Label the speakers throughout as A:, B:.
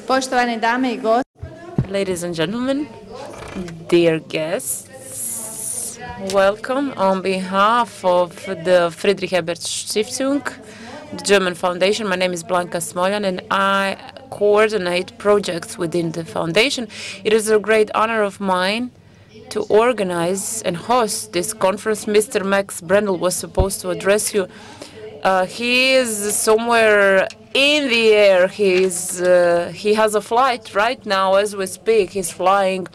A: Poštovane dame I gospodo.
B: Ladies and gentlemen, dear guests, welcome on behalf of the Friedrich-Ebert-Stiftung, the German foundation. My name is Blanka Smoljan and I coordinate projects within the foundation. It is a great honor of mine to organize and host this conference. Mr. Max Brendel was supposed to address you. He is somewhere in the air. He has a flight right now as we speak. He's flying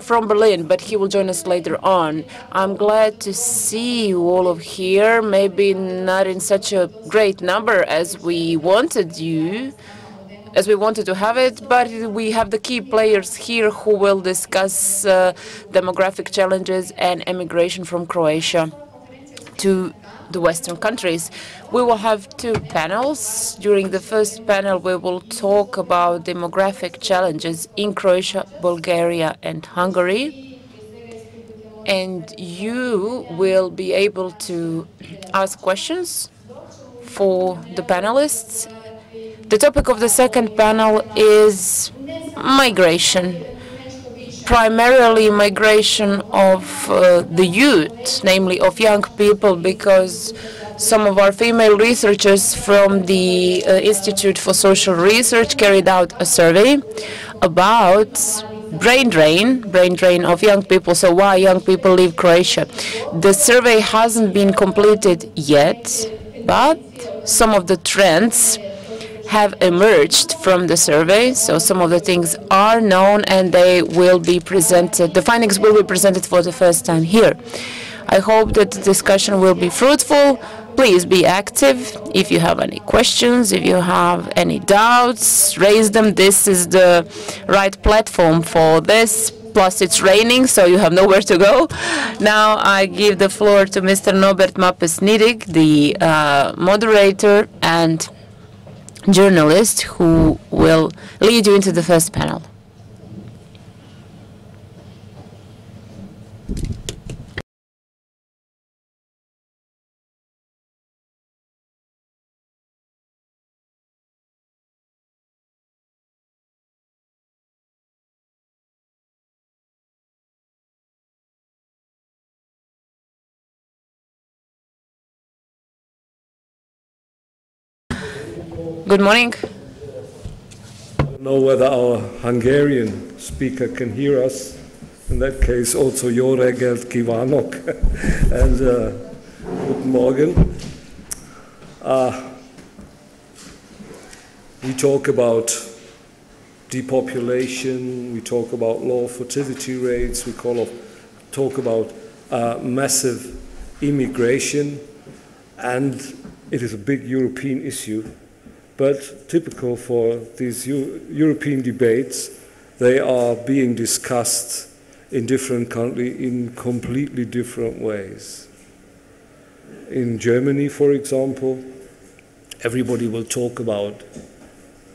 B: from Berlin, but he will join us later on. I'm glad to see you all of here, maybe not in such a great number as we wanted to have it, but we have the key players here who will discuss demographic challenges and emigration from Croatia to the Western countries. We will have two panels. During the first panel, we will talk about demographic challenges in Croatia, Bulgaria, and Hungary. And you will be able to ask questions for the panelists. The topic of the second panel is migration. Primarily migration of the youth, namely of young people, because some of our female researchers from the Institute for Social Research carried out a survey about brain drain of young people. So why young people leave Croatia? The survey hasn't been completed yet, but some of the trends have emerged from the survey, so some of the things are known and they will be presented. The findings will be presented for the first time here. I hope that the discussion will be fruitful. Please be active. If you have any questions, if you have any doubts, raise them. This is the right platform for this. Plus it's raining, so you have nowhere to go. Now I give the floor to Mr. Norbert Mappes-Niediek, the moderator and journalist who will lead you into the first panel. Good morning.
C: I don't know whether our Hungarian speaker can hear us. In that case, also jó reggelt kívánok and guten Morgen. We talk about depopulation, we talk about low fertility rates, we talk about massive immigration, and it is a big European issue. But typical for these European debates, they are being discussed in different countries in completely different ways. In Germany, for example, everybody will talk about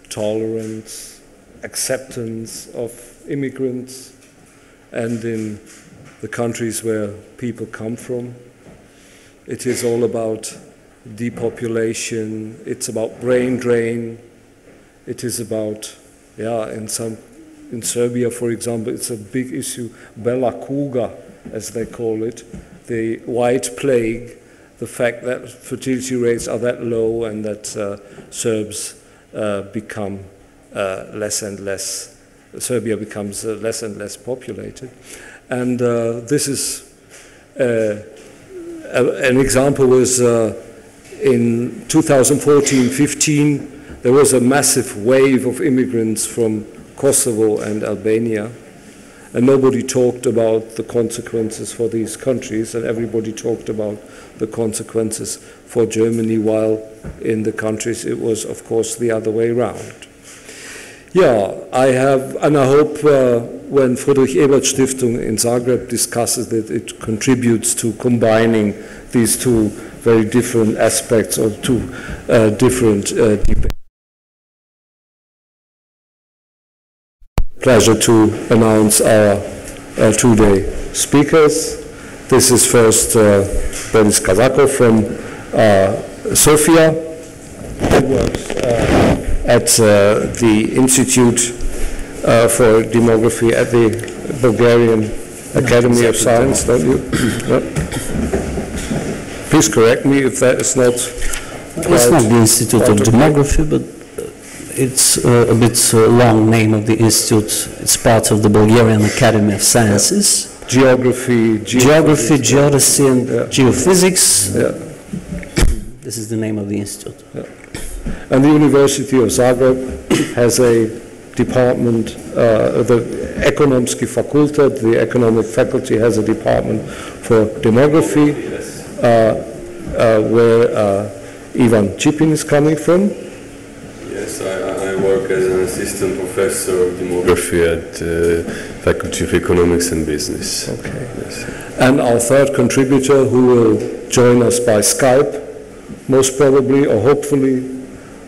C: tolerance, acceptance of immigrants, and in the countries where people come from, it is all about depopulation, it's about brain drain, it is about, in Serbia, for example, it's a big issue, Bela Kuga, as they call it, the white plague, the fact that fertility rates are that low and that Serbs become less and less, Serbia becomes less and less populated. And this is, an example was in 2014-15, there was a massive wave of immigrants from Kosovo and Albania, and nobody talked about the consequences for these countries, and everybody talked about the consequences for Germany, while in the countries it was, of course, the other way around. Yeah, I hope when Friedrich-Ebert-Stiftung in Zagreb discusses that it contributes to combining these two very different aspects or two different debates. Pleasure to announce our two-day speakers. This is first Boris Kazakov from Sofia, who works at the Institute for Demography at the Bulgarian Academy of Science, don't you? No? Please correct me if that is not.
A: It's not the Institute of Demography, but it's a bit long name of the institute. It's part of the Bulgarian Academy of Sciences.
C: Geography,
A: Geodesy, and Geophysics.
C: Yeah.
A: This is the name of the institute.
C: Yeah. And the University of Zagreb has a department, the Ekonomski Fakultet, the economic faculty has a department for demography, where Ivan Čipin is coming from.
D: Yes, I work as an assistant professor of demography at Faculty of Economics and Business.
C: Okay. Yes. And our third contributor, who will join us by Skype, most probably or hopefully,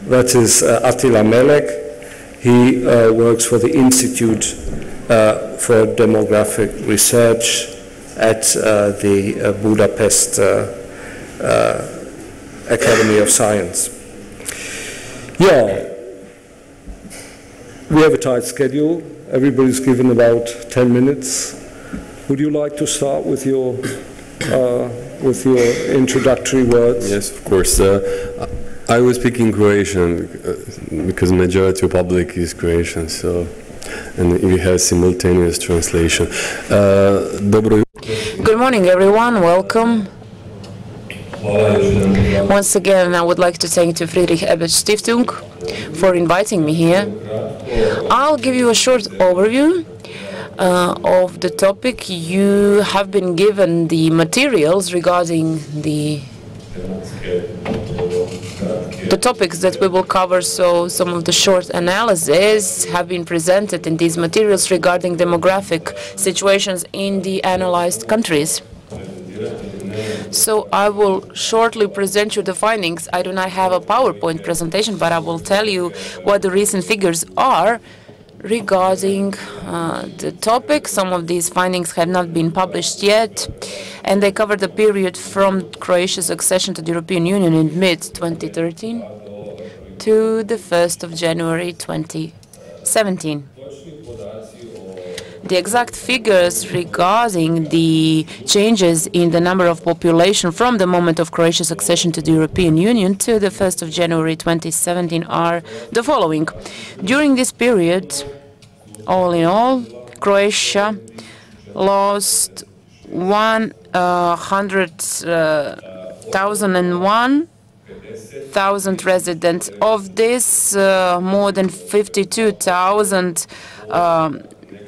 C: that is Attila Melegh. He works for the Institute for Demographic Research at the Budapest Academy of Science. Yeah, we have a tight schedule. Everybody's given about 10 minutes. Would you like to start with your introductory words?
D: Yes, of course. I will speak in Croatian because majority of public is Croatian, so and we have simultaneous translation.
B: Good morning, everyone. Welcome. Once again, I would like to thank to Friedrich-Ebert-Stiftung for inviting me here. I'll give you a short overview of the topic. You have been given the materials regarding the topics that we will cover, so some of the short analyses have been presented in these materials regarding demographic situations in the analyzed countries. So I will shortly present you the findings. I do not have a PowerPoint presentation, but I will tell you what the recent figures are regarding the topic. Some of these findings have not been published yet, and they cover the period from Croatia's accession to the European Union in mid-2013 to the 1st of January 2017. The exact figures regarding the changes in the number of population from the moment of Croatia's accession to the European Union to the 1st of January 2017 are the following. During this period, all in all, Croatia lost 101,001 residents. Of this, more than 52,000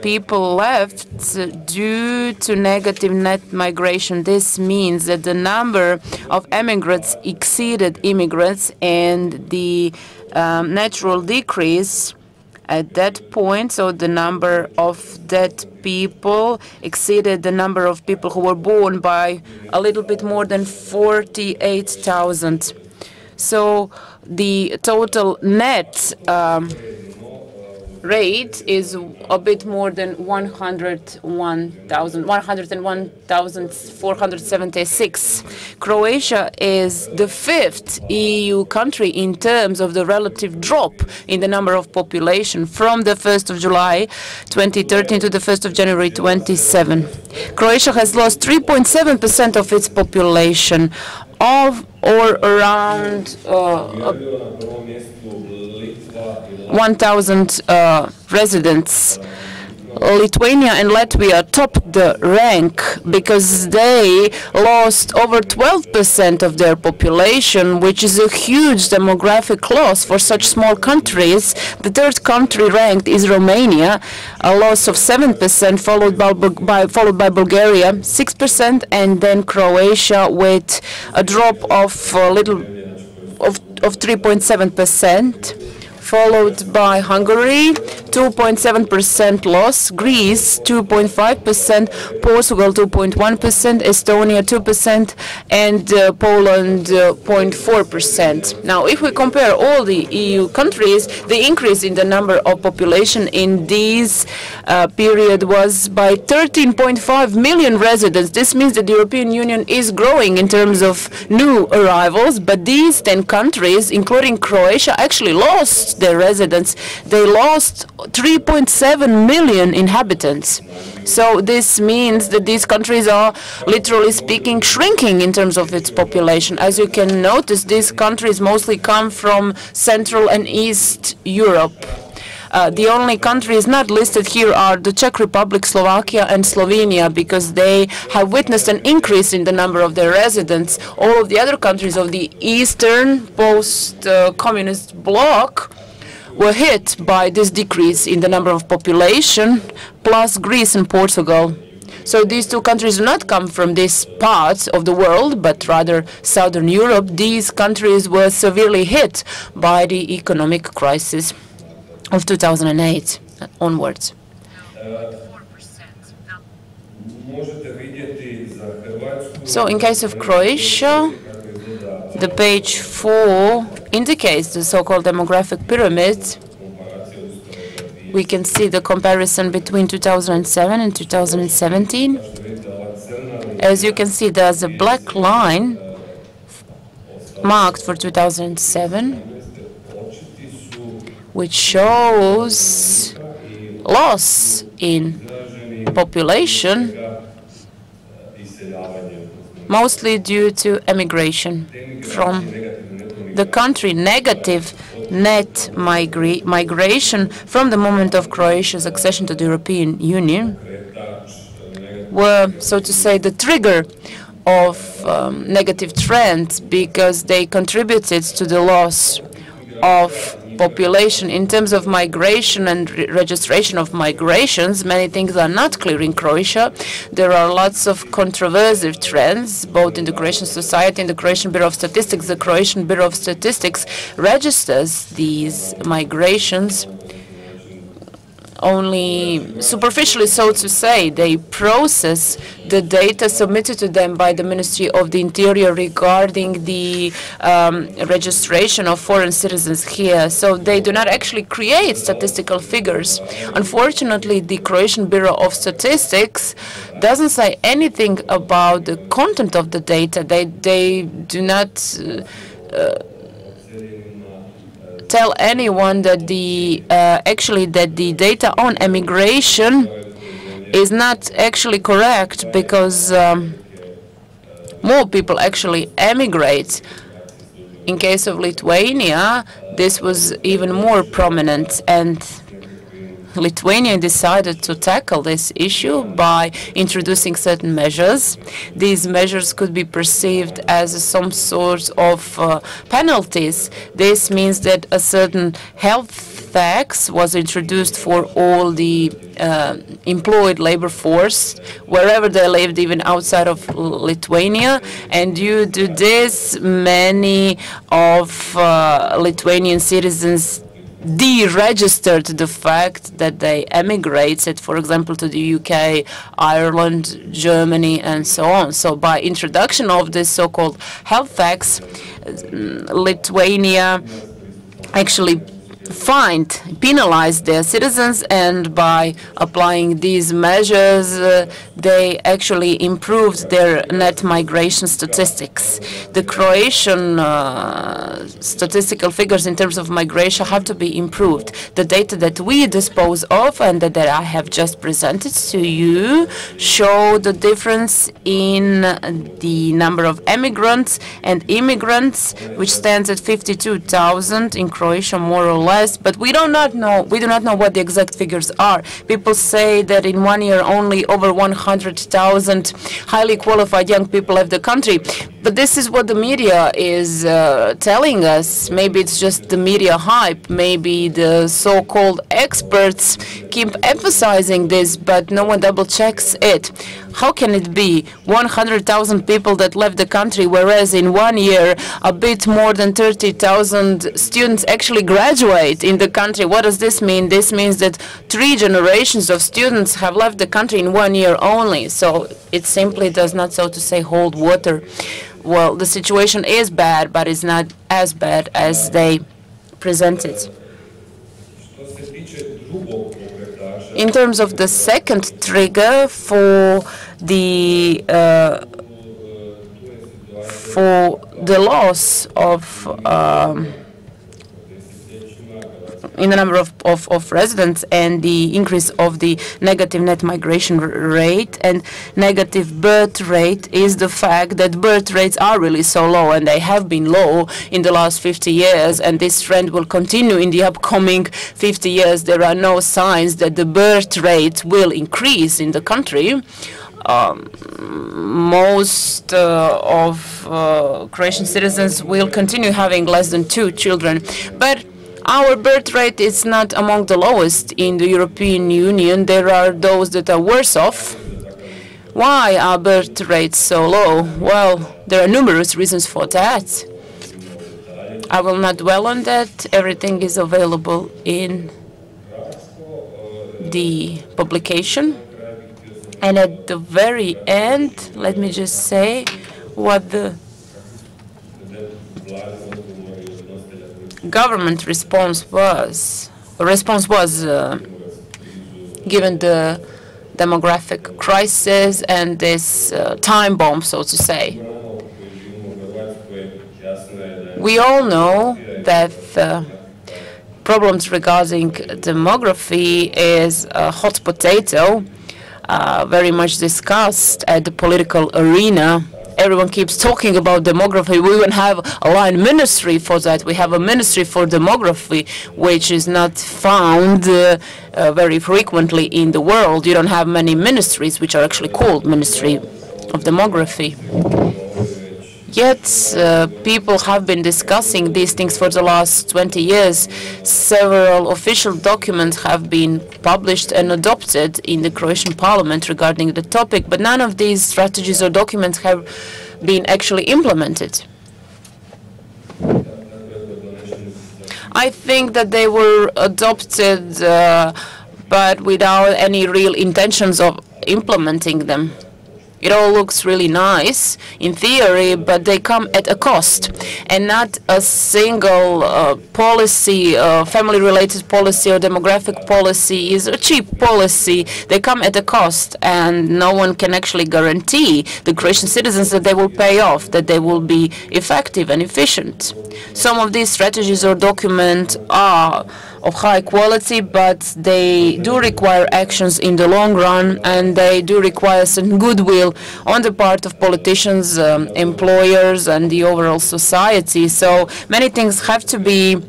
B: people left due to negative net migration. This means that the number of emigrants exceeded immigrants, and the natural decrease at that point, so the number of dead people exceeded the number of people who were born by a little bit more than 48,000. So the total net rate is a bit more than 101,476. Croatia is the 5th EU country in terms of the relative drop in the number of population from the 1st of July 2013 to the 1st of January 2017. Croatia has lost 3.7% of its population, of or around 1,000 residents. Lithuania and Latvia topped the rank because they lost over 12% of their population, which is a huge demographic loss for such small countries. The third country ranked is Romania, a loss of 7%, followed by Bulgaria, 6%, and then Croatia with a drop of 3.7%. Followed by Hungary, 2.7% loss, Greece, 2.5%, Portugal, 2.1%, Estonia, 2%, and Poland, 0.4%. Now, if we compare all the EU countries, the increase in the number of population in this period was by 13.5 million residents. This means that the European Union is growing in terms of new arrivals, but these 10 countries, including Croatia, actually lost their residents, they lost 3.7 million inhabitants. So this means that these countries are, literally speaking, shrinking in terms of its population. As you can notice, these countries mostly come from Central and East Europe. The only countries not listed here are the Czech Republic, Slovakia, and Slovenia, because they have witnessed an increase in the number of their residents. All of the other countries of the Eastern post-communist bloc were hit by this decrease in the number of population, plus Greece and Portugal. So these two countries do not come from this part of the world, but rather Southern Europe. These countries were severely hit by the economic crisis of 2008 onwards. So in case of Croatia, the page 4 indicates the so-called demographic pyramid. We can see the comparison between 2007 and 2017. As you can see, there's a black line marked for 2007, which shows loss in population, mostly due to emigration from the country, negative net migration from the moment of Croatia's accession to the European Union were, so to say, the trigger of negative trends, because they contributed to the loss of population. In terms of migration and registration of migrations, many things are not clear in Croatia. There are lots of controversial trends, both in the Croatian society and the Croatian Bureau of Statistics. The Croatian Bureau of Statistics registers these migrations only superficially, so to say. They process the data submitted to them by the Ministry of the Interior regarding the registration of foreign citizens here. So they do not actually create statistical figures. Unfortunately, the Croatian Bureau of Statistics doesn't say anything about the content of the data. They do not tell anyone that the data on emigration is not actually correct, because more people actually emigrate. In case of Lithuania, this was even more prominent, and Lithuania decided to tackle this issue by introducing certain measures. These measures could be perceived as some sort of penalties. This means that a certain health tax was introduced for all the employed labor force, wherever they lived, even outside of Lithuania. And due to this, many of Lithuanian citizens deregistered the fact that they emigrated, for example, to the UK, Ireland, Germany, and so on. So by introduction of this so-called health tax, Lithuania actually penalized their citizens, and by applying these measures, they actually improved their net migration statistics. The Croatian statistical figures in terms of migration have to be improved. The data that we dispose of and that I have just presented to you show the difference in the number of emigrants and immigrants, which stands at 52,000 in Croatia, more or less. But we do not know what the exact figures are. People say that in 1 year only over 100,000 highly qualified young people left the country. But this is what the media is telling us. Maybe it's just the media hype. Maybe the so-called experts keep emphasizing this, but no one double checks it. How can it be 100,000 people that left the country, whereas in 1 year a bit more than 30,000 students actually graduate in the country? What does this mean? This means that 3 generations of students have left the country in 1 year only. So it simply does not, so to say, hold water. Well, the situation is bad, but it's not as bad as they presented. In terms of the second trigger for the loss of in the number of residents and the increase of the negative net migration rate and negative birth rate is the fact that birth rates are really so low, and they have been low in the last 50 years, and this trend will continue in the upcoming 50 years. There are no signs that the birth rate will increase in the country. Most of Croatian citizens will continue having less than 2 children, but our birth rate is not among the lowest in the European Union. There are those that are worse off. Why are birth rates so low? Well, there are numerous reasons for that. I will not dwell on that. Everything is available in the publication. And at the very end, let me just say what the government response was. Given the demographic crisis and this time bomb, so to say. We all know that problems regarding demography is a hot potato, very much discussed at the political arena. Everyone keeps talking about demography. We even have a line ministry for that. We have a ministry for demography, which is not found very frequently in the world. You don't have many ministries which are actually called Ministry of Demography. Yet people have been discussing these things for the last 20 years. Several official documents have been published and adopted in the Croatian parliament regarding the topic, but none of these strategies or documents have been actually implemented. I think that they were adopted, but without any real intentions of implementing them. It all looks really nice in theory, but they come at a cost. And not a single policy, family-related policy or demographic policy is a cheap policy. They come at a cost, and no one can actually guarantee the Croatian citizens that they will pay off, that they will be effective and efficient. Some of these strategies or documents are of high quality, but they do require actions in the long run, and they do require some goodwill on the part of politicians, employers, and the overall society. So many things have to be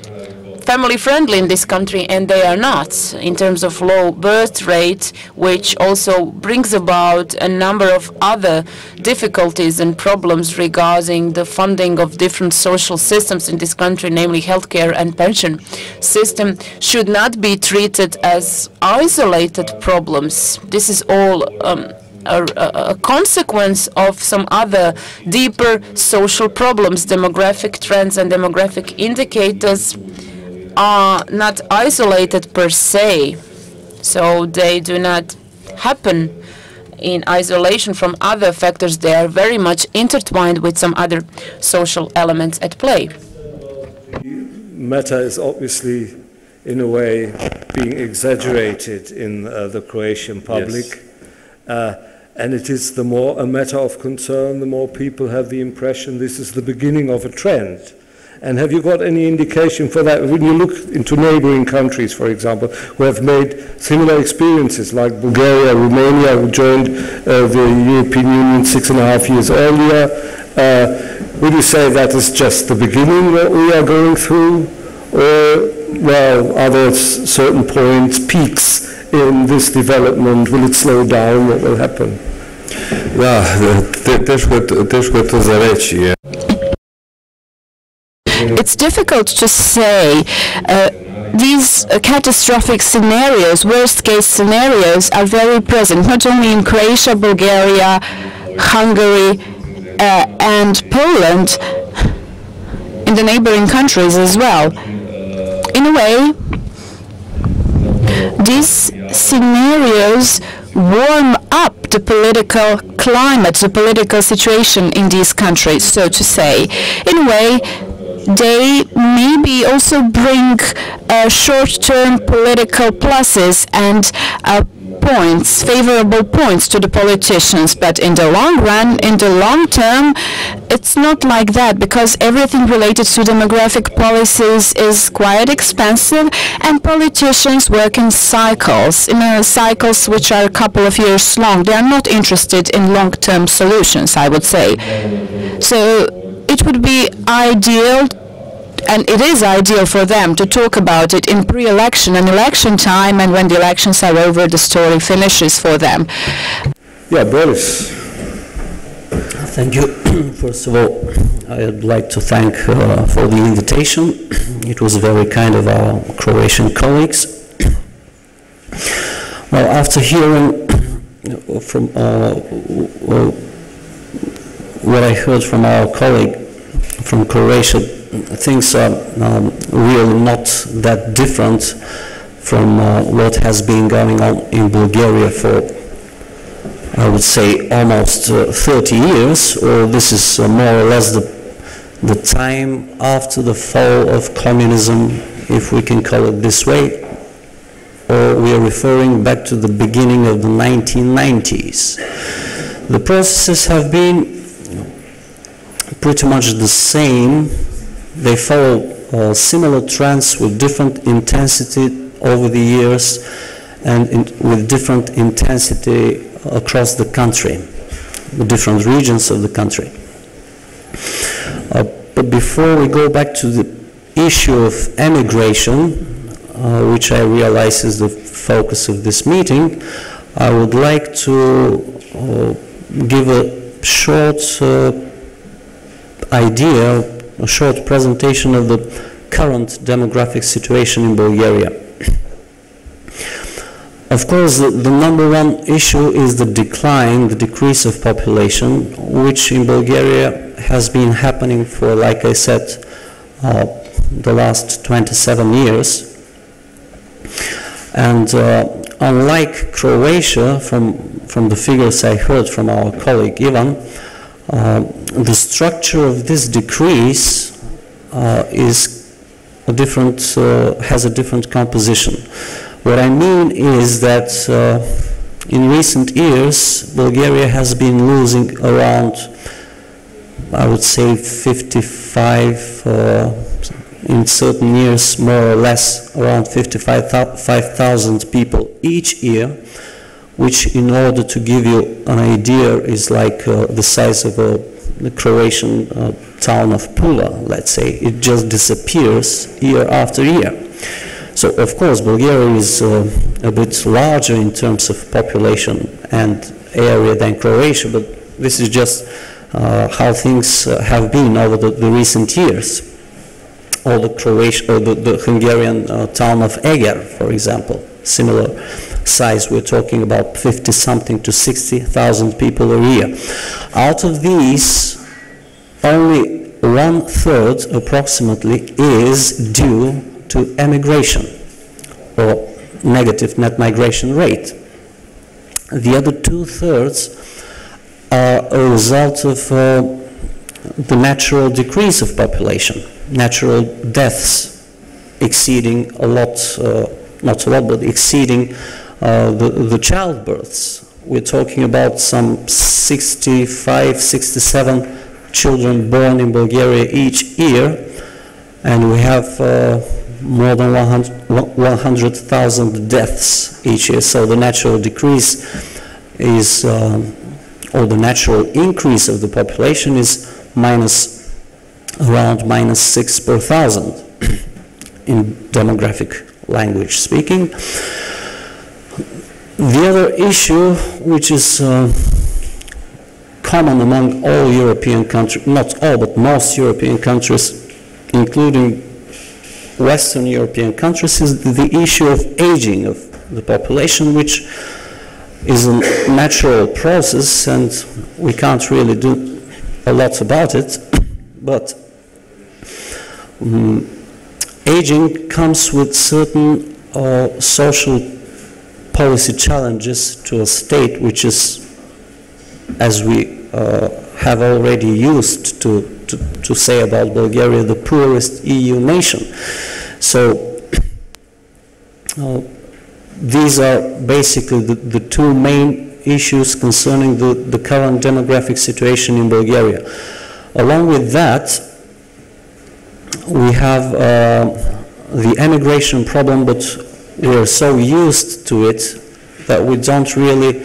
B: family-friendly in this country, and they are not, in terms of low birth rate, which also brings about a number of other difficulties and problems regarding the funding of different social systems in this country, namely healthcare and pension system, should not be treated as isolated problems. This is all a consequence of some other deeper social problems. Demographic trends and demographic indicators are not isolated per se, so they do not happen in isolation from other factors. They are very much intertwined with some other social elements at play.
C: Matter is obviously, in a way, being exaggerated in the Croatian public. Yes. And it is the more a matter of concern, the more people have the impression this is the beginning of a trend. And have you got any indication for that? When you look into neighboring countries, for example, who have made similar experiences, like Bulgaria, Romania, who joined the European Union 6.5 years earlier, would you say that is just the beginning what we are going through? Or, well, are there certain points, peaks in this development? Will it slow down? What will happen?
D: Da, teško je to za reći.
E: It's difficult to say. These catastrophic scenarios, worst-case scenarios, are very present, not only in Croatia, Bulgaria, Hungary, and Poland, in the neighboring countries as well. In a way, these scenarios warm up the political climate, the political situation in these countries, so to say. In a way, they maybe also bring short-term political pluses and points, favorable points to the politicians, but in the long run, in the long term, it's not like that, because everything related to demographic policies is quite expensive, and politicians work in cycles which are a couple of years long. They are not interested in long-term solutions, I would say. So it would be ideal, and it is ideal for them to talk about it in pre-election and election time, and when the elections are over, the story finishes for them.
C: Yeah, Boris.
A: Thank you. First of all, I'd like to thank for the invitation. It was very kind of our Croatian colleagues. Well, after hearing from what I heard from our colleague from Croatia, things are really not that different from what has been going on in Bulgaria for, I would say, almost 30 years, or this is more or less the time after the fall of communism, if we can call it this way, or we are referring back to the beginning of the 1990s. The processes have been pretty much the same. They follow similar trends with different intensity over the years and with different intensity across the country, the different regions of the country. But before we go back to the issue of emigration, which I realize is the focus of this meeting, I would like to give a short idea, a short presentation of the current demographic situation in Bulgaria. Of course, the number one issue is the decline, the decrease of population, which in Bulgaria has been happening for, like I said, the last 27 years. And unlike Croatia, from the figures I heard from our colleague Ivan, the structure of this decrease has a different composition. What I mean is that in recent years, Bulgaria has been losing around, I would say, 55, in certain years more or less, around 55,000 people each year, which, in order to give you an idea, is like the size of the Croatian town of Pula, let's say. It just disappears year after year. So, of course, Bulgaria is a bit larger in terms of population and area than Croatia, but this is just how things have been over the recent years. Or the Hungarian town of Eger, for example, similar size. We're talking about 50-something to 60,000 people a year. Out of these, only 1/3 approximately is due to emigration, or negative net migration rate. The other 2/3 are a result of the natural decrease of population, natural deaths exceeding a lot, not a lot, but exceeding the childbirths. We're talking about some 65, 67 children born in Bulgaria each year, and we have more than 100,000 deaths each year. So the natural decrease is, or the natural increase of the population is around -6 per thousand in demographic language speaking. The other issue, which is common among all European countries, not all, but most European countries, including Western European countries, is the issue of aging of the population, which is a natural process, and we can't really do a lot about it. But aging comes with certain social policy challenges to a state which is, as we have already used to say about Bulgaria, the poorest EU nation. So these are basically the two main issues concerning the current demographic situation in Bulgaria. Along with that, we have the emigration problem, but we're so used to it that we don't really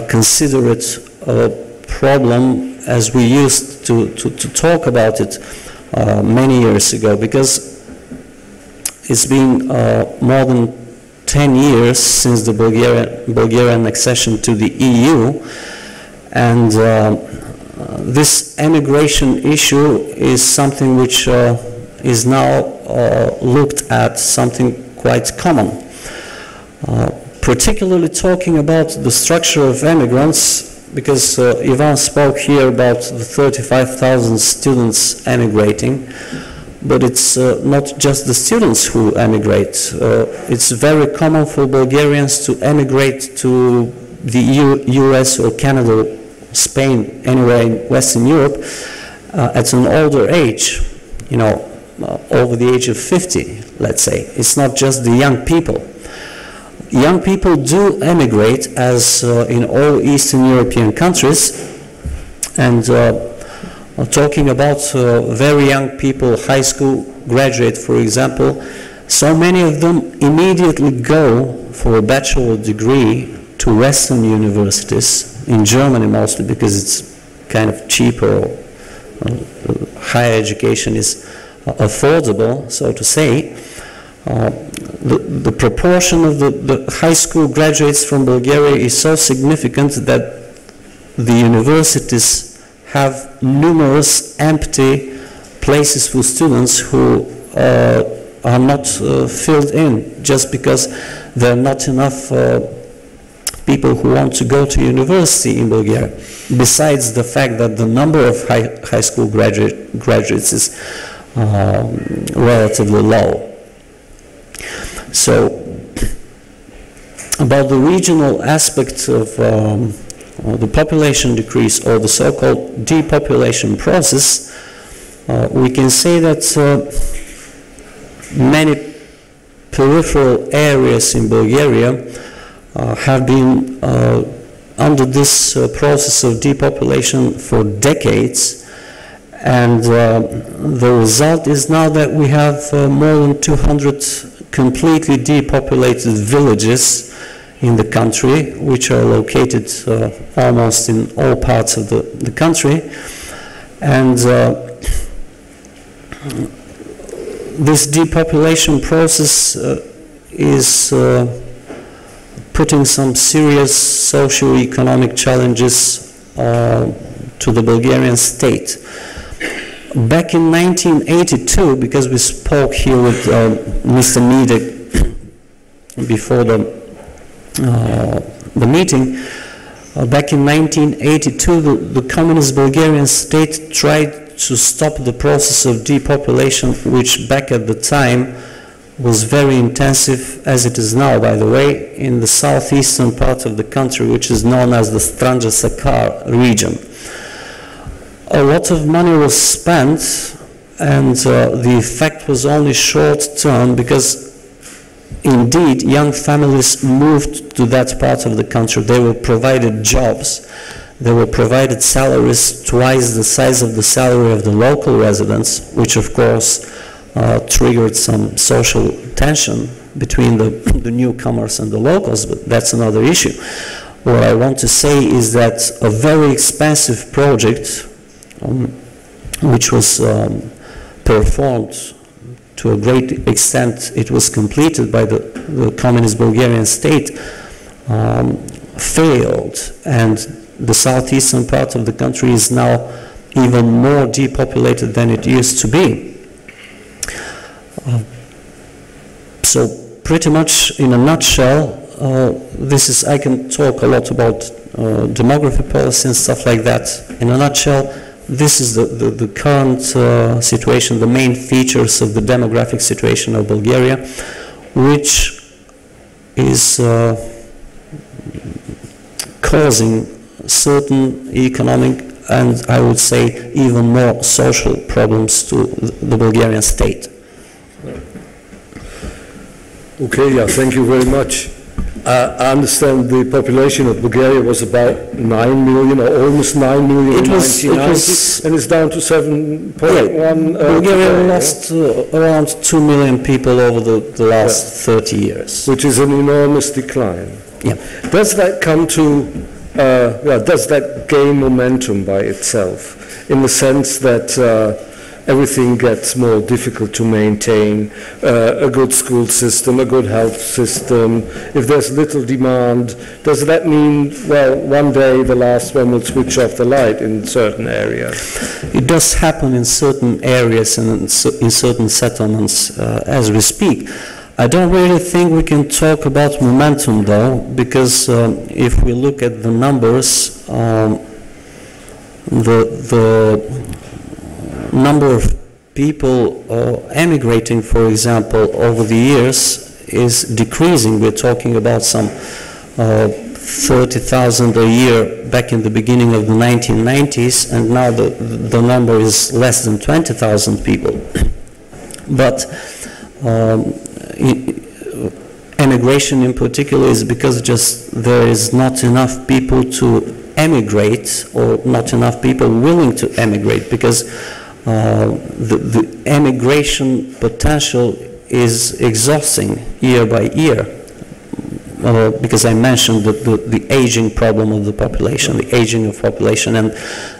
A: consider it a problem as we used to talk about it many years ago, because it's been more than 10 years since the Bulgarian accession to the EU, and this emigration issue is something which is now looked at something quite common. Particularly talking about the structure of emigrants, because Ivan spoke here about the 35,000 students emigrating, but it's not just the students who emigrate. It's very common for Bulgarians to emigrate to the US or Canada, Spain, anywhere in Western Europe, at an older age, you know, over the age of 50, let's say. It's not just the young people. Young people do emigrate, as in all Eastern European countries, and talking about very young people, high school graduate, for example, so many of them immediately go for a bachelor degree to Western universities, in Germany mostly, because it's kind of cheaper, or higher education is affordable, so to say. The proportion of the high school graduates from Bulgaria is so significant that the universities have numerous empty places for students who are not filled in, just because there are not enough people who want to go to university in Bulgaria, besides the fact that the number of high school graduates is relatively low. So, about the regional aspect of the population decrease, or the so-called depopulation process, we can say that many peripheral areas in Bulgaria have been under this process of depopulation for decades. And the result is now that we have more than 200 completely depopulated villages in the country, which are located almost in all parts of the country. And this depopulation process is putting some serious socio-economic challenges to the Bulgarian state. Back in 1982, because we spoke here with Mr. Niediek before the meeting, back in 1982, the communist Bulgarian state tried to stop the process of depopulation, which back at the time was very intensive, as it is now, by the way, in the southeastern part of the country, which is known as the Stranja-Sakar region. A lot of money was spent, and the effect was only short-term, because indeed young families moved to that part of the country. They were provided jobs. They were provided salaries twice the size of the salary of the local residents, which of course triggered some social tension between the newcomers and the locals, but that's another issue. What I want to say is that a very expensive project, which was performed to a great extent, it was completed by the communist Bulgarian state, failed, and the southeastern part of the country is now even more depopulated than it used to be. So pretty much in a nutshell, I can talk a lot about demography policy and stuff like that. In a nutshell, this is the current situation, the main features of the demographic situation of Bulgaria, which is causing certain economic and, I would say, even more social problems to the Bulgarian state.
C: Okay, yeah, thank you very much. I understand the population of Bulgaria was about 9 million, or almost 9 million in 1990, and it's down to 7.1.
A: Bulgaria lost around 2 million people over the last 30 years.
C: Which is an enormous decline.
A: Yeah.
C: Does that come to, does that gain momentum by itself, in the sense that everything gets more difficult to maintain, a good school system, a good health system? If there's little demand, does that mean, well, one day the last one will switch off the light in certain areas?
A: It does happen in certain areas and in certain settlements as we speak. I don't really think we can talk about momentum, though, because if we look at the numbers, the number of people emigrating, for example, over the years is decreasing. We're talking about some 30,000 a year back in the beginning of the 1990s, and now the number is less than 20,000 people. But emigration in particular is because just there is not enough people to emigrate, or not enough people willing to emigrate, because the emigration potential is exhausting year by year, because I mentioned the aging problem of the population, the aging of population, and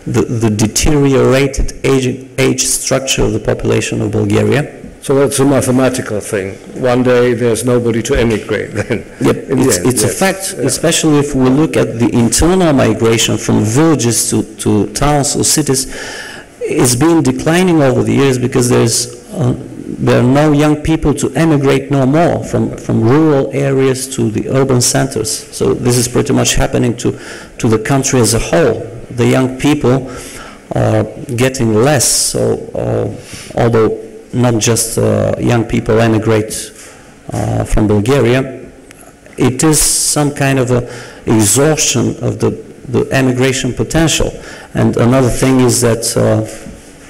A: the deteriorated age structure of the population of Bulgaria.
C: So that's a mathematical thing. One day there's nobody to emigrate then.
A: Yep, it's a fact, especially if we look at the internal migration from villages to towns or cities. It's been declining over the years because there are no young people to emigrate no more from rural areas to the urban centers. So this is pretty much happening to the country as a whole. The young people are getting less, so although not just young people emigrate from Bulgaria, it is some kind of a exhaustion of the emigration potential. And another thing is that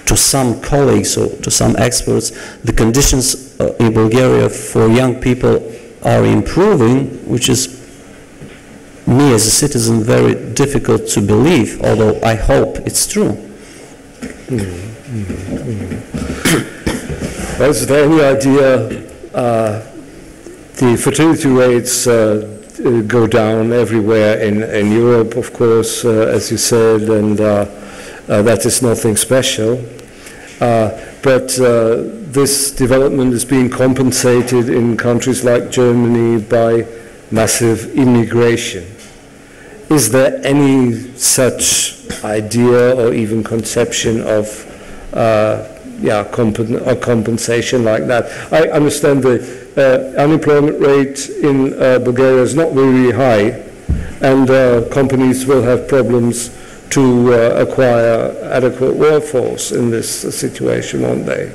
A: to some colleagues or to some experts, the conditions in Bulgaria for young people are improving, which is me as a citizen very difficult to believe, although I hope it's true.
C: Is there any idea the fertility rates go down everywhere in Europe, of course, as you said, and that is nothing special. But this development is being compensated in countries like Germany by massive immigration. Is there any such idea or even conception of compensation like that? I understand the unemployment rate in Bulgaria is not very high, and companies will have problems to acquire adequate workforce in this situation, won't they?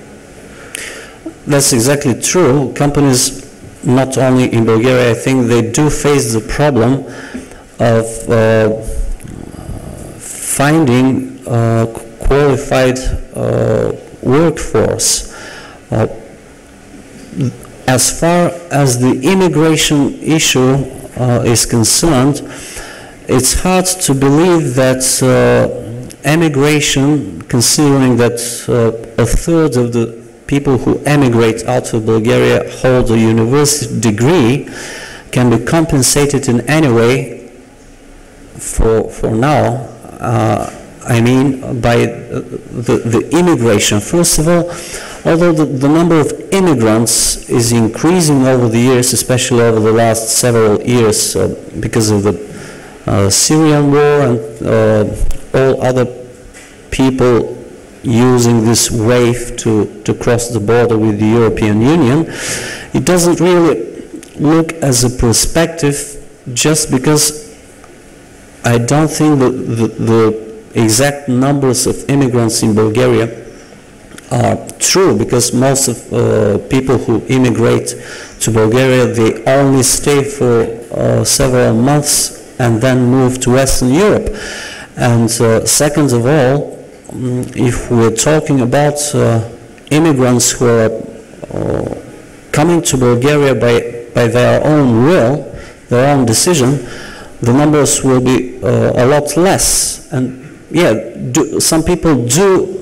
A: That's exactly true. Companies, not only in Bulgaria, I think they do face the problem of finding qualified workforce. As far as the immigration issue is concerned, it's hard to believe that emigration, considering that a third of the people who emigrate out of Bulgaria hold a university degree, can be compensated in any way for now. I mean, by the immigration. First of all, although the number of immigrants is increasing over the years, especially over the last several years because of the Syrian war and all other people using this wave to cross the border with the European Union, it doesn't really look as a perspective, just because I don't think the exact numbers of immigrants in Bulgaria are true, because most of people who immigrate to Bulgaria, they only stay for several months and then move to Western Europe. And second of all, if we're talking about immigrants who are coming to Bulgaria by their own will, their own decision, the numbers will be a lot less. And yeah, some people do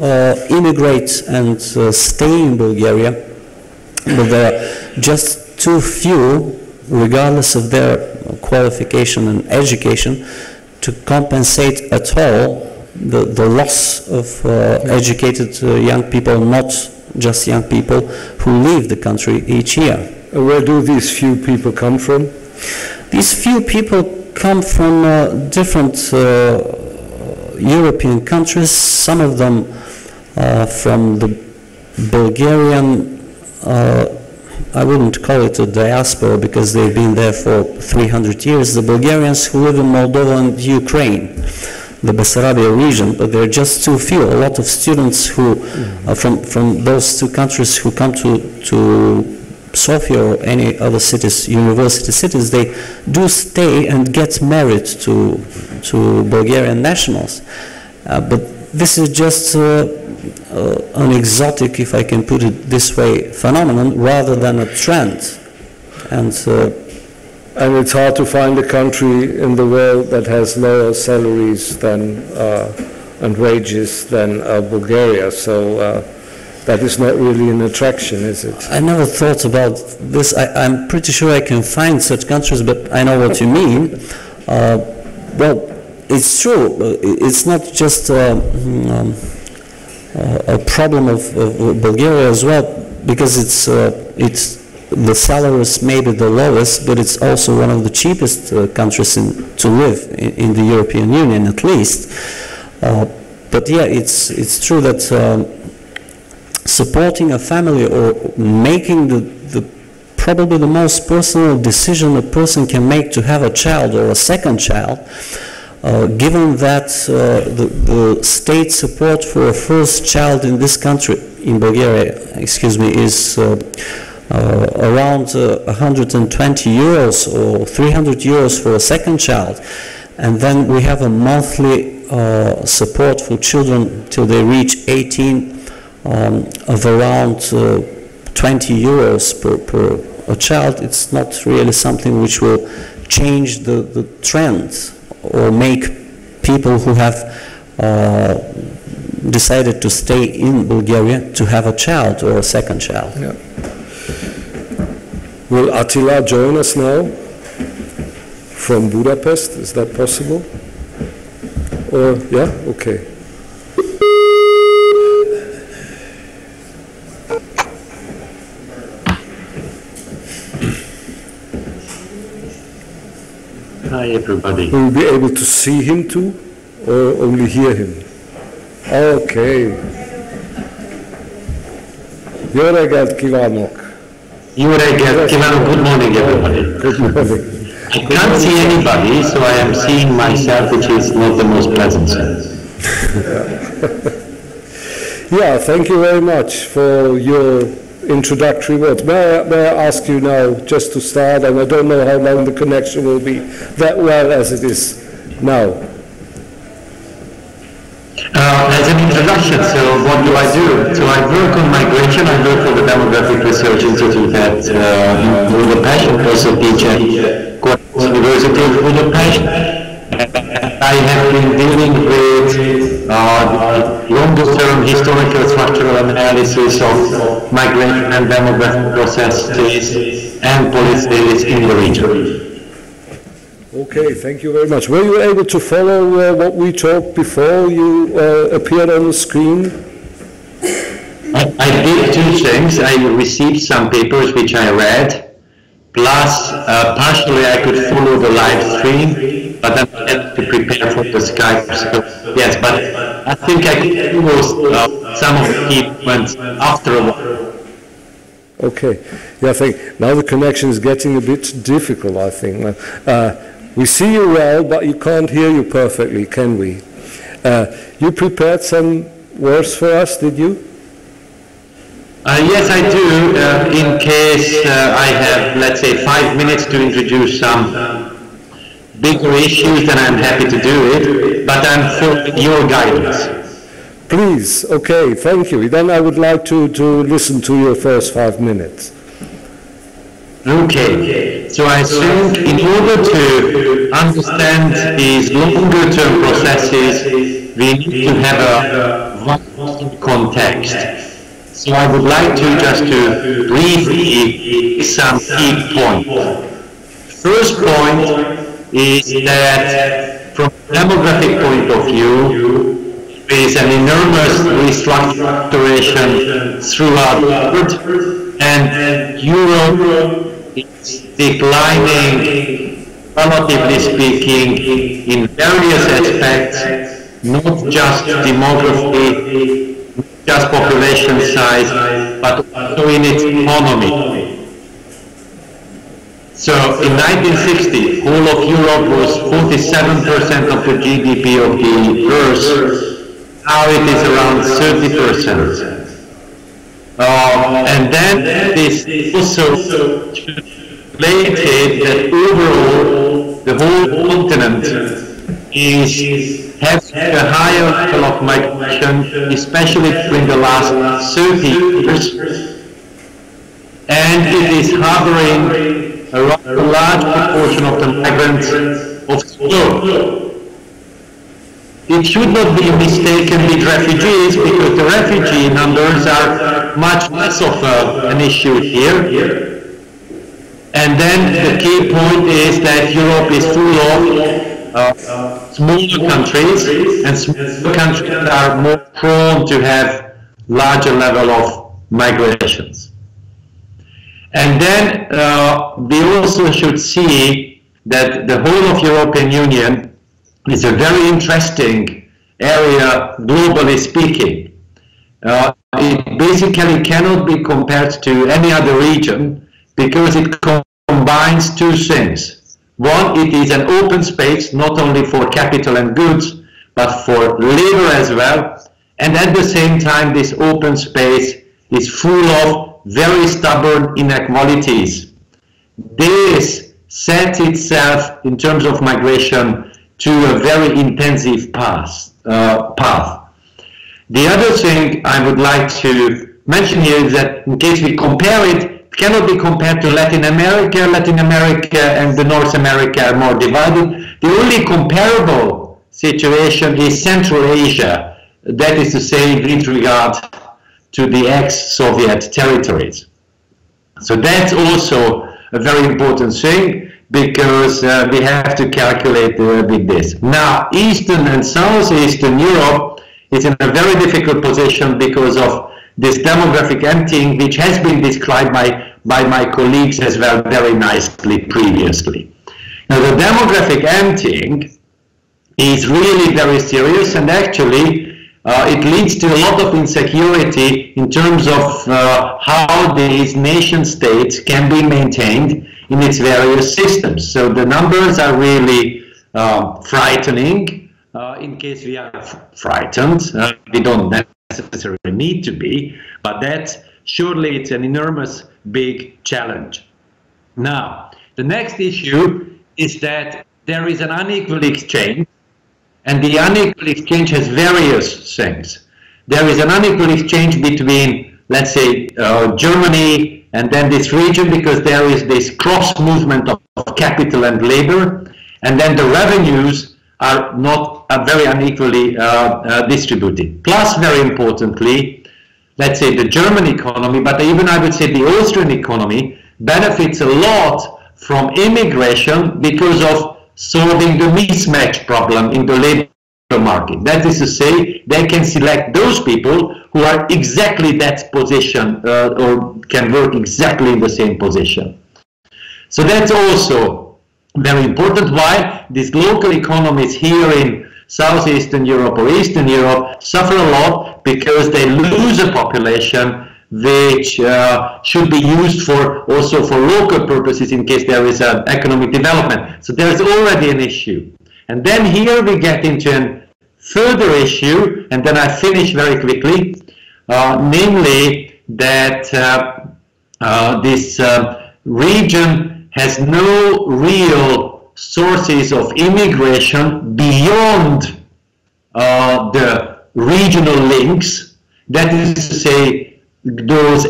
A: immigrate and stay in Bulgaria, but there are just too few, regardless of their qualification and education, to compensate at all the loss of educated young people, not just young people who leave the country each year.
C: Where do these few people come from?
A: These few people come from different European countries, some of them from the Bulgarian, I wouldn't call it a diaspora because they've been there for 300 years, the Bulgarians who live in Moldova and Ukraine, the Bessarabia region, but there are just too few. A lot of students who from those two countries who come to Sofia or any other cities, university cities, they do stay and get married to Bulgarian nationals. But this is just an exotic, if I can put it this way, phenomenon rather than a trend. And
C: it's hard to find a country in the world that has lower salaries than and wages than Bulgaria. So that is not really an attraction, is it?
A: I never thought about this. I'm pretty sure I can find such countries, but I know what you mean. Well, it's true. It's not just a problem of Bulgaria as well, because it's the salaries may be the lowest, but it's also one of the cheapest countries to live in the European Union, at least. But yeah, it's true that supporting a family or making the probably the most personal decision a person can make to have a child or a second child, given that the state support for a first child in this country, in Bulgaria, excuse me, is around 120 euros or 300 euros for a second child. And then we have a monthly support for children till they reach 18 of around 20 euros per a child. It's not really something which will change the trend or make people who have decided to stay in Bulgaria to have a child or a second child.
C: Yeah. Will Attila join us now from Budapest? Is that possible? Or, yeah? Okay.
F: Hi, everybody.
C: Will we be able to see him too, or only hear him? Okay. Jó reggelt kívánok!
F: Jó reggelt kívánok! Good morning, everybody.
C: Good morning.
F: I can't see anybody, so I am seeing myself, which is not the most pleasant thing.
C: Yeah, thank you very much for your introductory words. May I ask you now, just to start, and I don't know how long the connection will be that well as it is now.
F: As an introduction, so what do I do? So I work on migration. I work for the Demographic Research Institute at Budapest, and also teach at University of Budapest. I have been dealing with longer-term historical structural analysis of migration and demographic processes and policies in the region.
C: Okay, thank you very much. Were you able to follow what we talked before you appeared on the screen?
F: I did two things. I received some papers which I read, plus partially I could follow the live stream, but I had to prepare for the Skype. So, yes, but I think I could follow some of the key points after a while.
C: Okay, yeah, I think now the connection is getting a bit difficult, I think. We see you well, but you can't hear you perfectly, can we? You prepared some words for us, did you?
F: Yes, I do. In case I have, let's say, 5 minutes to introduce some bigger issues, then I'm happy to do it, but I'm for your guidance.
C: Please, okay, thank you. Then I would like to listen to your first 5 minutes.
F: Okay. So I think in order to understand these longer-term processes, we need to have a wide context. So I would like to just to briefly some key points. First point is that from a demographic point of view, there is an enormous restructuration throughout the world, and Europe is declining, relatively speaking, in various aspects, not just demography, not just population size, but also in its economy. So in 1960, whole of Europe was 47% of the GDP of the Earth. Now it is around 30%. And then this also related that overall the whole continent is having a higher level of migration, especially during the last 30 years. And it is harboring a large proportion of the migrants of the globe. It should not be mistaken with refugees, because the refugee numbers are much less of an issue here. And then the key point is that Europe is full of smaller countries, and smaller countries are more prone to have larger level of migrations. And then we also should see that the whole of European Union is a very interesting area, globally speaking. It basically cannot be compared to any other region because it combines two things. One, it is an open space, not only for capital and goods, but for labor as well. And at the same time, this open space is full of very stubborn inequalities. This sets itself, in terms of migration, to a very intensive path. The other thing I would like to mention here is that in case we compare it, it cannot be compared to Latin America. Latin America and the North America are more divided. The only comparable situation is Central Asia, that is to say with regard to the ex-Soviet territories. So that's also a very important thing, because we have to calculate with this. Now, Eastern and Southeastern Europe is in a very difficult position because of this demographic emptying, which has been described by my colleagues as well very nicely previously. Now, the demographic emptying is really very serious, and actually it leads to a lot of insecurity in terms of how these nation states can be maintained in its various systems. So the numbers are really frightening. In case we are frightened, we don't necessarily need to be, but that surely it's an enormous big challenge. Now, the next issue is that there is an unequal exchange, and the unequal exchange has various things. There is an unequal exchange between, let's say, Germany and then this region, because there is this cross movement of capital and labor, and then the revenues are not very unequally distributed. Plus, very importantly, let's say the German economy, but even I would say the Austrian economy, benefits a lot from immigration because of solving the mismatch problem in the labor market. That is to say, they can select those people who are exactly that position or can work exactly in the same position. So that's also very important. Why these local economies here in Southeastern Europe or Eastern Europe suffer a lot, because they lose a population which should be used for also for local purposes in case there is an economic development. So there's already an issue. And then here we get into a further issue, and then I finish very quickly, namely that this region has no real sources of immigration beyond the regional links, that is to say, those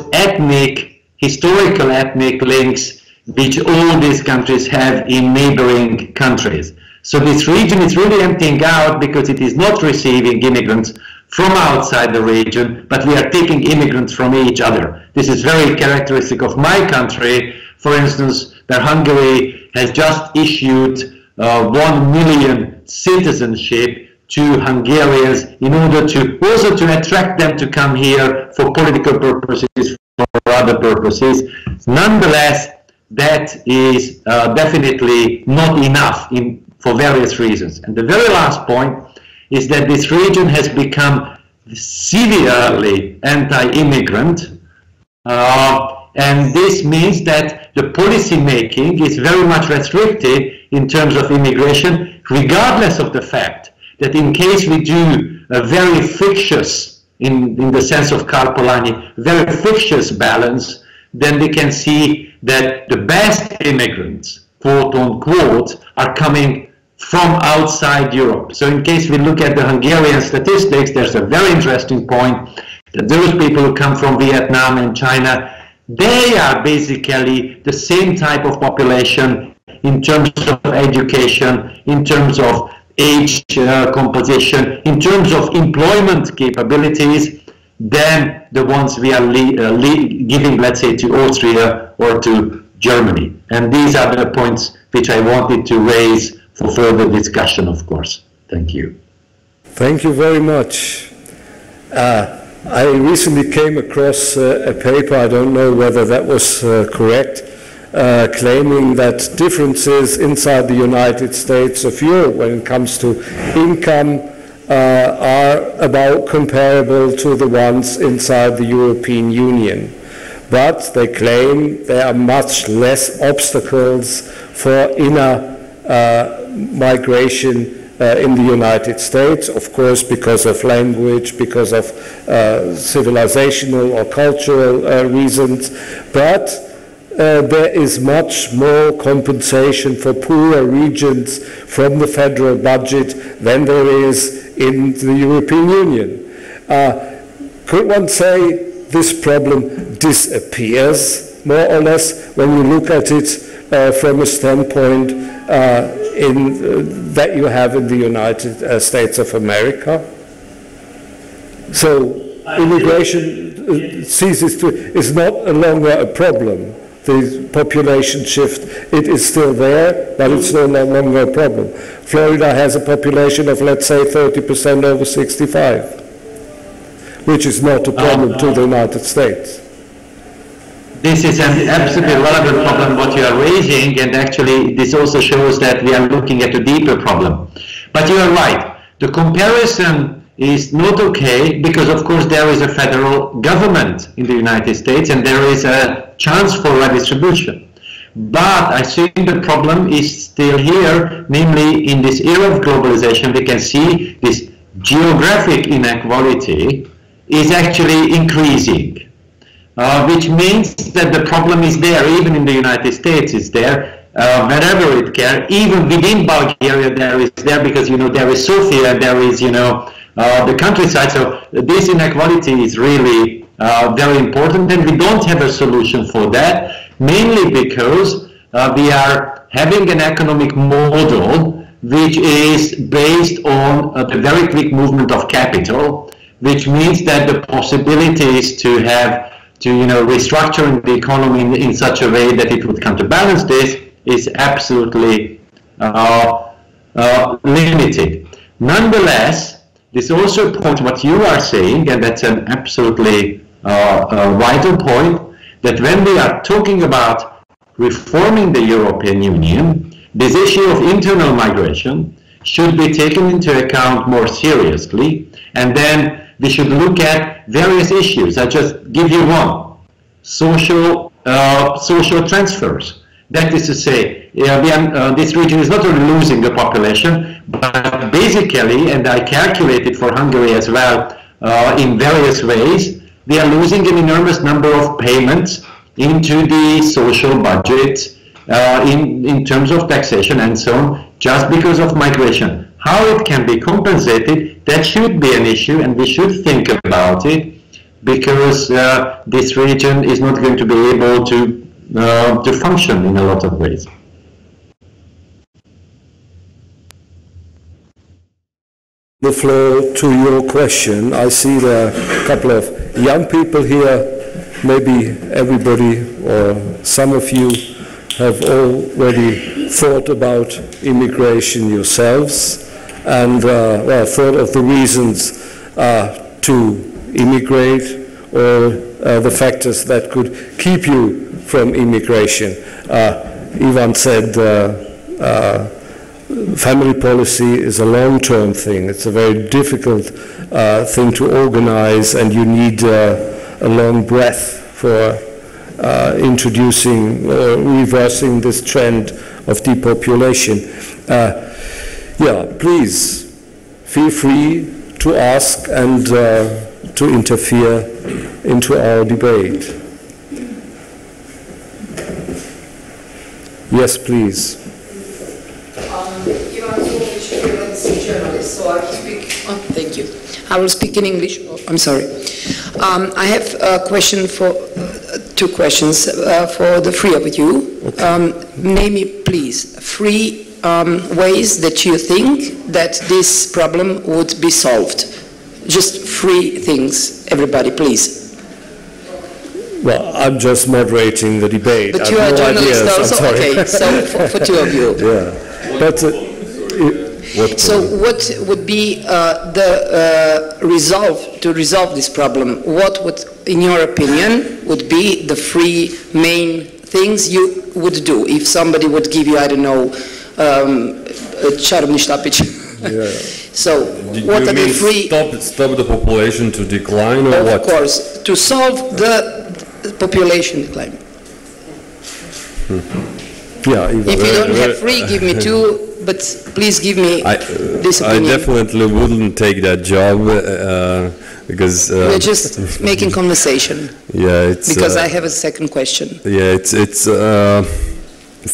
F: historical ethnic links which all these countries have in neighboring countries. So this region is really emptying out because it is not receiving immigrants from outside the region, but we are taking immigrants from each other. This is very characteristic of my country, for instance, where Hungary has just issued 1 million citizenship to Hungarians in order to also to attract them to come here for political purposes, for other purposes. Nonetheless, that is definitely not enough for various reasons. And the very last point is that this region has become severely anti-immigrant, and this means that the policy making is very much restricted in terms of immigration, regardless of the fact that in case we do a very fictitious, in the sense of Karl Polanyi, very fictitious balance, then we can see that the best immigrants, quote unquote, are coming from outside Europe. So in case we look at the Hungarian statistics, there's a very interesting point that those people who come from Vietnam and China, they are basically the same type of population in terms of education, in terms of age composition, in terms of employment capabilities, than the ones we are giving, let's say, to Austria or to Germany. And these are the points which I wanted to raise for further discussion, of course. Thank you.
C: Thank you very much. I recently came across a paper, I don't know whether that was correct, claiming that differences inside the United States of Europe when it comes to income are about comparable to the ones inside the European Union. But they claim there are much less obstacles for inner migration in the United States, of course, because of language, because of civilizational or cultural reasons, but there is much more compensation for poorer regions from the federal budget than there is in the European Union. Could one say this problem disappears, more or less, when you look at it from a standpoint that you have in the United States of America? So immigration is not longer a problem. The population shift, it is still there, but it's no longer a problem. Florida has a population of, let's say, 30% over 65, which is not a problem to the United States.
F: This is an absolutely relevant problem what you are raising, and actually this also shows that we are looking at a deeper problem. But you are right, the comparison is not okay because of course there is a federal government in the United States and there is a chance for redistribution. But I think the problem is still here, namely in this era of globalization we can see this geographic inequality is actually increasing. Which means that the problem is there, even in the United States it's there, wherever it can, even within Bulgaria there is there, because there is Sofia, there is the countryside, so this inequality is really very important, and we don't have a solution for that, mainly because we are having an economic model which is based on the very quick movement of capital, which means that the possibilities to restructuring the economy in such a way that it would counterbalance this is absolutely limited. Nonetheless, this also points what you are saying, and that's an absolutely vital point, that when we are talking about reforming the European Union, this issue of internal migration should be taken into account more seriously, and then we should look at various issues. I just give you one: social transfers. That is to say, this region is not only losing the population, but basically, and I calculated for Hungary as well in various ways, we are losing an enormous number of payments into the social budget in terms of taxation and so on, just because of migration. How it can be compensated, that should be an issue, and we should think about it, because this region is not going to be able to to function in a lot of ways.
C: The floor to your question. I see there are a couple of young people here. Maybe everybody or some of you have already thought about immigration yourselves and well, thought of the reasons to immigrate or the factors that could keep you from immigration. Ivan said family policy is a long-term thing. It's a very difficult thing to organize, and you need a long breath for introducing or reversing this trend of depopulation. Yeah, please feel free to ask and to interfere into our debate. Yes, please.
G: So I speak. Oh, thank you. I will speak in English. Oh, I'm sorry. I have a question for two questions for the three of you. Okay. Name me, please, three ways that you think that this problem would be solved. Just three things, everybody, please.
C: Well, I'm just moderating the debate.
G: But you are a journalist also? Okay, so for two of you.
C: Yeah. But
G: so what would be the resolve to resolve this problem? What would, in your opinion, would be the three main things you would do if somebody would give you, I don't know, a čarobni štapić?
C: Yeah.
G: So what are the three?
D: Stop the population to decline, or what?
G: Of course, to solve the population decline.
C: Yeah.
G: If you don't have three, give me two. But please give me this opinion.
D: I definitely wouldn't take that job because
G: we're just making conversation.
D: Yeah, it's
G: because I have a second question.
D: Yeah, it's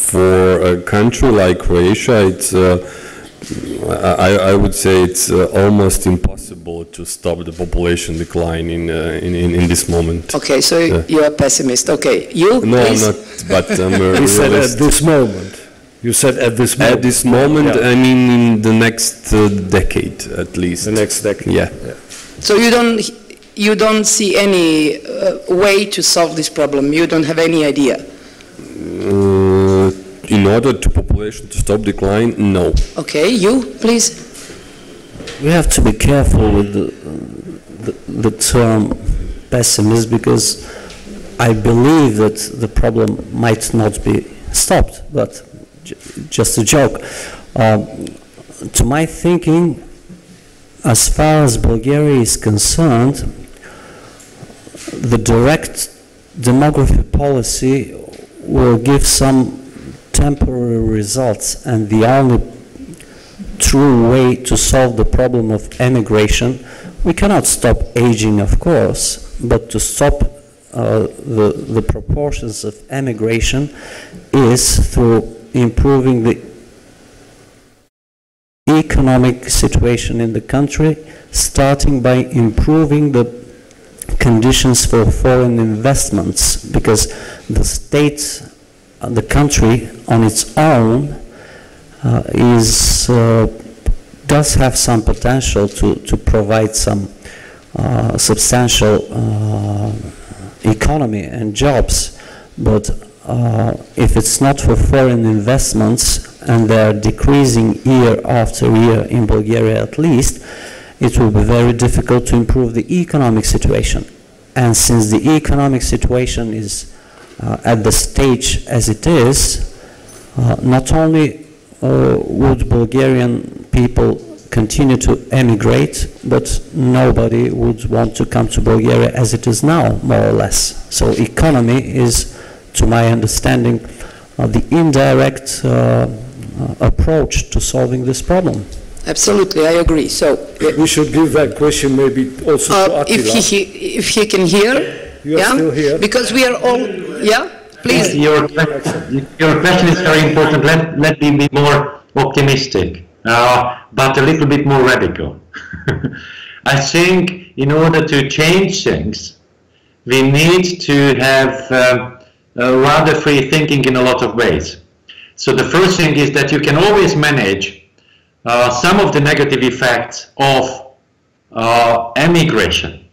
D: for a country like Croatia, it's I would say it's almost impossible to stop the population decline in this moment.
G: Okay, so you're a pessimist. Okay, you?
D: No,
G: please?
D: I'm not. But I'm a
C: He said
D: realist.
C: at this moment. You said at this moment.
D: At this moment,
C: Yeah.
D: I mean in the next decade at least.
C: The next decade.
D: Yeah.
G: So you don't see any way to solve this problem. You don't have any idea.
D: In order to population to stop decline, no.
G: Okay, you, please.
A: We have to be careful with the term pessimist, because I believe that the problem might not be stopped, but just a joke. To my thinking, as far as Bulgaria is concerned, the direct demography policy will give some temporary results, and the only true way to solve the problem of emigration, we cannot stop aging, of course, but to stop the proportions of emigration is through improving the economic situation in the country, starting by improving the conditions for foreign investments, because the state, the country on its own does have some potential to provide some substantial economy and jobs, but if it's not for foreign investments, and they are decreasing year after year in Bulgaria at least, it will be very difficult to improve the economic situation. And since the economic situation is at the stage as it is, not only would Bulgarian people continue to emigrate, but nobody would want to come to Bulgaria as it is now, more or less. So economy is, to my understanding, the indirect approach to solving this problem.
G: Absolutely, I agree. So
C: we should give that question maybe also to Attila.
G: If he can hear.
C: You are still here.
G: Because we are all, please.
F: Your question is very important. Let me be more optimistic, but a little bit more radical. I think in order to change things, we need to have rather free thinking in a lot of ways. So the first thing is that you can always manage some of the negative effects of emigration.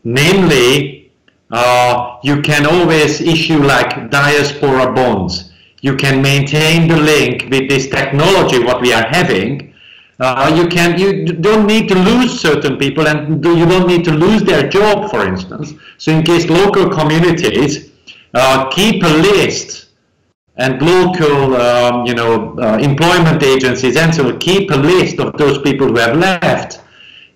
F: Namely, you can always issue like diaspora bonds. You can maintain the link with this technology, what we are having. You don't need to lose certain people, and you don't need to lose their job, for instance. So in case local communities keep a list, and local employment agencies and so on keep a list of those people who have left,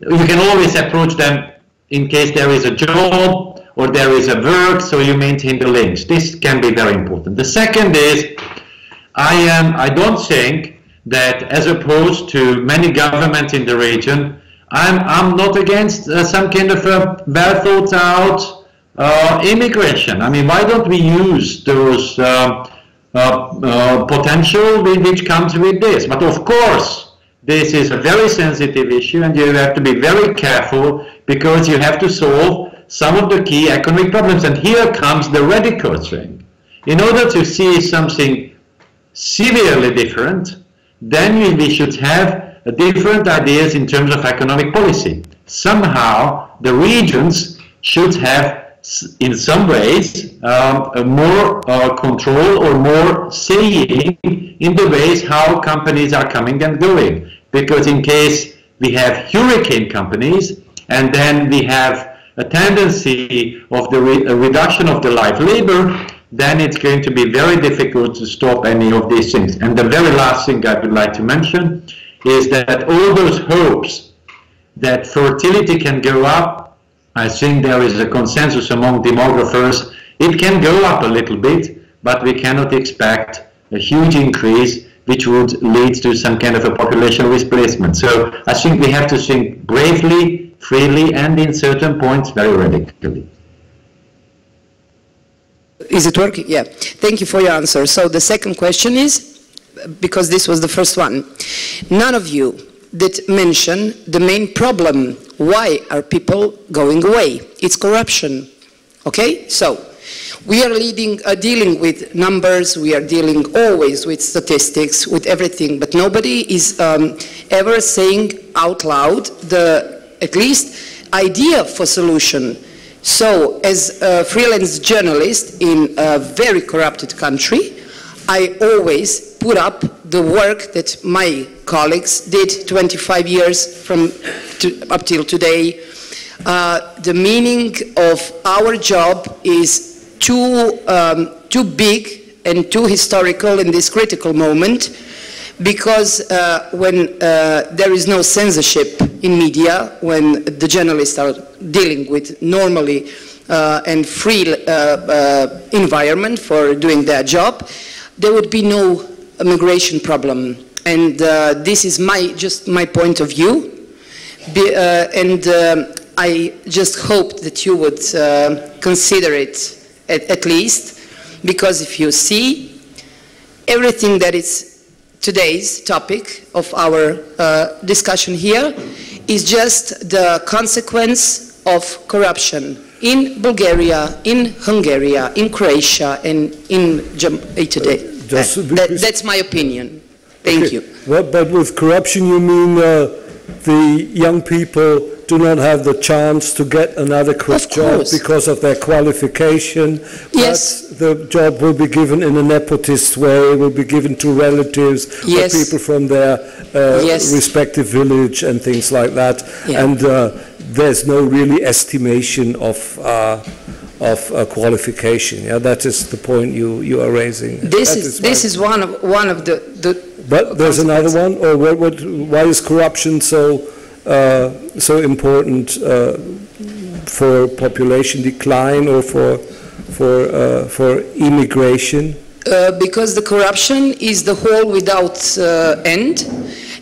F: you can always approach them in case there is a job or there is a work, so you maintain the links. This can be very important. The second is, I don't think that, as opposed to many governments in the region, I'm not against some kind of a well thought out immigration. I mean, why don't we use those potential which comes with this? But of course, this is a very sensitive issue, and you have to be very careful because you have to solve some of the key economic problems. And here comes the radical thing. In order to see something severely different, then we should have different ideas in terms of economic policy. Somehow, the regions should have, in some ways, more control or more saying in the ways how companies are coming and going. Because in case we have hurricane companies, and then we have a tendency of the reduction of the live labor, then it's going to be very difficult to stop any of these things. And the very last thing I would like to mention is that all those hopes that fertility can go up, I think there is a consensus among demographers. It can go up a little bit, but we cannot expect a huge increase which would lead to some kind of a population displacement. So I think we have to think bravely, freely, and in certain points very radically.
G: Is it working? Yeah. Thank you for your answer. So the second question is, because this was the first one, none of you did mention the main problem. Why are people going away? It's corruption. Okay? So we are dealing with numbers, we are dealing always with statistics, with everything, but nobody is ever saying out loud the, at least, idea for solution. So as a freelance journalist in a very corrupted country, I always put up the work that my colleagues did 25 years up till today. The meaning of our job is too big and too historical in this critical moment, because when there is no censorship in media, when the journalists are dealing with normally and free environment for doing their job, there would be no immigration problem. And this is just my point of view. I just hope that you would consider it at least, because if you see everything that is today's topic of our discussion here is just the consequence of corruption in Bulgaria, in Hungary, in Croatia, and in today. That's my opinion. Thank you.
C: But with corruption you mean the young people do not have the chance to get an adequate job because of their qualification,
G: yes.
C: But the job will be given in a nepotist way, will be given to relatives,
G: yes.
C: or people from their yes. respective village and things like that, yeah. And there's no really estimation of qualification. Yeah, that is the point you are raising.
G: This is one of the
C: But there's another one, or why is corruption so important for population decline or for immigration?
G: Because the corruption is the hole without end,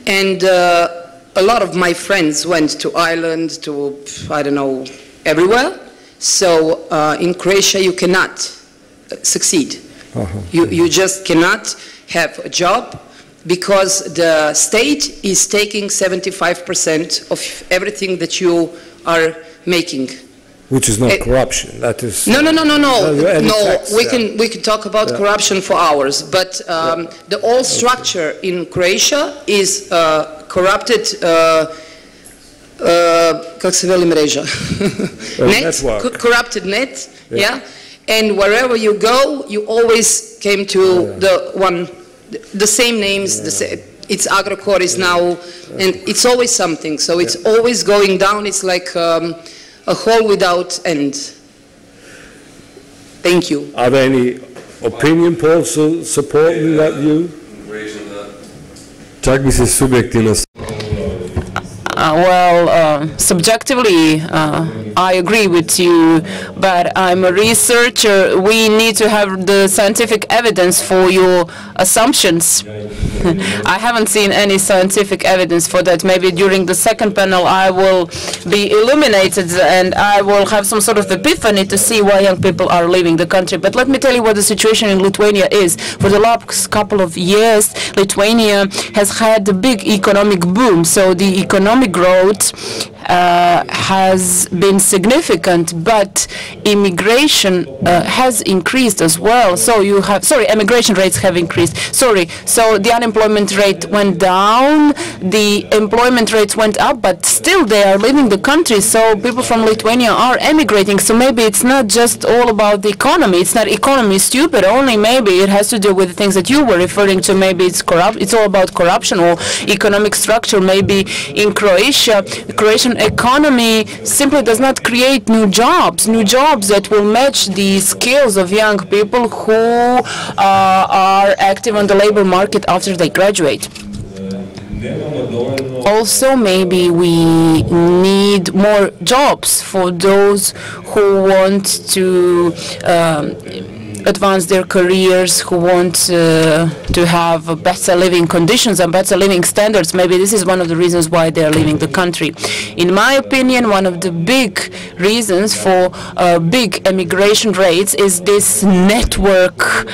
G: and a lot of my friends went to Ireland, to I don't know, everywhere. So in Croatia you cannot succeed. You just cannot have a job, because the state is taking 75% of everything that you are making.
C: Which is not corruption. That is
G: no.
C: tax,
G: We can talk about corruption for hours, but the whole structure in Croatia is corrupted. Kako se veli mreža? Corrupted net. Yeah. And wherever you go, you always came to the same names. It's Agrokor is now, and it's always something. So it's always going down. It's like a hole without end. Thank you.
C: Are there any opinion polls supporting that view?
D: Čak bi se subjektivno.
B: Subjectively, I agree with you, but I'm a researcher. We need to have the scientific evidence for your assumptions. I haven't seen any scientific evidence for that. Maybe during the second panel I will be illuminated and I will have some sort of epiphany to see why young people are leaving the country. But let me tell you what the situation in Lithuania is. For the last couple of years, Lithuania has had a big economic boom. So the economic growth has been significant, but immigration has increased as well. So you have, immigration rates have increased. So the unemployment rate went down, the employment rates went up, but still they are leaving the country. So people from Lithuania are emigrating. So maybe it's not just all about the economy. It's not economy stupid only. Maybe it has to do with the things that you were referring to. Maybe it's it's all about corruption or economic structure. Maybe in Croatia, the Croatian economy simply does not create new jobs that will match the skills of young people who are active on the labor market after they graduate. Also, maybe we need more jobs for those who want to advance their careers, who want to have better living conditions and better living standards. Maybe this is one of the reasons why they are leaving the country. In my opinion, one of the big reasons for big emigration rates is this network,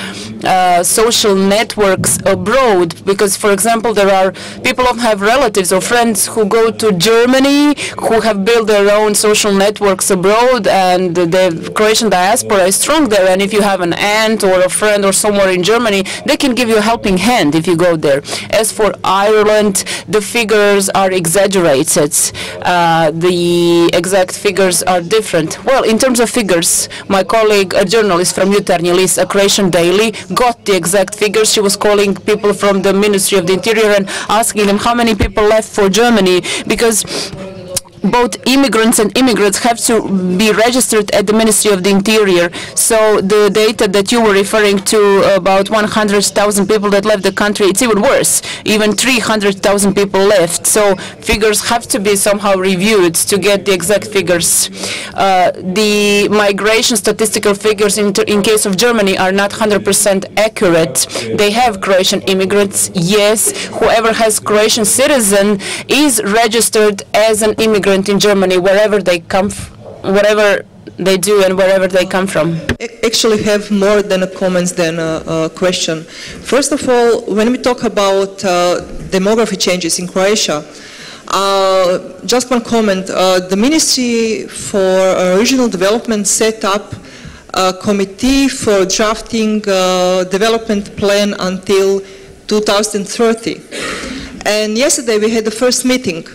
B: social networks abroad. Because, for example, there are people who have relatives or friends who go to Germany, who have built their own social networks abroad, and the Croatian diaspora is strong there. And if you have an aunt or a friend or somewhere in Germany, they can give you a helping hand if you go there. As for Ireland, the figures are exaggerated. The exact figures are different. Well, in terms of figures, my colleague, a journalist from Jutarnji List, a Croatian daily, got the exact figures. She was calling people from the Ministry of the Interior and asking them how many people left for Germany, because both immigrants and immigrants have to be registered at the Ministry of the Interior. So the data that you were referring to, about 100,000 people that left the country, it's even worse. Even 300,000 people left. So figures have to be somehow reviewed to get the exact figures. The migration statistical figures in case of Germany are not 100% accurate. They have Croatian immigrants, yes. Whoever has Croatian citizen is registered as an immigrant in Germany, wherever they come, whatever they do and wherever they come from.
H: Actually have more than a comment than a question. First of all, when we talk about demography changes in Croatia, just one comment. The Ministry for Regional Development set up a committee for drafting development plan until 2030. And yesterday we had the first meeting.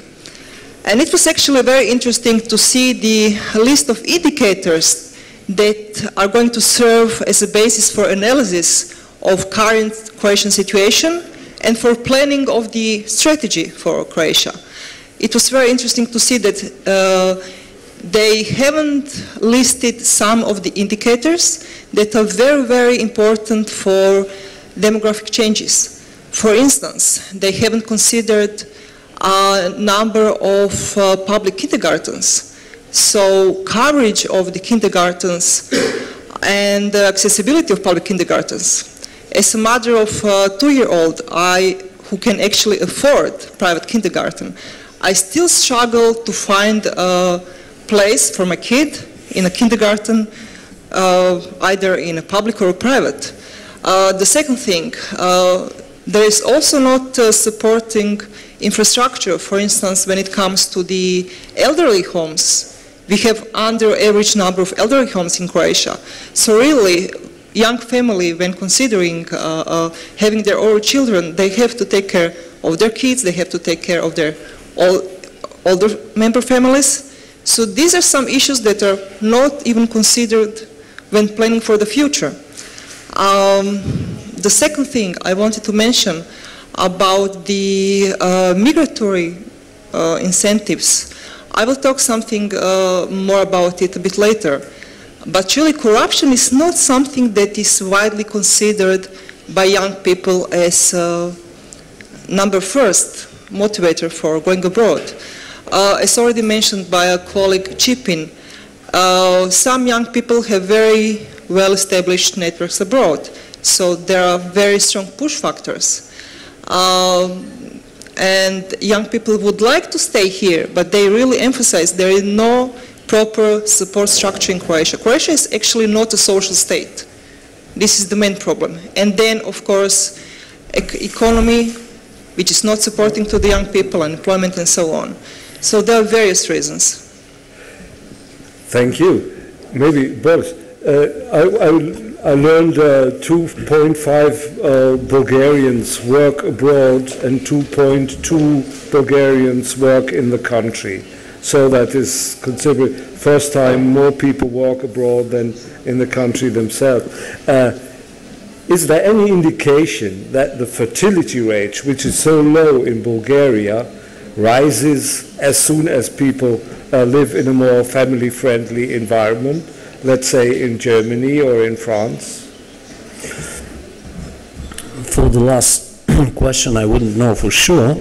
H: And it was actually very interesting to see the list of indicators that are going to serve as a basis for analysis of current Croatian situation and for planning of the strategy for Croatia. It was very interesting to see that they haven't listed some of the indicators that are very, very important for demographic changes. For instance, they haven't considered a number of public kindergartens. So coverage of the kindergartens and the accessibility of public kindergartens. As a mother of a 2-year-old, who can actually afford private kindergarten, I still struggle to find a place for my kid in a kindergarten, either in a public or a private. The second thing, there is also not supporting infrastructure, for instance, when it comes to the elderly homes We have under average number of elderly homes in Croatia. So really, young family, when considering having their own children, they have to take care of their kids, they have to take care of their older member families. So these are some issues that are not even considered when planning for the future. The second thing I wanted to mention about the migratory incentives. I will talk something more about it a bit later. But really, corruption is not something that is widely considered by young people as number first motivator for going abroad. As already mentioned by a colleague, ipin, some young people have very well-established networks abroad. So there are very strong push factors. And young people would like to stay here, but they really emphasize there is no proper support structure in Croatia. Croatia is actually not a social state. This is the main problem. And then, of course, economy, which is not supporting to the young people, unemployment and so on. So there are various reasons.
C: Thank you. Maybe both. I learned 2.5 Bulgarians work abroad and 2.2 Bulgarians work in the country. So that is considered first time more people work abroad than in the country themselves. Is there any indication that the fertility rate, which is so low in Bulgaria, rises as soon as people live in a more family-friendly environment? Let's say in Germany or in France?
A: For the last question, I wouldn't know for sure,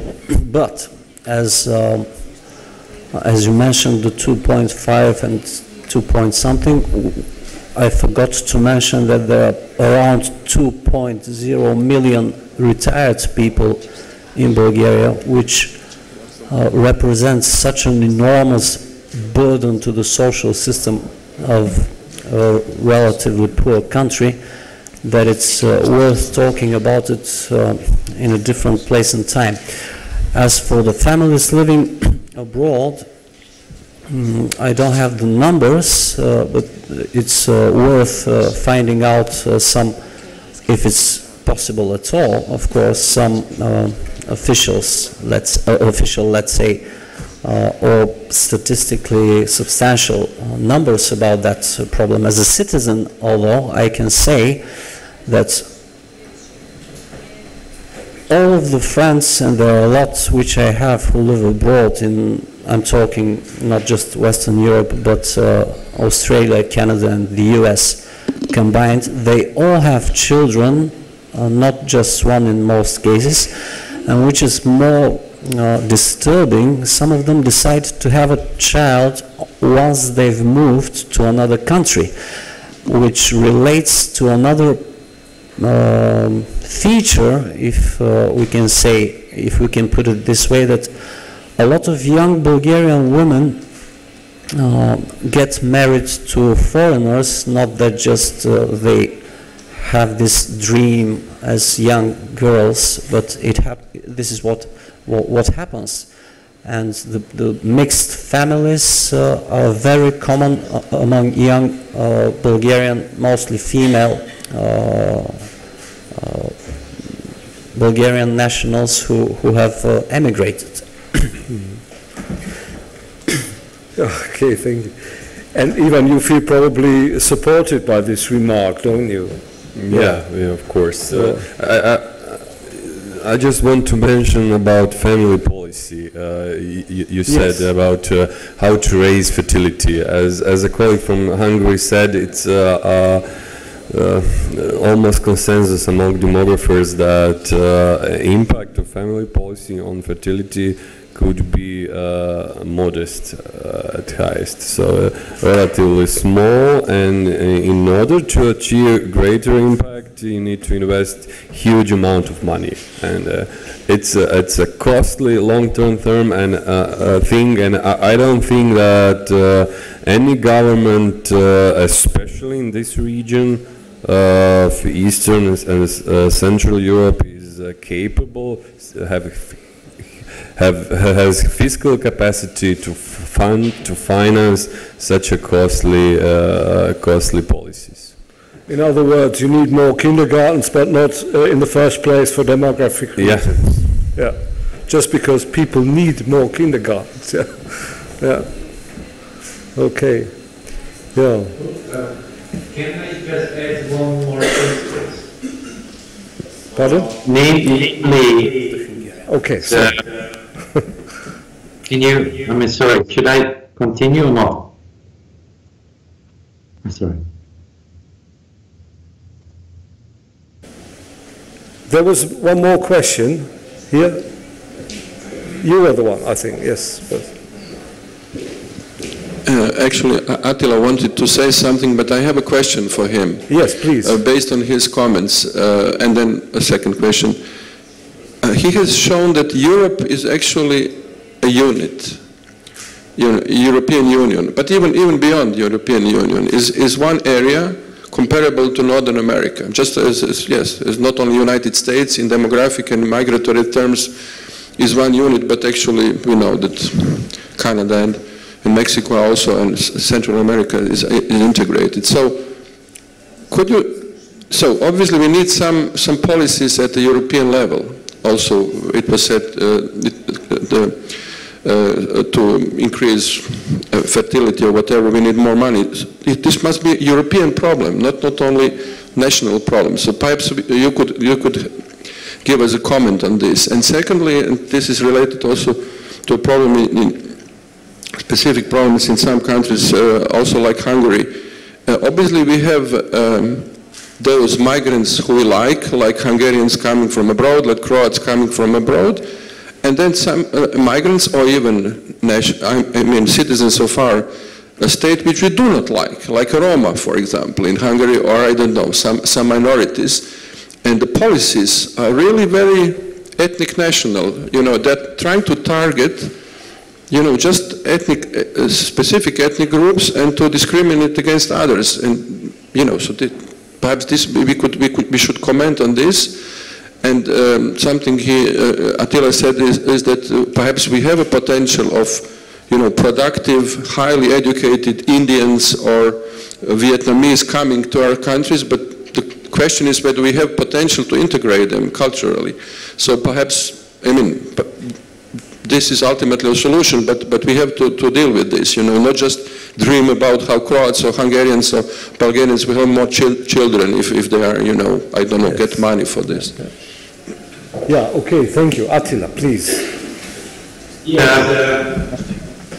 A: but as you mentioned, the 2.5 and 2 point something, I forgot to mention that there are around 2.0 million retired people in Bulgaria, which represents such an enormous burden to the social system of a relatively poor country that it's worth talking about it in a different place and time. As for the families living abroad, I don't have the numbers, but it's worth finding out some, if it's possible at all, of course, some official, let's say, or statistically substantial numbers about that problem. As a citizen, although, I can say that all of the friends, and there are lots which I have who live abroad in, I'm talking not just Western Europe, but Australia, Canada, and the US combined, they all have children, not just one in most cases, and which is more disturbing, some of them decide to have a child once they've moved to another country, which relates to another feature, if we can say, if we can put it this way, that a lot of young Bulgarian women get married to foreigners, not that just they have this dream as young girls, but this is what happens. And the mixed families are very common among young Bulgarian, mostly female Bulgarian nationals who have emigrated.
C: Okay, thank you. And Ivan, you feel probably supported by this remark, don't you?
D: Yeah, of course. I just want to mention about family policy. You said about how to raise fertility. As a colleague from Hungary said, it's almost consensus among demographers that impact of family policy on fertility could be modest at highest, so relatively small, and in order to achieve greater impact you need to invest huge amount of money, and it's a costly long-term and thing, and I don't think that any government, especially in this region of Eastern and Central Europe, is capable has fiscal capacity to finance such a costly policies.
C: In other words, you need more kindergartens, but not in the first place for demographic reasons. Yeah. Just because people need more kindergartens. Yeah. Yeah. Okay. Yeah.
F: Can I just add one more instance?
C: Pardon?
F: Namely.
C: Okay. So.
F: Can you? I mean, sorry. Should I continue or not? I'm sorry.
C: There was one more question here. You were the one, I think. Yes.
I: Actually, Attila wanted to say something, but I have a question for him.
C: Yes, please.
I: Based on his comments, and then a second question. He has shown that Europe is actually a unit, European Union, but even beyond European Union is one area comparable to Northern America, just as not only United States in demographic and migratory terms is one unit, but actually we know that Canada and Mexico also and Central America is integrated. So could you, so obviously we need some policies at the European level. Also it was said to increase fertility or whatever, we need more money. This must be a European problem, not only national problem. So perhaps you could give us a comment on this. And secondly, and this is related also to a problem in specific problems in some countries, also like Hungary. Obviously we have those migrants who we like Hungarians coming from abroad, like Croats coming from abroad, and then some migrants or even citizens of our state which we do not like a Roma, for example, in Hungary, or I don't know, some minorities. And the policies are really very ethnic national, that trying to target, just specific ethnic groups and to discriminate against others. And, so perhaps we should comment on this. And something Attila said is that perhaps we have a potential of, productive, highly educated Indians or Vietnamese coming to our countries, but the question is whether we have potential to integrate them culturally. So perhaps, this is ultimately a solution, but we have to deal with this, not just dream about how Croats or Hungarians or Bulgarians will have more children if they are, I don't know, get money for this.
C: Yeah, okay, thank you. Attila, please.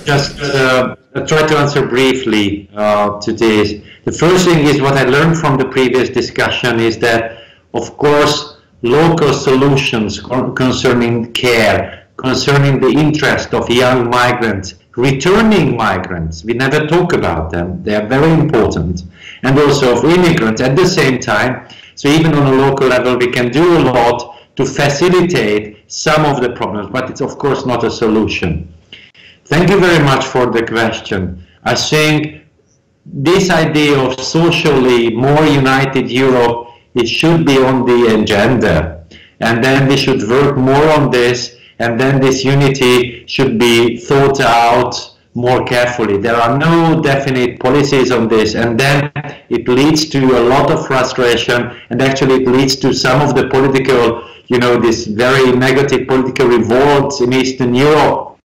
F: Just try to answer briefly to this. The first thing is what I learned from the previous discussion is that, of course, local solutions concerning care, concerning the interest of young migrants, returning migrants, we never talk about them, they are very important, and also of immigrants at the same time. So even on a local level we can do a lot to facilitate some of the problems, but it's of course not a solution. Thank you very much for the question. I think this idea of socially more united Europe, it should be on the agenda, and then we should work more on this, and then this unity should be thought out more carefully. There are no definite policies on this, and then it leads to a lot of frustration, and actually it leads to some of the political, this very negative political revolts in Eastern Europe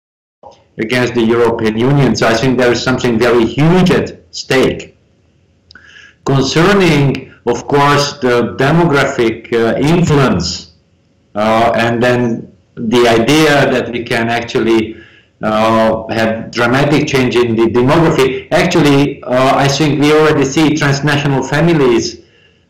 F: against the European Union. So I think there is something very huge at stake. Concerning, of course, the demographic influence, and then the idea that we can actually have dramatic change in the demography. Actually, I think we already see transnational families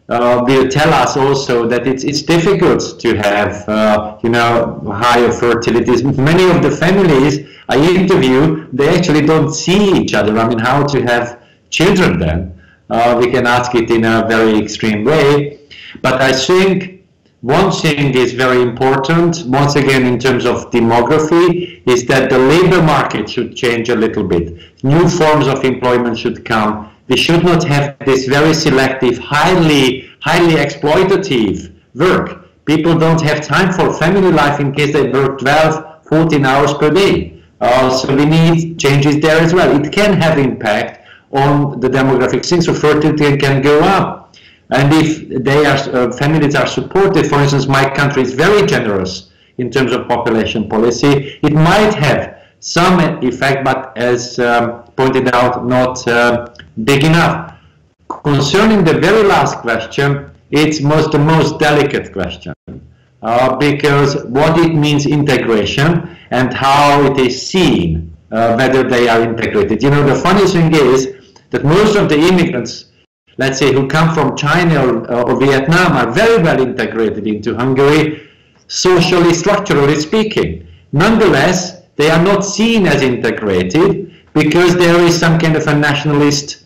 F: will tell us also that it's difficult to have, higher fertility. Many of the families I interview, they actually don't see each other. I mean, how to have children then? We can ask it in a very extreme way. But I think one thing is very important, once again in terms of demography, is that the labor market should change a little bit. New forms of employment should come. We should not have this very selective, highly exploitative work. People don't have time for family life in case they work 12, 14 hours per day. So we need changes there as well. It can have impact on the demographic thing, so fertility can go up. And if they are, families are supported, for instance, my country is very generous in terms of population policy, it might have some effect, but as pointed out, not big enough. Concerning the very last question, it's the most delicate question, because what it means integration and how it is seen, whether they are integrated. You know, the funny thing is that most of the immigrants, let's say, who come from China or Vietnam are very well integrated into Hungary, socially, structurally speaking. Nonetheless, they are not seen as integrated because there is some kind of a nationalist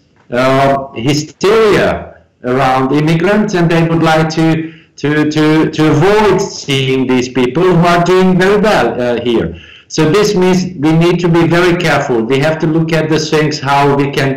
F: hysteria around immigrants, and they would like to avoid seeing these people who are doing very well here. So this means we need to be very careful. We have to look at the things, how we can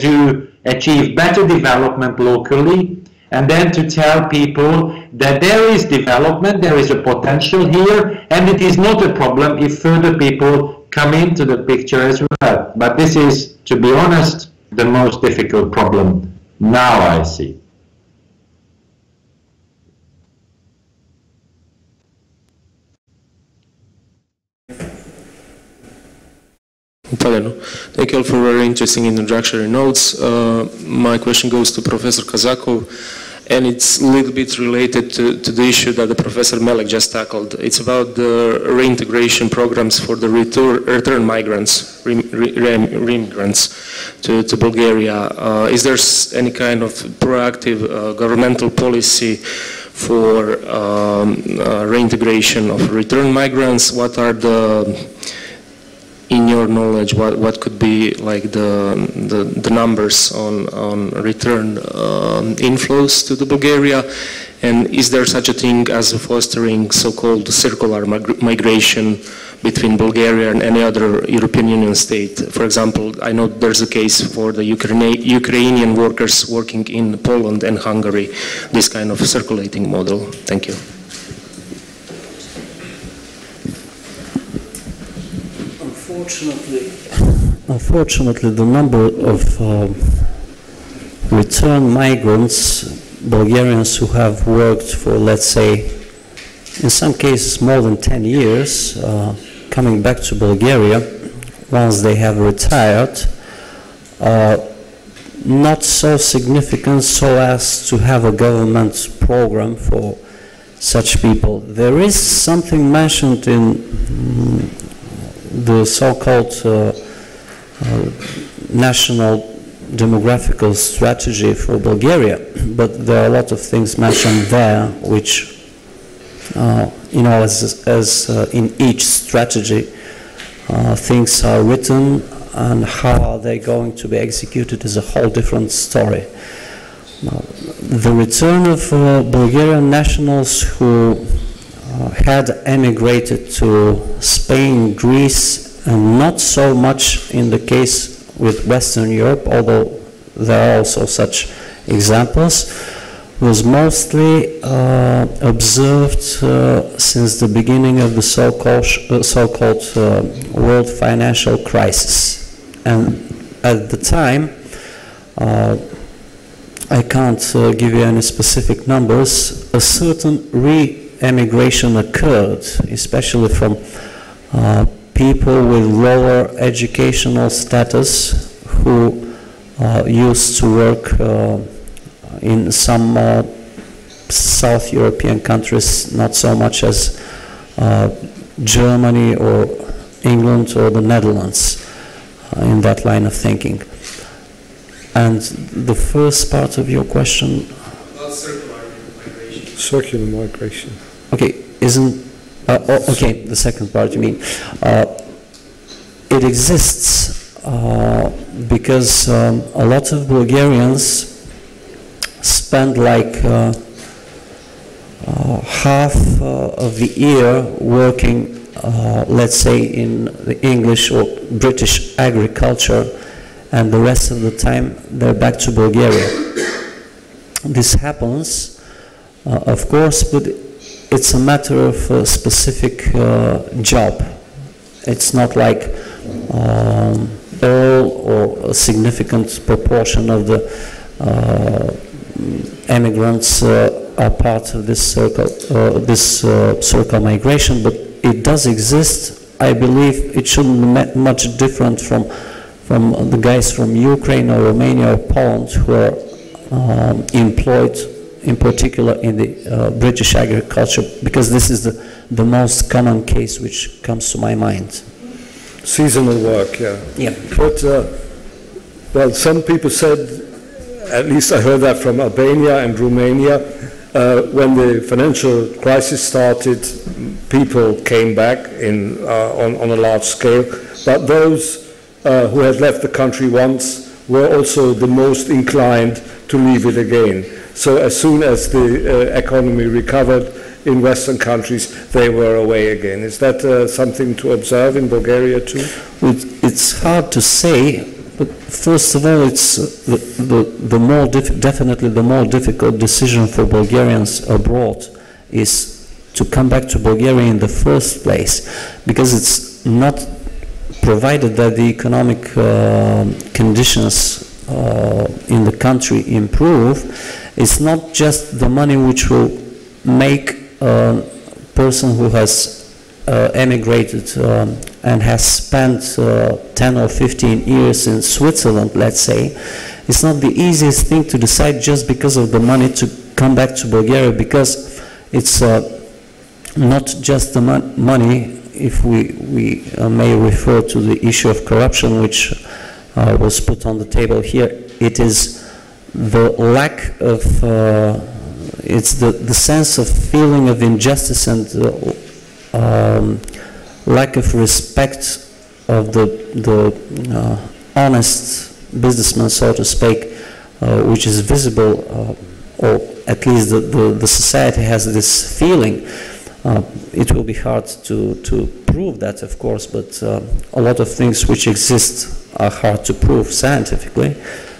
F: achieve better development locally, and then to tell people that there is development, there is a potential here, and it is not a problem if further people come into the picture as well. But this is, to be honest, the most difficult problem now I see.
J: Thank you all for very interesting introductory notes. My question goes to Professor Kazakov, and it's a little bit related to the issue that the Professor Melegh just tackled. It's about the reintegration programs for the return migrants, re-immigrants to Bulgaria. Is there any kind of proactive governmental policy for reintegration of return migrants? What are in your knowledge, what could be like the numbers on return inflows to the Bulgaria, and is there such a thing as fostering so-called circular migration between Bulgaria and any other European Union state? For example, I know there's a case for the Ukrainian workers working in Poland and Hungary, this kind of circulating model. Thank you.
A: Unfortunately, the number of return migrants, Bulgarians who have worked for, let's say, in some cases more than 10 years, coming back to Bulgaria once they have retired, not so significant so as to have a government program for such people. There is something mentioned in the so-called national demographical strategy for Bulgaria, but there are a lot of things mentioned there which, you know, as in each strategy, things are written, and how are they going to be executed is a whole different story. The return of Bulgarian nationals who had emigrated to Spain, Greece, and not so much in the case with Western Europe, although there are also such examples, was mostly observed since the beginning of the so-called world financial crisis. And at the time, I can't give you any specific numbers, a certain re-emigration occurred, especially from people with lower educational status who used to work in some South European countries, not so much as Germany or England or the Netherlands in that line of thinking. And the first part of your question?
J: About circular migration.
C: Circular migration.
A: Okay, okay, the second part you mean. It exists because a lot of Bulgarians spend like half of the year working, let's say, in the English or British agriculture, and the rest of the time they're back to Bulgaria. This happens, of course, but it's a matter of a specific job. It's not like all or a significant proportion of the emigrants are part of this circle migration, but it does exist. I believe it shouldn't be much different from the guys from Ukraine or Romania or Poland who are employed in particular in the British agriculture, because this is the most common case which comes to my mind.
C: Seasonal work, yeah.
A: Yeah.
C: But, well, some people said, at least I heard that from Albania and Romania, when the financial crisis started, people came back on a large scale, but those who had left the country once were also the most inclined to leave it again. So as soon as the economy recovered in Western countries, they were away again. Is that something to observe in Bulgaria too?
A: It's hard to say, but first of all, it's definitely the more difficult decision for Bulgarians abroad is to come back to Bulgaria in the first place, because it's not provided that the economic conditions in the country improve. It's not just the money which will make a person who has emigrated and has spent 10 or 15 years in Switzerland, let's say. It's not the easiest thing to decide just because of the money to come back to Bulgaria, because it's not just the money. If we may refer to the issue of corruption, which was put on the table here, it is the lack of, it's the sense of feeling of injustice and lack of respect of the honest businessman, so to speak, which is visible, or at least the society has this feeling. It will be hard to prove that, of course, but a lot of things which exist are hard to prove scientifically,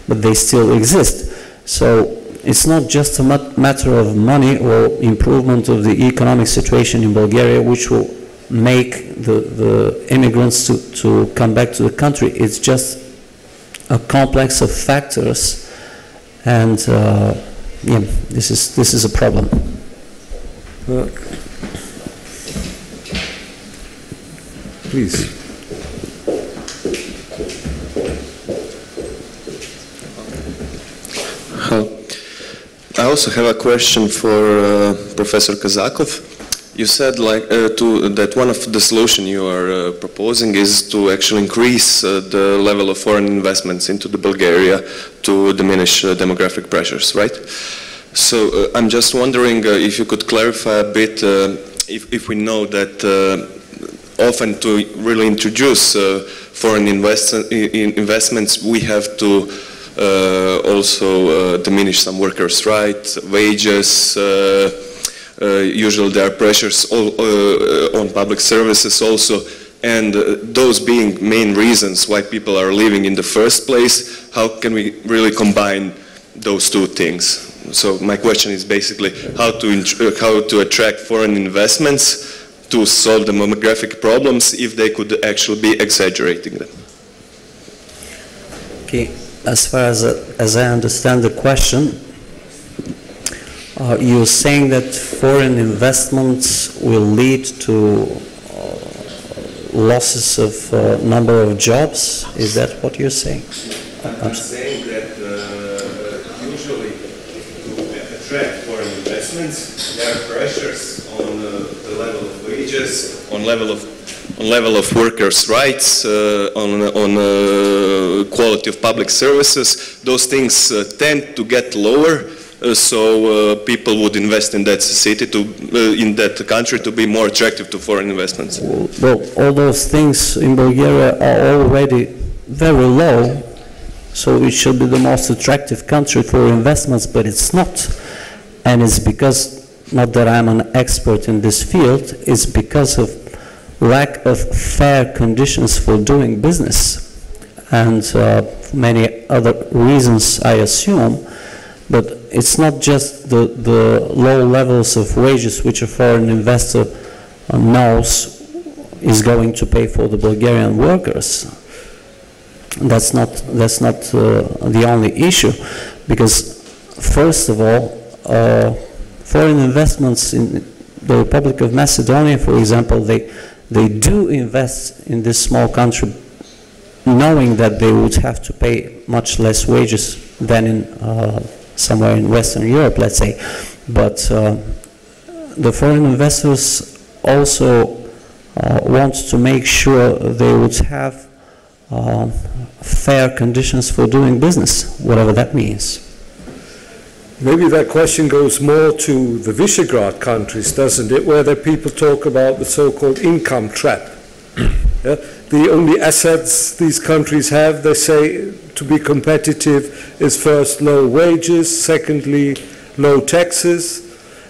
A: but they still exist. So it's not just a matter of money or improvement of the economic situation in Bulgaria which will make the immigrants to come back to the country. It's just a complex of factors, and yeah, this is a problem.
C: Please.
K: I also have a question for Professor Kazakov. You said that one of the solutions you are proposing is to actually increase the level of foreign investments into the Bulgaria to diminish demographic pressures, right? So I'm just wondering if you could clarify a bit, if we know that often to really introduce foreign investments, we have to also diminish some workers' rights, wages. Usually there are pressures on public services also, and those being main reasons why people are leaving in the first place. How can we really combine those two things? So my question is basically how to attract foreign investments to solve the demographic problems if they could actually be exaggerating them.
A: Okay, as far as I understand the question, you're saying that foreign investments will lead to losses of number of jobs? Is that what you're saying?
K: I'm saying that usually to attract foreign investments, there are pressures on the level of wages, on level of workers' rights, on quality of public services. Those things tend to get lower. So people would invest in that city, in that country, to be more attractive to foreign investments.
A: Well, all those things in Bulgaria are already very low, so it should be the most attractive country for investments, but it's not. And it's because, not that I'm an expert in this field, it's because of lack of fair conditions for doing business, and many other reasons, I assume. But it's not just the low levels of wages which a foreign investor knows is going to pay for the Bulgarian workers. That's not the only issue, because first of all, foreign investments in the Republic of Macedonia, for example, they do invest in this small country, knowing that they would have to pay much less wages than in somewhere in Western Europe, let's say. But the foreign investors also want to make sure they would have fair conditions for doing business, whatever that means.
C: Maybe that question goes more to the Visegrad countries, doesn't it, where the people talk about the so-called income trap. Yeah? The only assets these countries have, they say, to be competitive is first low wages, secondly low taxes,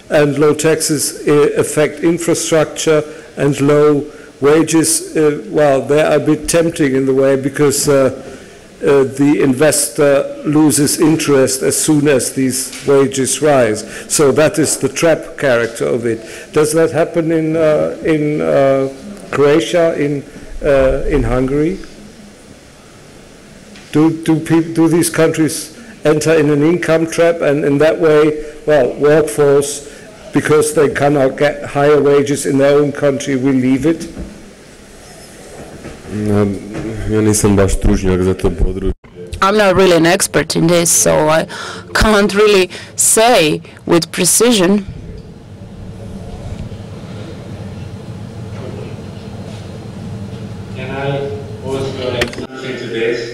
C: and low taxes affect infrastructure, and low wages, well, they are a bit tempting in the way, because the investor loses interest as soon as these wages rise. So that is the trap character of it. Does that happen in Croatia, in Hungary? Do these countries enter in an income trap, and in that way, well, workforce, because they cannot get higher wages in their own country, will leave it?
B: I'm not really an expert in this, so I can't really say with precision.
F: Can I also add something to this?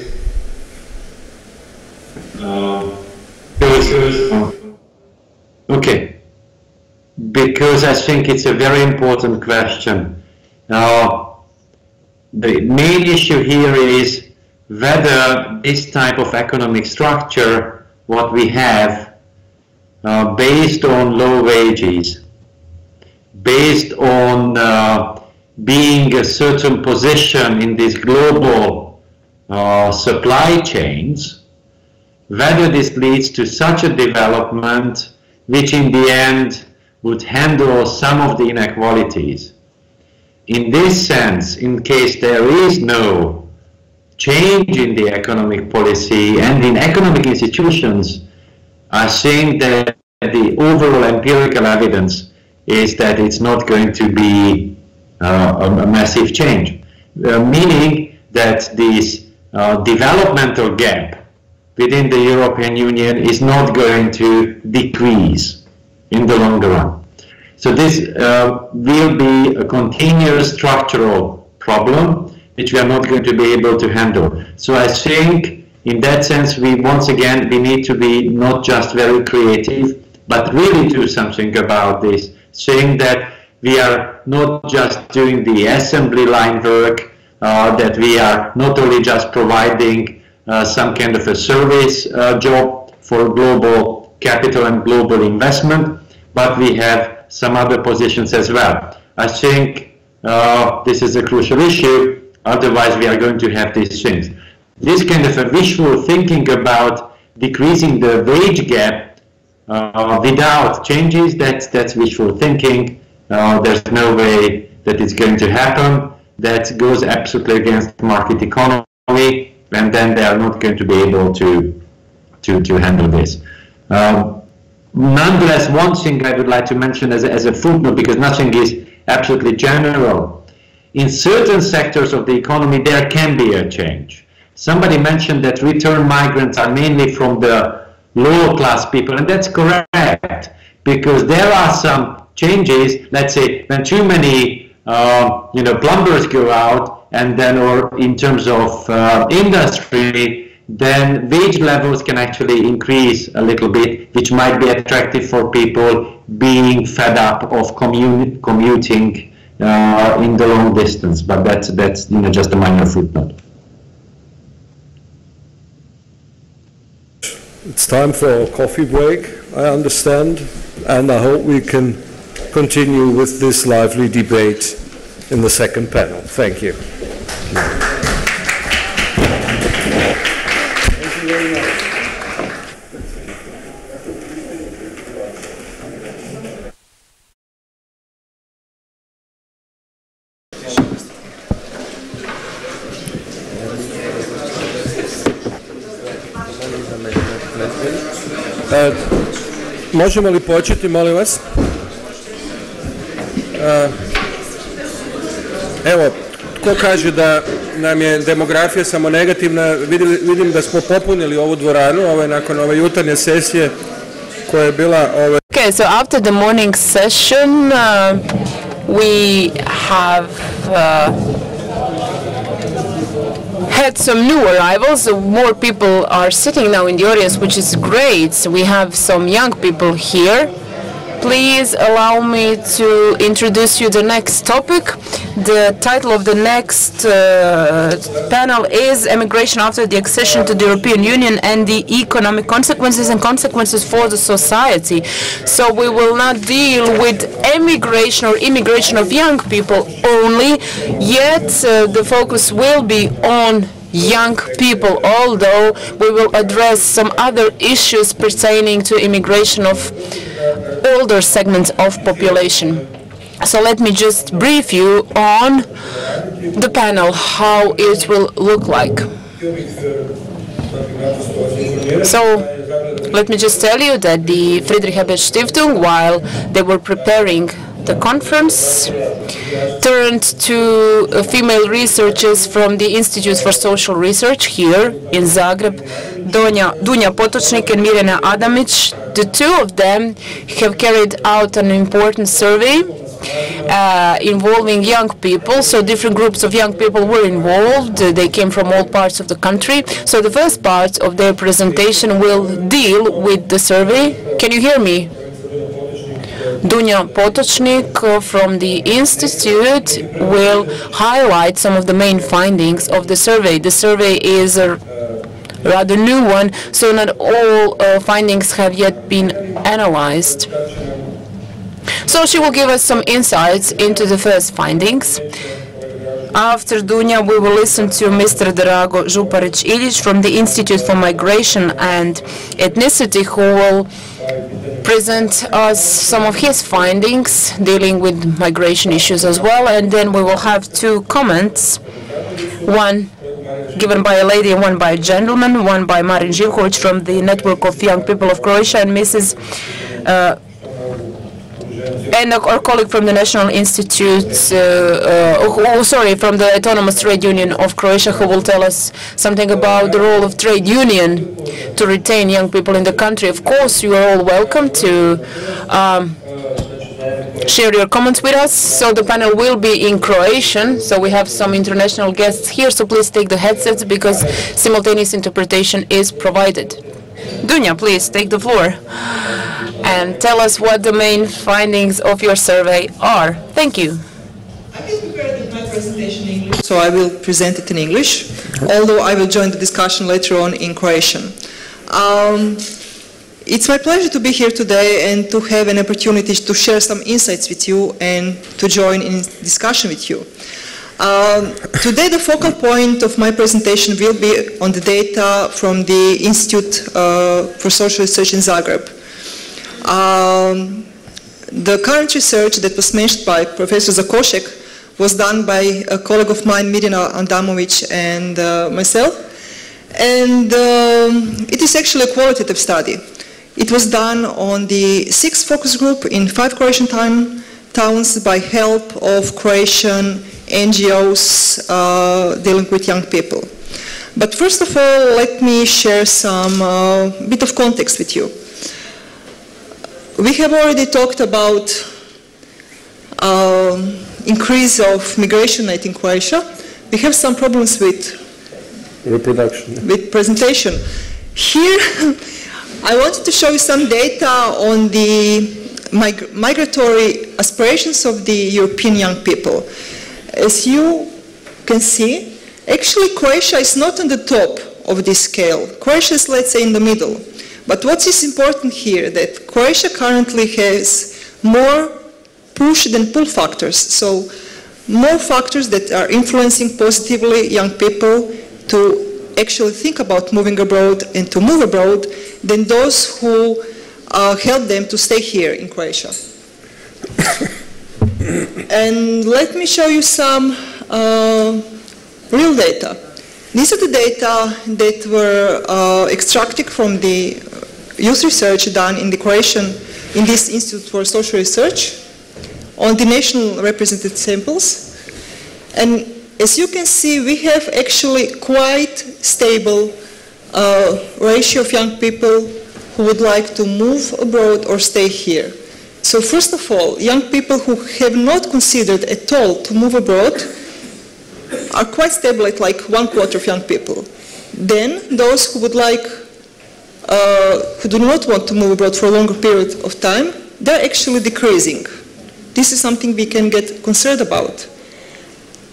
F: Okay, because I think it's a very important question. Now, the main issue here is whether this type of economic structure, what we have, based on low wages, based on being a certain position in these global supply chains, whether this leads to such a development which in the end would handle some of the inequalities. In this sense, in case there is no change in the economic policy and in economic institutions, I think that the overall empirical evidence is that it's not going to be a massive change, meaning that this developmental gap within the European Union is not going to decrease in the longer run. So this will be a continuous structural problem which we are not going to be able to handle. So I think in that sense we need to be not just very creative, but really do something about this, saying that we are not just doing the assembly line work, that we are not only just providing some kind of a service job for global capital and global investment, but we have some other positions as well. I think this is a crucial issue, otherwise we are going to have these things. This kind of a wishful thinking about decreasing the wage gap without changes, that's wishful thinking. There's no way that it's going to happen. That goes absolutely against market economy, and then they are not going to be able to handle this. Nonetheless, one thing I would like to mention as a footnote, because nothing is absolutely general. In certain sectors of the economy, there can be a change. Somebody mentioned that return migrants are mainly from the lower class people, and that's correct, because there are some changes. Let's say when too many plumbers go out, and then, or in terms of industry, then wage levels can actually increase a little bit, which might be attractive for people being fed up of commuting in the long distance. But that's just a minor footnote.
C: It's time for a coffee break, I understand, and I hope we can continue with this lively debate in the second panel. Thank you. Thank you very much. Možemo li početi, molim vas? Evo, tko kaže da nam je demografija samo negativna? Vidim da smo popunili ovu dvoranu, nakon ove jutarnje sesije koja je bila...
B: Okay, so after the morning session, we have had some new arrivals. More people are sitting now in the audience, which is great. So we have some young people here. Please allow me to introduce you the next topic. The title of the next panel is Emigration After the Accession to the European Union and the Economic Consequences and Consequences for the Society. So we will not deal with emigration or immigration of young people only, yet the focus will be on young people, although we will address some other issues pertaining to immigration of older segments of population. So let me just brief you on the panel, how it will look like. So let me just tell you that the Friedrich-Ebert-Stiftung, while they were preparing the conference, turned to female researchers from the Institute for Social Research here in Zagreb, Dunja Potočnik and Mirjana Adamić. The two of them have carried out an important survey involving young people. So different groups of young people were involved. They came from all parts of the country. So the first part of their presentation will deal with the survey. Can you hear me? Dunja Potočnik from the Institute will highlight some of the main findings of the survey. The survey is a rather new one, so not all findings have yet been analyzed. So she will give us some insights into the first findings. After Dunja, we will listen to Mr. Drago Župarić-Ilić from the Institute for Migration and Ethnicity, who will present us some of his findings dealing with migration issues as well. And then we will have two comments, one given by a lady and one by a gentleman, one by Marin Živković from the Network of Young People of Croatia, and Mrs. And our colleague from the National Institute, from the Autonomous Trade Union of Croatia, who will tell us something about the role of trade union to retain young people in the country. Of course, you are all welcome to share your comments with us. So the panel will be in Croatian, so we have some international guests here, so please take the headsets because simultaneous interpretation is provided. Dunja, please take the floor and tell us what the main findings of your survey are. Thank you.
H: I can prepare my presentation in English, so I will present it in English, although I will join the discussion later on in Croatian. It's my pleasure to be here today and to have an opportunity to share some insights with you and to join in discussion with you. Today the focal point of my presentation will be on the data from the Institute for Social Research in Zagreb. The current research that was mentioned by Professor Zakošek was done by a colleague of mine, Mirjana Adamović, and myself. And it is actually a qualitative study. It was done on the 6th focus group in 5 Croatian towns by help of Croatian NGOs dealing with young people. But first of all, let me share some bit of context with you. We have already talked about increase of migration rate in Croatia. We have some problems with
C: reproduction,
H: with presentation. Here, I wanted to show you some data on the migratory aspirations of the European young people. As you can see, actually Croatia is not on the top of this scale. Croatia is, let's say, in the middle. But what is important here, that Croatia currently has more push than pull factors. So more factors that are influencing positively young people to actually think about moving abroad and to move abroad than those who help them to stay here in Croatia. And let me show you some real data. These are the data that were extracted from the youth research done in the Croatian, in this Institute for Social Research, on the national representative samples. And as you can see, we have actually quite stable ratio of young people who would like to move abroad or stay here. So first of all, young people who have not considered at all to move abroad are quite stable at like 1/4 of young people. Then those who would like, who do not want to move abroad for a longer period of time, they're actually decreasing. This is something we can get concerned about.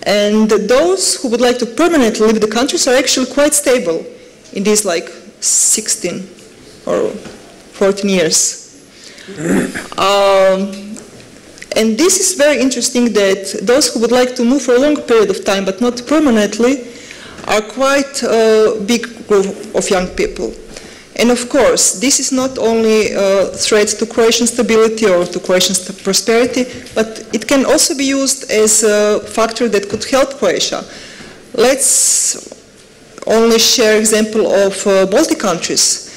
H: And those who would like to permanently leave the countries are actually quite stable in these like 16 or 14 years. And this is very interesting that those who would like to move for a long period of time but not permanently are quite a big group of young people. And of course, this is not only a threat to Croatian stability or to Croatian prosperity, but it can also be used as a factor that could help Croatia. Let's only share example of Baltic countries.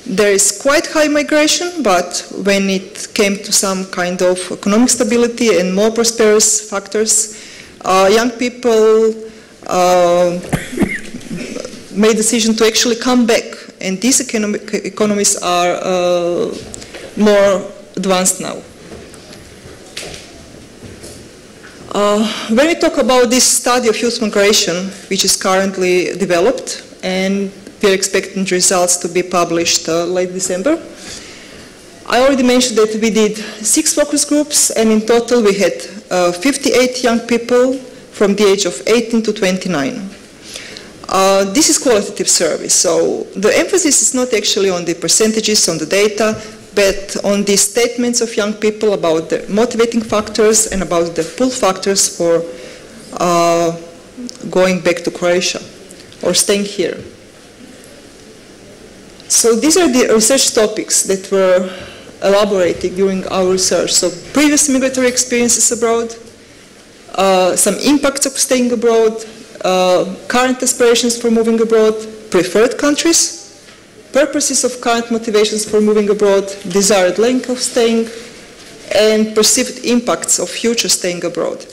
H: There is quite high migration, but when it came to some kind of economic stability and more prosperous factors, young people made a decision to actually come back. And these economies are more advanced now. When we talk about this study of youth migration, which is currently developed, and we are expecting results to be published late December, I already mentioned that we did 6 focus groups, and in total we had 58 young people from the age of 18 to 29. This is qualitative survey, so the emphasis is not actually on the percentages, on the data, but on the statements of young people about the motivating factors and about the pull factors for going back to Croatia or staying here. So these are the research topics that were elaborated during our research. So previous migratory experiences abroad, some impacts of staying abroad, current aspirations for moving abroad, preferred countries, purposes of current motivations for moving abroad, desired length of staying, and perceived impacts of future staying abroad.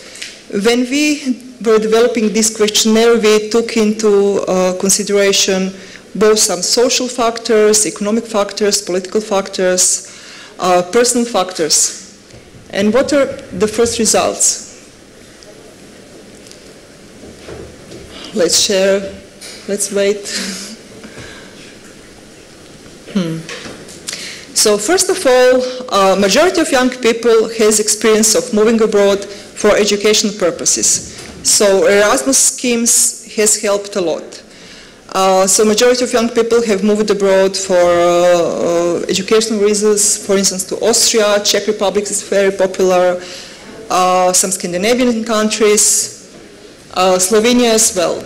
H: When we were developing this questionnaire, we took into consideration both some social factors, economic factors, political factors, personal factors. And what are the first results? Let's share, let's wait. So first of all, majority of young people has experience of moving abroad for educational purposes. So Erasmus schemes has helped a lot. So majority of young people have moved abroad for educational reasons, for instance to Austria, Czech Republic is very popular, some Scandinavian countries, Slovenia as well.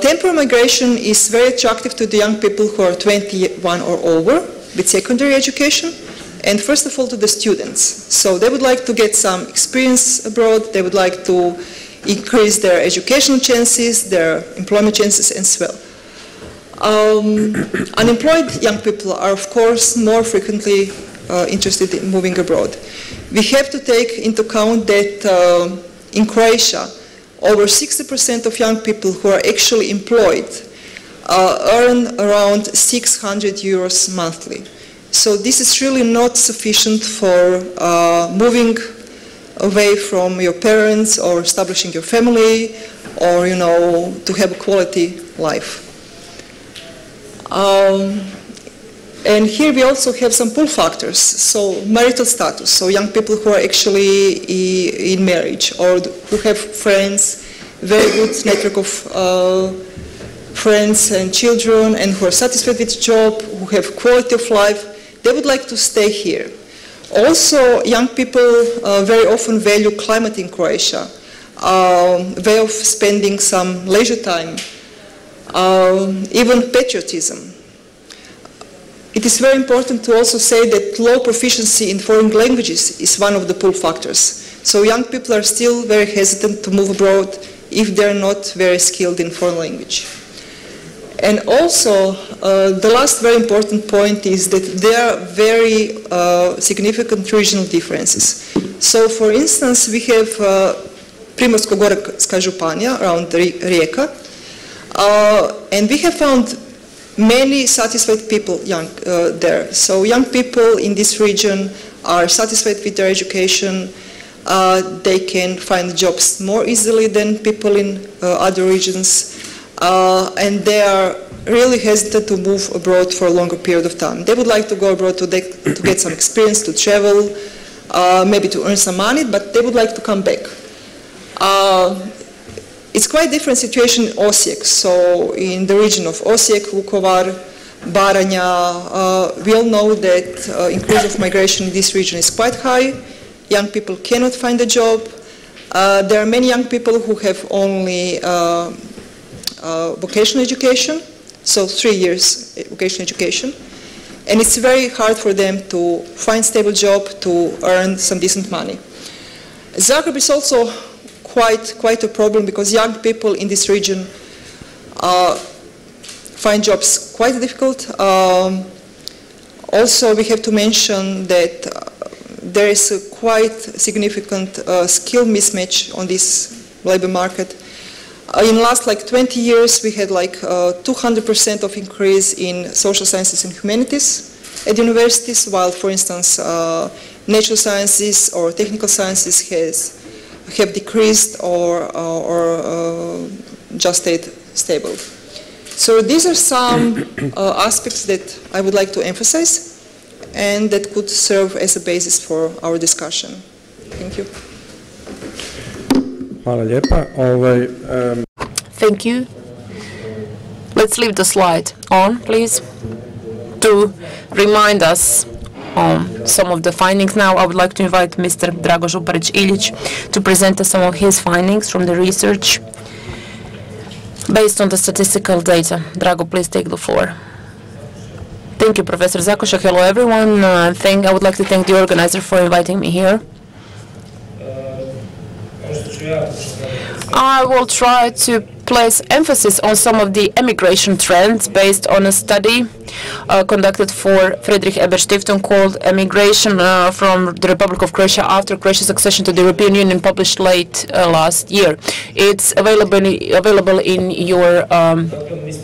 H: Temporary migration is very attractive to the young people who are 21 or over with secondary education, and first of all to the students. So they would like to get some experience abroad, they would like to increase their educational chances, their employment chances as well. Unemployed young people are of course more frequently interested in moving abroad. We have to take into account that in Croatia, over 60% of young people who are actually employed earn around 600 euros monthly. So this is really not sufficient for moving away from your parents or establishing your family or, you know, to have a quality life. And here we also have some pull factors, so marital status, so young people who are actually in marriage or who have friends, very good network of friends and children and who are satisfied with the job, who have quality of life, they would like to stay here. Also, young people very often value climate in Croatia, way of spending some leisure time, even patriotism. It is very important to also say that low proficiency in foreign languages is one of the pull factors. So young people are still very hesitant to move abroad if they're not very skilled in foreign language. And also, the last very important point is that there are very significant regional differences. So, for instance, we have Primorsko-Goranska županija around Rijeka, and we have found many satisfied people there. So, young people in this region are satisfied with their education. They can find jobs more easily than people in other regions. And they are really hesitant to move abroad for a longer period of time. They would like to go abroad to get some experience, to travel, maybe to earn some money, but they would like to come back. It's quite a different situation in Osijek. So in the region of Osijek, Vukovar, Baranja, we all know that increase of migration in this region is quite high. Young people cannot find a job. There are many young people who have only vocational education, so 3 years vocational education, and it's very hard for them to find stable job, to earn some decent money. Zagreb is also quite a problem because young people in this region find jobs quite difficult. Also, we have to mention that there is a quite significant skill mismatch on this labor market. In the last 20 years, we had 200% of increase in social sciences and humanities at universities, while, for instance, natural sciences or technical sciences have decreased or just stayed stable. So these are some aspects that I would like to emphasize and that could serve as a basis for our discussion. Thank you.
L: Hvala lijepa.
B: Thank you. Let's leave the slide on, please, to remind us on some of the findings. Now I would like to invite Mr. Drago Župarić-Ilić to present us some of his findings from the research based on the statistical data. Drago, please take the floor. Thank you, Professor Zakoša. Hello, everyone. I would like to thank the organizer for inviting me here. I will try to place emphasis on some of the emigration trends based on a study conducted for Friedrich-Ebert-Stiftung called Emigration from the Republic of Croatia after Croatia's accession to the European Union, published late last year. It's available in your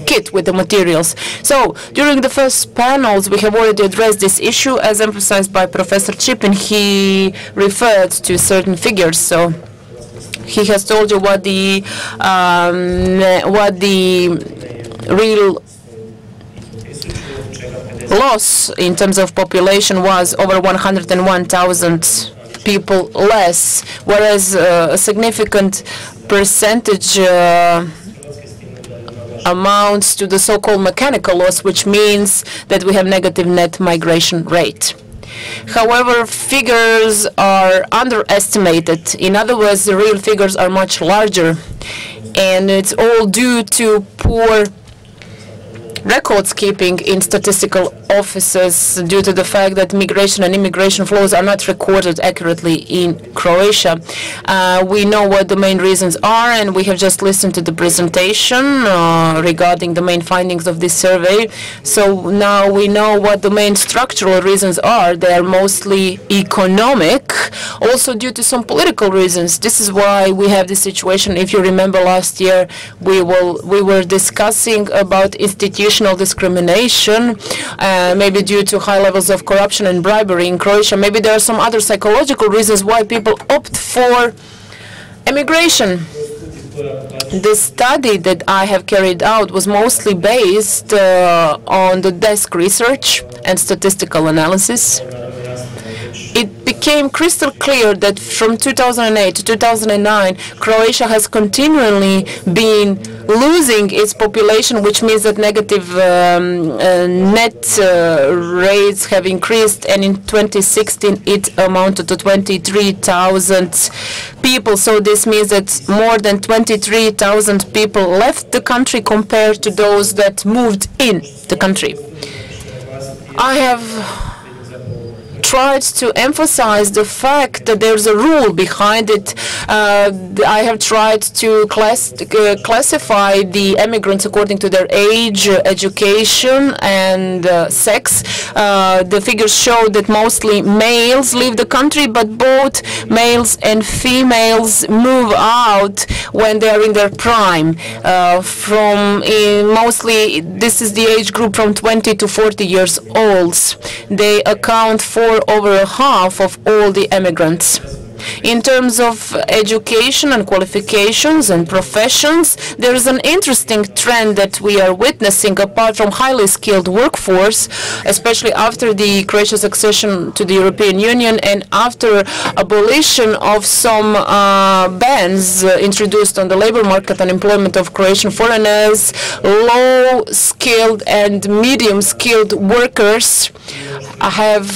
B: kit with the materials. So, during the first panels, we have already addressed this issue as emphasized by Professor Chipin. He referred to certain figures. So, he has told you what the real loss in terms of population was, over 101,000 people less, whereas a significant percentage amounts to the so-called mechanical loss, which means that we have negative net migration rate. However, figures are underestimated. In other words, the real figures are much larger, and it's all due to poor records keeping in statistical offices due to the fact that migration and immigration flows are not recorded accurately in Croatia. We know what the main reasons are, and we have just listened to the presentation regarding the main findings of this survey. So now we know what the main structural reasons are. They are mostly economic, also due to some political reasons. This is why we have this situation. If you remember last year, we were discussing about institutional discrimination, maybe due to high levels of corruption and bribery in Croatia. Maybe there are some other psychological reasons why people opt for emigration. The study that I have carried out was mostly based on the desk research and statistical analysis. It became crystal clear that from 2008 to 2009, Croatia has continually been losing its population, which means that negative net rates have increased, and in 2016 it amounted to 23,000 people. So this means that more than 23,000 people left the country compared to those that moved in the country. I have tried to emphasize the fact that there's a rule behind it. I have tried to classify the immigrants according to their age, education, and sex. The figures show that mostly males leave the country, but both males and females move out when they are in their prime. Mostly, this is the age group from 20 to 40 years old. They account for over half of all the immigrants. In terms of education and qualifications and professions, there is an interesting trend that we are witnessing. Apart from highly skilled workforce, especially after the Croatia's accession to the European Union and after abolition of some bans introduced on the labor market and employment of Croatian foreigners, low-skilled and medium-skilled workers have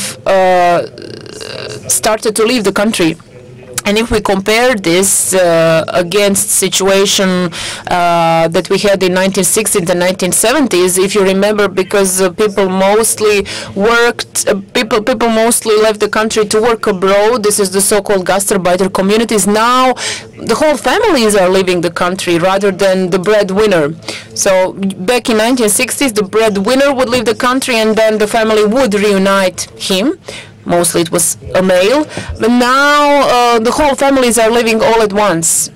B: started to leave the country. And if we compare this against situation that we had in 1960s and 1970s, if you remember, because people mostly worked, people mostly left the country to work abroad. This is the so-called gastarbeiter communities. Now, the whole families are leaving the country rather than the breadwinner. So back in 1960s, the breadwinner would leave the country, and then the family would reunite him. Mostly it was a male, but now the whole families are living all at once.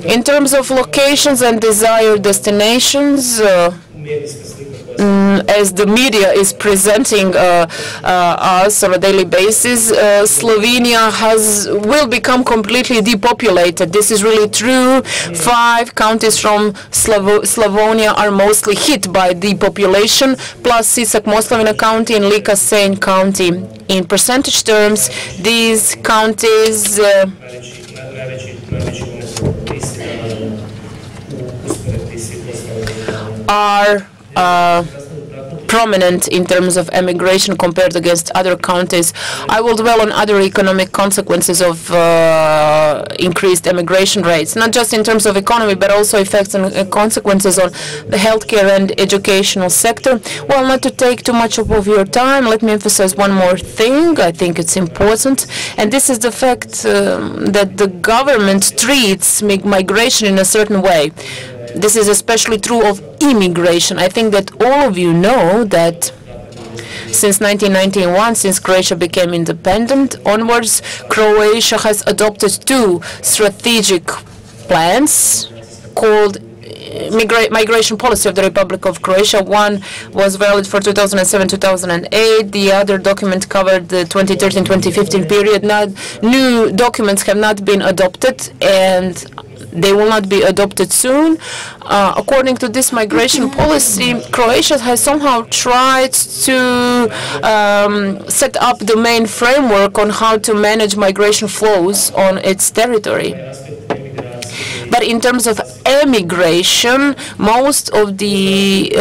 B: In terms of locations and desired destinations, as the media is presenting us on a daily basis, Slovenia will become completely depopulated. This is really true. 5 counties from Slavonia are mostly hit by depopulation, plus Sisak-Moslavina County and Lika-Senj County. In percentage terms, these counties are prominent in terms of emigration compared against other counties. I will dwell on other economic consequences of increased emigration rates, not just in terms of economy, but also effects and consequences on the healthcare and educational sector. Well, not to take too much of your time, let me emphasize one more thing. I think it's important, and this is the fact that the government treats migration in a certain way. This is especially true of immigration. I think that all of you know that since 1991, since Croatia became independent onwards, Croatia has adopted 2 strategic plans called migration policy of the Republic of Croatia. One was valid for 2007-2008. The other document covered the 2013-2015 period. Now, new documents have not been adopted, and they will not be adopted soon. According to this migration policy, Croatia has somehow tried to set up the main framework on how to manage migration flows on its territory. But in terms of emigration, most of the,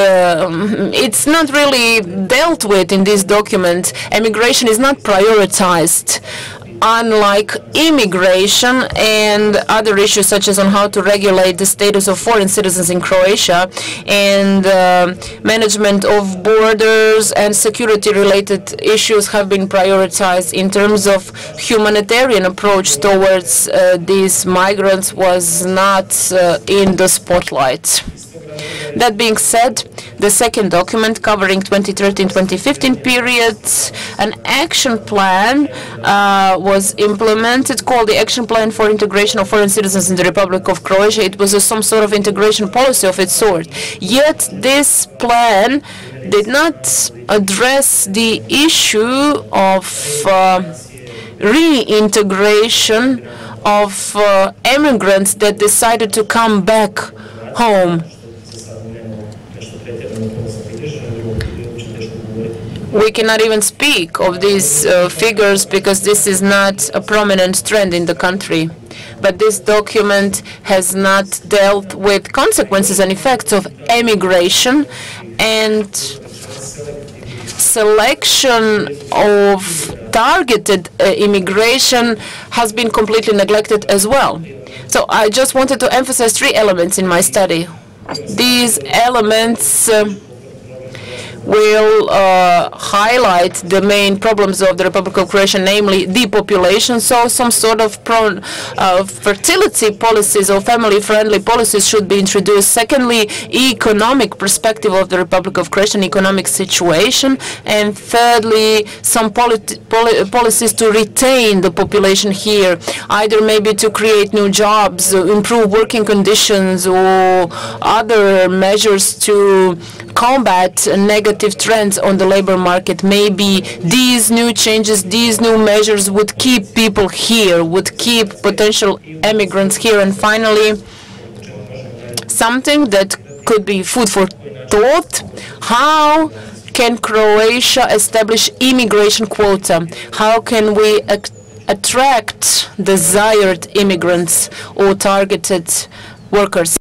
B: it's not really dealt with in this document. Emigration is not prioritized, unlike immigration and other issues such as on how to regulate the status of foreign citizens in Croatia and management of borders and security-related issues have been prioritized. In terms of humanitarian approach towards these migrants was not in the spotlight. That being said, the second document covering 2013-2015 period, an action plan was implemented called the Action Plan for Integration of Foreign Citizens in the Republic of Croatia. It was some sort of integration policy of its sort. Yet this plan did not address the issue of reintegration of immigrants that decided to come back home. We cannot even speak of these figures because this is not a prominent trend in the country. But this document has not dealt with consequences and effects of emigration, and selection of targeted immigration has been completely neglected as well. So I just wanted to emphasize 3 elements in my study. These elements will highlight the main problems of the Republic of Croatia, namely depopulation. So some sort of fertility policies or family-friendly policies should be introduced. Secondly, economic perspective of the Republic of Croatia, economic situation. And thirdly, some policies to retain the population here, either maybe to create new jobs, improve working conditions, or other measures to combat negative trends on the labor market. Maybe these new changes, these new measures would keep people here, would keep potential emigrants here. And finally, something that could be food for thought: how can Croatia establish immigration quota? How can we attract desired immigrants or targeted workers?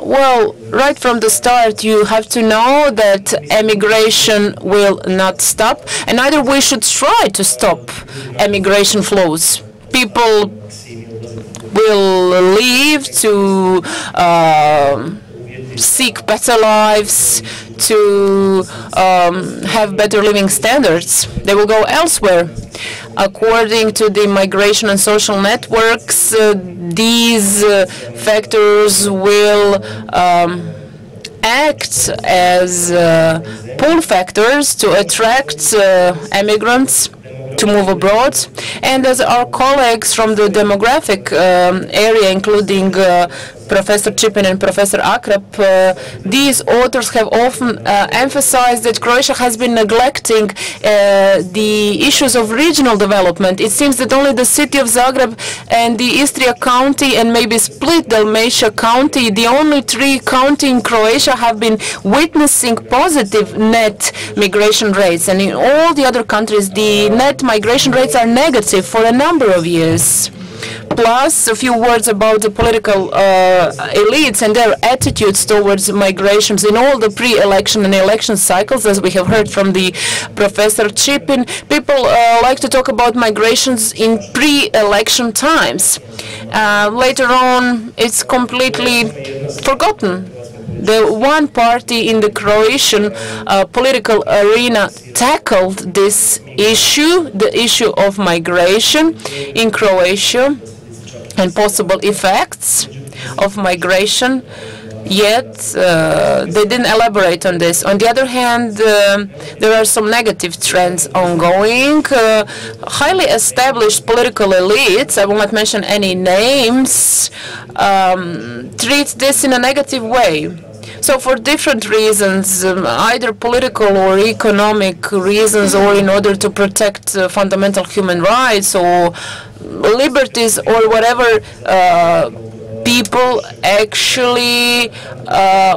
B: Well, right from the start, you have to know that emigration will not stop, and neither we should try to stop emigration flows. People will leave to seek better lives, to have better living standards. They will go elsewhere. According to the migration and social networks, these factors will act as pull factors to attract immigrants to move abroad. And as our colleagues from the demographic area, including Professor Chipin and Professor Akrep, these authors have often emphasized that Croatia has been neglecting the issues of regional development. It seems that only the city of Zagreb and the Istria County and maybe Split Dalmatia County, the only 3 counties in Croatia, have been witnessing positive net migration rates. And in all the other countries, the net migration rates are negative for a number of years. Plus, a few words about the political elites and their attitudes towards migrations in all the pre-election and election cycles, as we have heard from the Professor Chipin. People like to talk about migrations in pre-election times. Later on, it's completely forgotten. The one party in the Croatian political arena tackled this issue, the issue of migration in Croatia and possible effects of migration, yet they didn't elaborate on this. On the other hand, there are some negative trends ongoing. Highly established political elites, I will not mention any names, treat this in a negative way. So for different reasons, either political or economic reasons, or in order to protect fundamental human rights or liberties or whatever, people actually,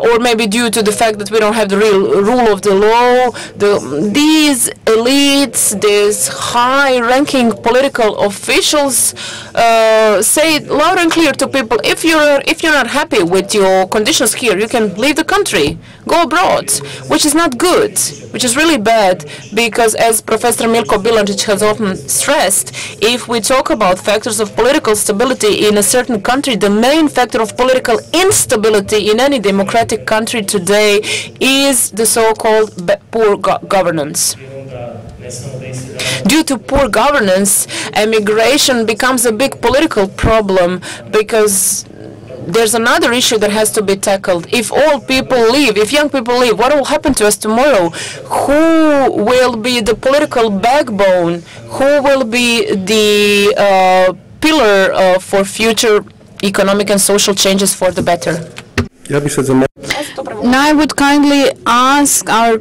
B: or maybe due to the fact that we don't have the real rule of the law, these elites, these high-ranking political officials say loud and clear to people: if you're not happy with your conditions here, you can leave the country, go abroad, which is not good, which is really bad, because as Professor Milko Bilančić has often stressed, if we talk about factors of political stability in a certain country, the main factor of political instability in any democratic country today is the so-called poor governance. Due to poor governance, emigration becomes a big political problem, because there's another issue that has to be tackled. If all people leave, if young people leave, what will happen to us tomorrow? Who will be the political backbone? Who will be the pillar for future economic and social changes for the better?
E: Now I would kindly ask our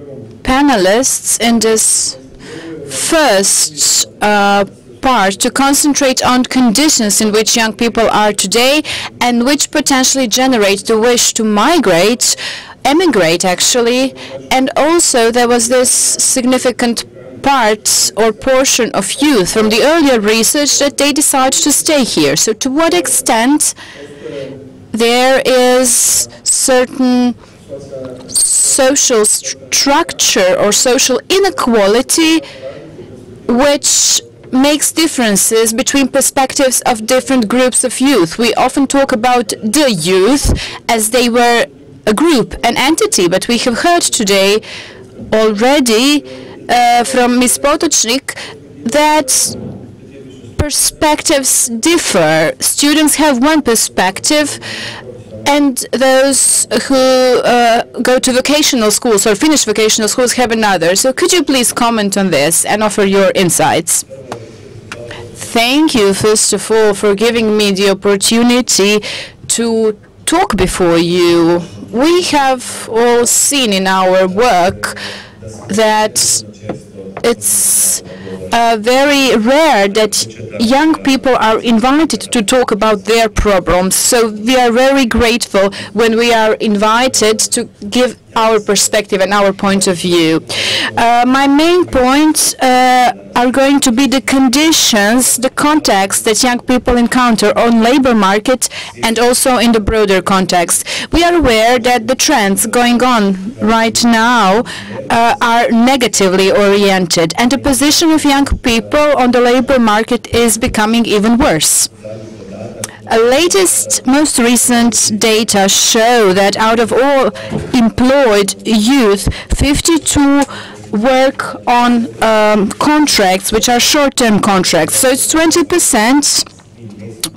E: panelists in this first part to concentrate on conditions in which young people are today and which potentially generate the wish to emigrate actually, and also there was this significant part or portion of youth from the earlier research that they decide to stay here. So to what extent there is certain social structure or social inequality which makes differences between perspectives of different groups of youth. We often talk about the youth as they were a group, an entity, but we have heard today already from Ms. Potočnik that perspectives differ. Students have one perspective, and those who go to vocational schools or finish vocational schools have another. So could you please comment on this and offer your insights? Thank you, first of all, for giving me the opportunity to talk before you. We have all seen in our work that it's very rare that young people are invited to talk about their problems. So we are very grateful when we are invited to give our perspective and our point of view. My main points are going to be the conditions, the context that young people encounter on labor market and also in the broader context. We are aware that the trends going on right now are negatively oriented, and the position of young people on the labor market is becoming even worse. Latest, most recent data show that out of all employed youth, 52 work on contracts which are short-term contracts. So it's 20%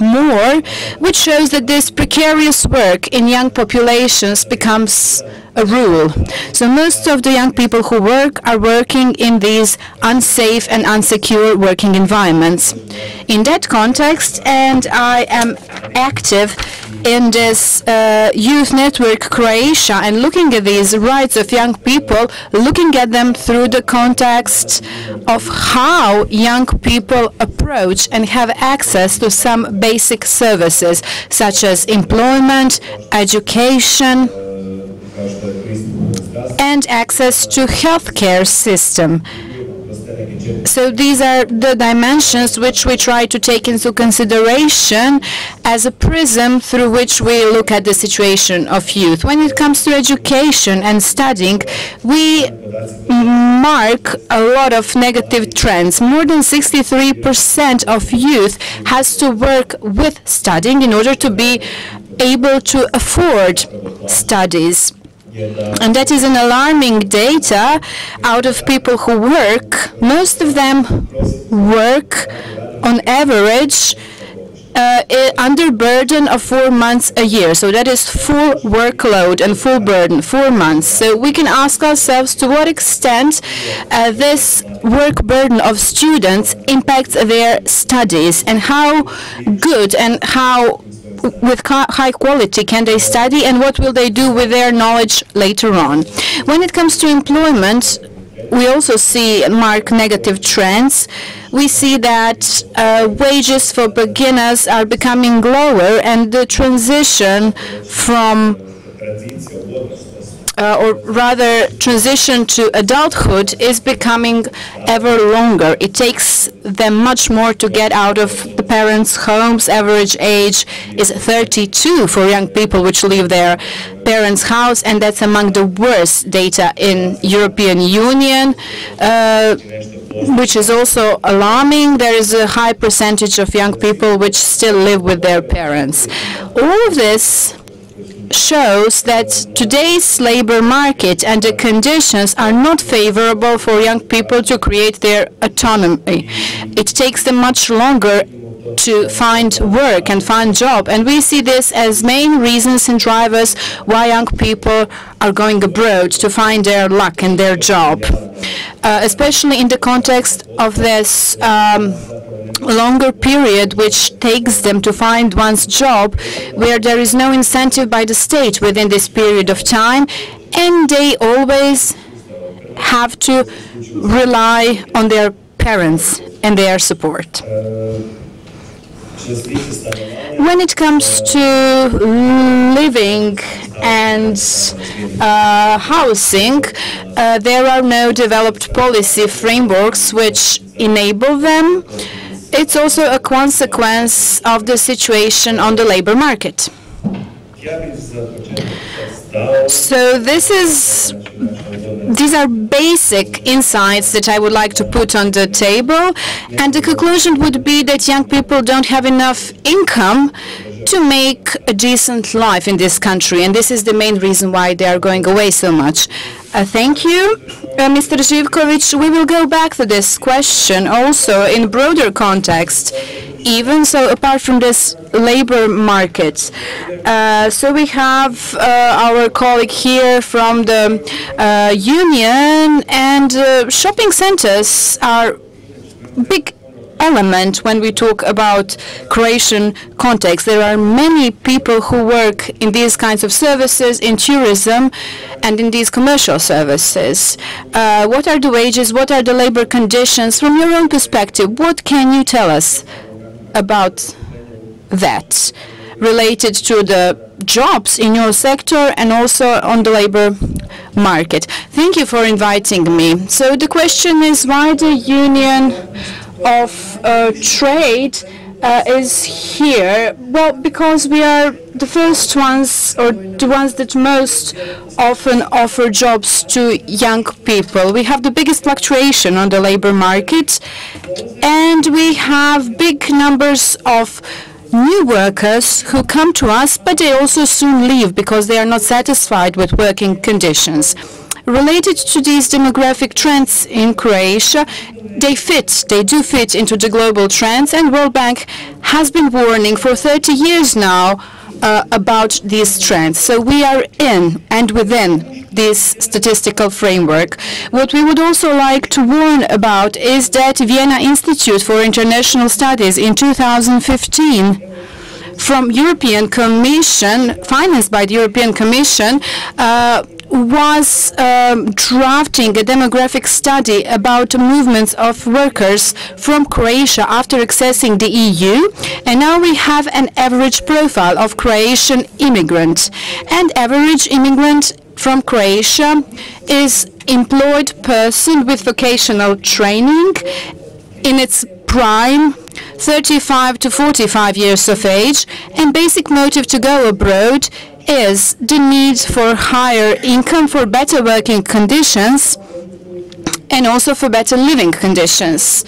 E: more, which shows that this precarious work in young populations becomes a rule. So most of the young people who work are working in these unsafe and unsecure working environments. In that context, and I am active in this youth network Croatia, and looking at these rights of young people, looking at them through the context of how young people approach and have access to some basic services, such as employment, education, and access to healthcare system. So these are the dimensions which we try to take into consideration as a prism through which we look at the situation of youth. When it comes to education and studying, we mark a lot of negative trends. More than 63% of youth has to work with studying in order to be able to afford studies. And that is an alarming data. Out of people who work, most of them work on average under burden of 4 months a year. So that is full workload and full burden, 4 months. So we can ask ourselves to what extent this work burden of students impacts their studies, and how good and how with high quality can they study, and what will they do with their knowledge later on. When it comes to employment, we also see marked negative trends. We see that wages for beginners are becoming lower, and the transition from or rather transition to adulthood is becoming ever longer. It takes them much more to get out of the parents' homes. Average age is 32 for young people which leave their parents' house, and that's among the worst data in European Union, which is also alarming. There is a high percentage of young people which still live with their parents. All of this shows that today's labor market and the conditions are not favorable for young people to create their autonomy. It takes them much longer to find work and find job, and we see this as main reasons and drivers why young people are going abroad to find their luck and their job, especially in the context of this longer period which takes them to find one's job, where there is no incentive by the state within this period of time, and they always have to rely on their parents and their support. When it comes to living and housing, there are no developed policy frameworks which enable them. It's also a consequence of the situation on the labor market. So this is these are basic insights that I would like to put on the table, and the conclusion would be that young people don't have enough income to make a decent life in this country, and this is the main reason why they are going away so much. Thank you, Mr. Živković. We will go back to this question also in broader context, even so apart from this labor market. So we have our colleague here from the union, and shopping centers are big element when we talk about Croatian context. There are many people who work in these kinds of services, in tourism and in these commercial services. What are the wages? What are the labor conditions? From your own perspective, what can you tell us about that related to the jobs in your sector and also on the labor market? Thank you for inviting me. So the question is why the Union of Trade is here. Well, because we are the first ones, or the ones that most often offer jobs to young people. We have the biggest fluctuation on the labor market, and we have big numbers of new workers who come to us, but they also soon leave because they are not satisfied with working conditions. Related to these demographic trends in Croatia, they do fit into the global trends, and World Bank has been warning for 30 years now about these trends. So we are in and within this statistical framework. What we would also like to warn about is that Vienna Institute for International Studies in 2015 from European Commission, financed by the European Commission, was drafting a demographic study about movements of workers from Croatia after accessing the EU, and now we have an average profile of Croatian immigrant. And average immigrant from Croatia is employed person with vocational training in its prime, 35 to 45 years of age, and basic motive to go abroad is the need for higher income, for better working conditions, and also for better living conditions.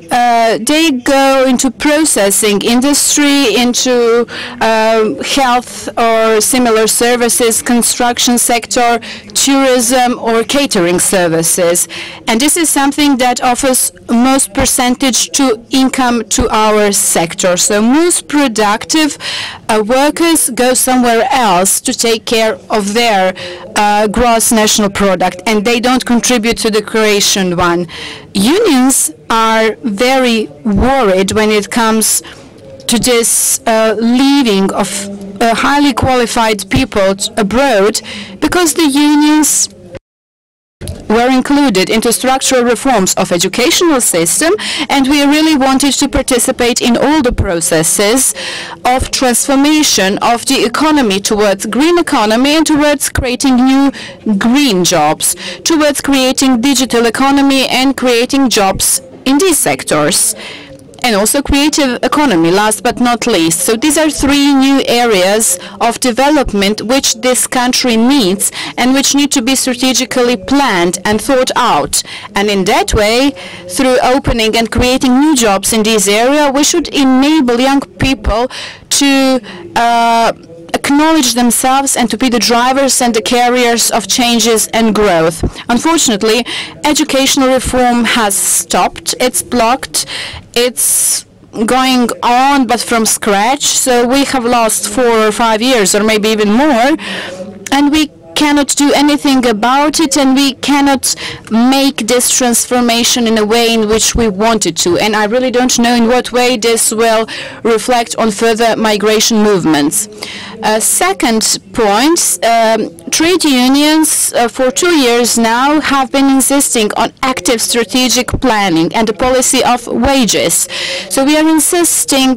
E: They go into processing industry, into health or similar services, construction sector, tourism or catering services. And this is something that offers most percentage to income to our sector. So most productive workers go somewhere else to take care of their gross national product, and they don't contribute to the Croatian one. Unions are very worried when it comes to this leaving of highly qualified people abroad, because the unions were included into structural reforms of educational system, and we really wanted to participate in all the processes of transformation of the economy towards green economy and towards creating new green jobs, towards creating digital economy and creating jobs in these sectors. And also creative economy, last but not least. So these are three new areas of development which this country needs and which need to be strategically planned and thought out. And in that way, through opening and creating new jobs in this area, we should enable young people to acknowledge themselves and to be the drivers and the carriers of changes and growth. Unfortunately, educational reform has stopped, it's blocked, it's going on but from scratch, so we have lost 4 or 5 years or maybe even more, and we cannot do anything about it, and we cannot make this transformation in a way in which we wanted to. And I really don't know in what way this will reflect on further migration movements. Second point, trade unions for 2 years now have been insisting on active strategic planning and the policy of wages. So we are insisting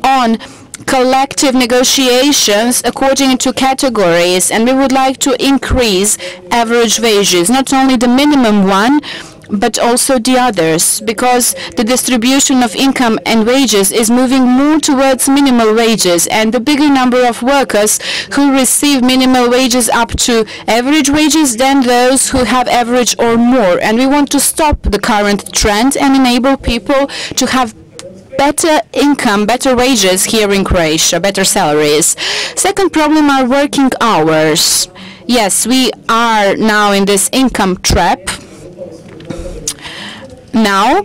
E: on collective negotiations according to categories, and we would like to increase average wages, not only the minimum one, but also the others, because the distribution of income and wages is moving more towards minimal wages, and the bigger number of workers who receive minimal wages up to average wages than those who have average or more. And we want to stop the current trend and enable people to have better income, better wages here in Croatia, better salaries. Second problem are working hours. Yes, we are now in this income trap now,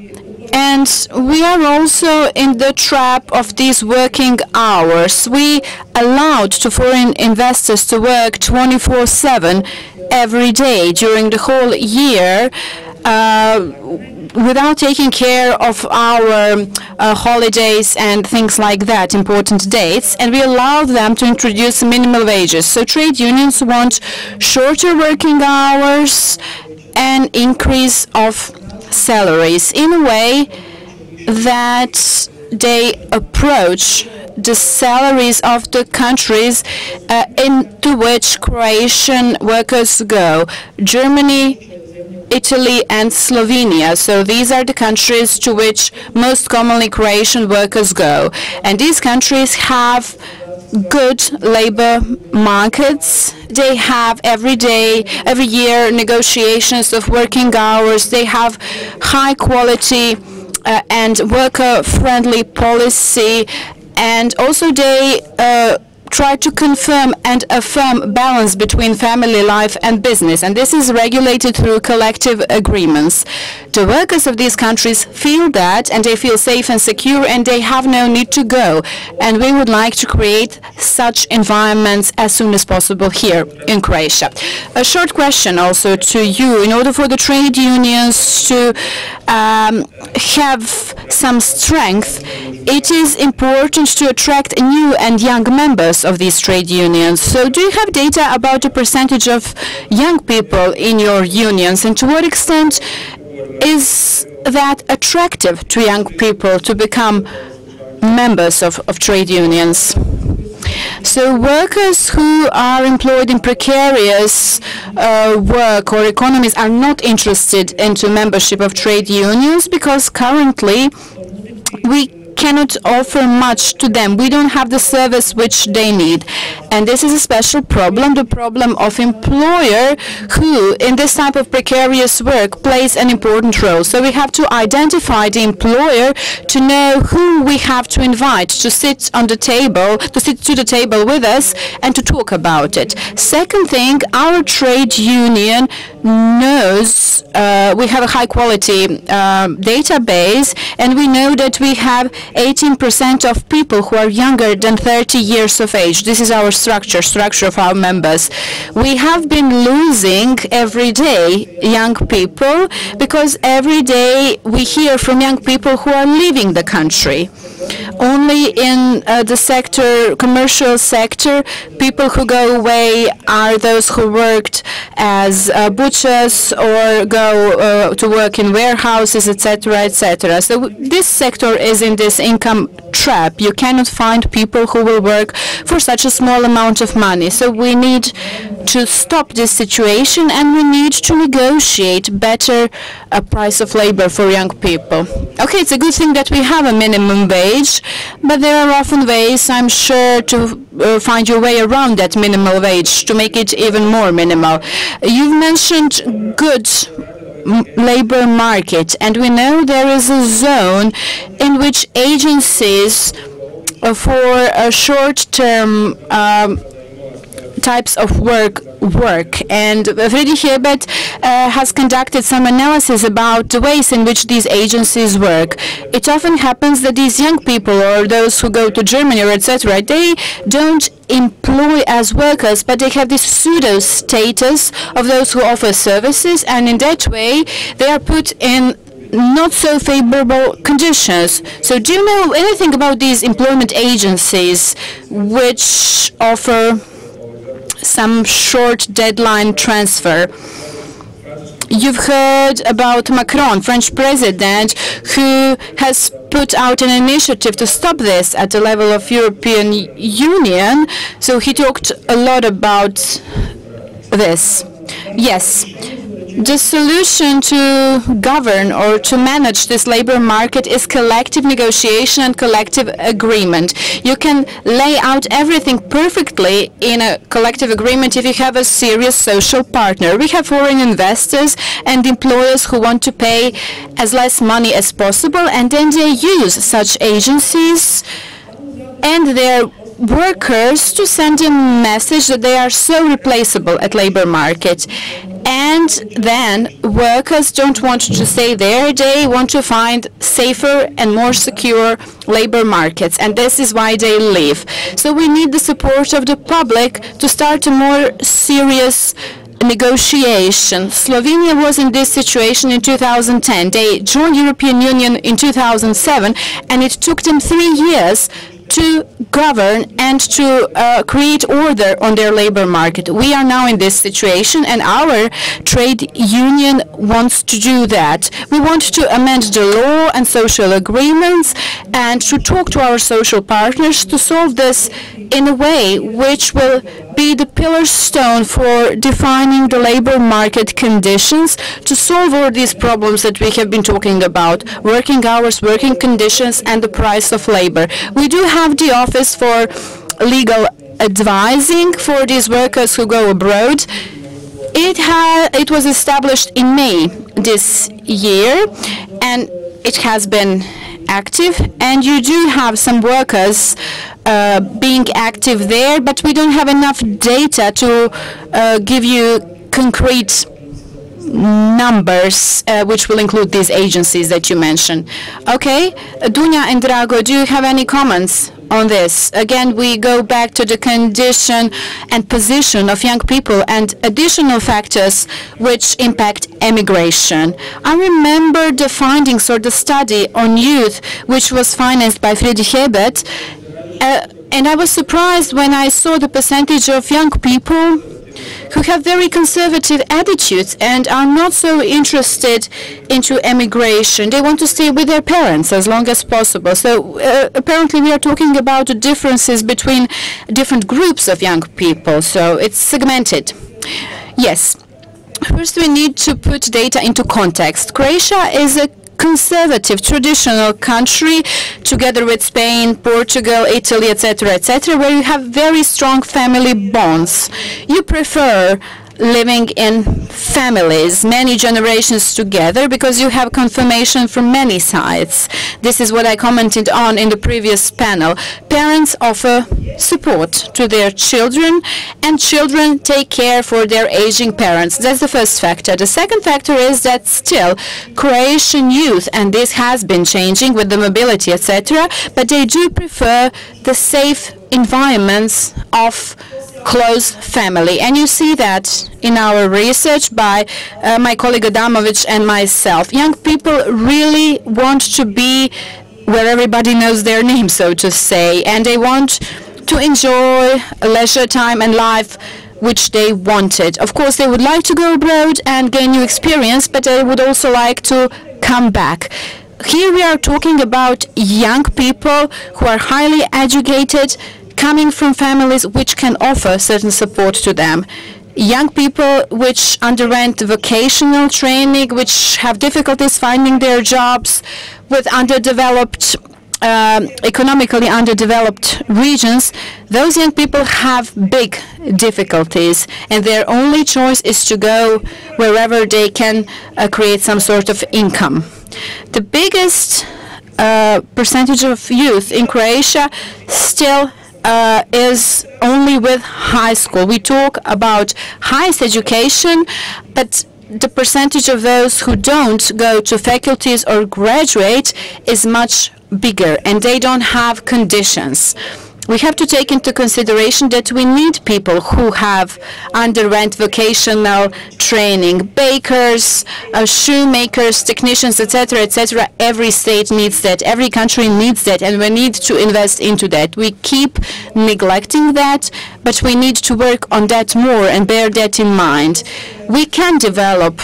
E: and we are also in the trap of these working hours. We allowed to foreign investors to work 24/7 every day during the whole year without taking care of our holidays and things like that, important dates, and we allow them to introduce minimal wages. So trade unions want shorter working hours and increase of salaries in a way that they approach the salaries of the countries into which Croatian workers go. Germany, Italy and Slovenia. So these are the countries to which most commonly Croatian workers go. And these countries have good labor markets. They have every year negotiations of working hours. They have high quality and worker-friendly policy, and also they try to confirm and affirm balance between family life and business, and this is regulated through collective agreements. The workers of these countries feel that, and they feel safe and secure, and they have no need to go. And we would like to create such environments as soon as possible here in Croatia. A short question also to you. In order for the trade unions to have some strength, it is important to attract new and young members of these trade unions. So do you have data about the percentage of young people in your unions, and to what extent is that attractive to young people to become members of trade unions? So workers who are employed in precarious work or economies are not interested into membership of trade unions because currently we cannot offer much to them. We don't have the service which they need. And this is a special problem, the problem of employer who, in this type of precarious work, plays an important role. So we have to identify the employer to know who we have to invite to sit on the table, to sit to the table with us and to talk about it. Second thing, our trade union knows we have a high quality database, and we know that we have 18% of people who are younger than 30 years of age. This is our structure of our members. We have been losing every day young people because every day we hear from young people who are leaving the country. Only in the sector, commercial sector, people who go away are those who worked as butchers or go to work in warehouses, etc., etc. So this sector is in this income trap. You cannot find people who will work for such a small amount of money. So we need to stop this situation, and we need to negotiate better price of labor for young people. Okay, it's a good thing that we have a minimum wage, but there are often ways, I'm sure, to find your way around that minimal wage, to make it even more minimal. You've mentioned good labor market, and we know there is a zone in which agencies for short-term types of work, and Friedrich-Ebert has conducted some analysis about the ways in which these agencies work. It often happens that these young people, or those who go to Germany or etc., they don't employ as workers, but they have this pseudo status of those who offer services, and in that way they are put in not so favorable conditions. So do you know anything about these employment agencies which offer some short deadline transfer? You've heard about Macron, French president, who has put out an initiative to stop this at the level of European Union. So he talked a lot about this. Yes. The solution to govern or to manage this labor market is collective negotiation and collective agreement. You can lay out everything perfectly in a collective agreement if you have a serious social partner. We have foreign investors and employers who want to pay as less money as possible, and then they use such agencies and their workers to send a message that they are so replaceable at labor market. And then workers don't want to stay there. They want to find safer and more secure labor markets, and this is why they leave. So we need the support of the public to start a more serious negotiation. Slovenia was in this situation in 2010. They joined European Union in 2007, and it took them 3 years to govern and to create order on their labor market. We are now in this situation, and our trade union wants to do that. We want to amend the law and social agreements and to talk to our social partners to solve this in a way which will be the pillar stone for defining the labor market conditions to solve all these problems that we have been talking about: working hours, working conditions, and the price of labor. We do have the Office for Legal Advising for these workers who go abroad. It was established in May this year, and it has been active, and you do have some workers being active there, but we don't have enough data to give you concrete numbers which will include these agencies that you mentioned. Okay, Dunja and Drago, do you have any comments on this? Again, we go back to the condition and position of young people and additional factors which impact emigration. I remember the findings or the study on youth which was financed by Friedrich-Ebert, and I was surprised when I saw the percentage of young people who have very conservative attitudes and are not so interested into emigration. They want to stay with their parents as long as possible. So apparently we are talking about the differences between different groups of young people. So it's segmented. Yes. First, we need to put data into context. Croatia is a conservative, traditional country, together with Spain, Portugal, Italy, etc., where you have very strong family bonds. You prefer living in families, many generations together, because you have confirmation from many sides. This is what I commented on in the previous panel. Parents offer support to their children, and children take care for their aging parents. That's the first factor. The second factor is that still Croatian youth, and this has been changing with the mobility, etc., but they do prefer the safe environments of close family. And you see that in our research by my colleague Adamovic and myself. Young people really want to be where everybody knows their name, so to say, and they want to enjoy leisure time and life which they wanted. Of course, they would like to go abroad and gain new experience, but they would also like to come back. Here we are talking about young people who are highly educated, coming from families which can offer certain support to them. Young people which underwent vocational training, which have difficulties finding their jobs with underdeveloped, economically underdeveloped regions, those young people have big difficulties, and their only choice is to go wherever they can create some sort of income. The biggest percentage of youth in Croatia still is only with high school. We talk about highest education, but the percentage of those who don't go to faculties or graduate is much bigger, and they don't have conditions. We have to take into consideration that we need people who have underwent vocational training, bakers, shoemakers, technicians, etc., etc. Every state needs that. Every country needs that, and we need to invest into that. We keep neglecting that, but we need to work on that more and bear that in mind. We can develop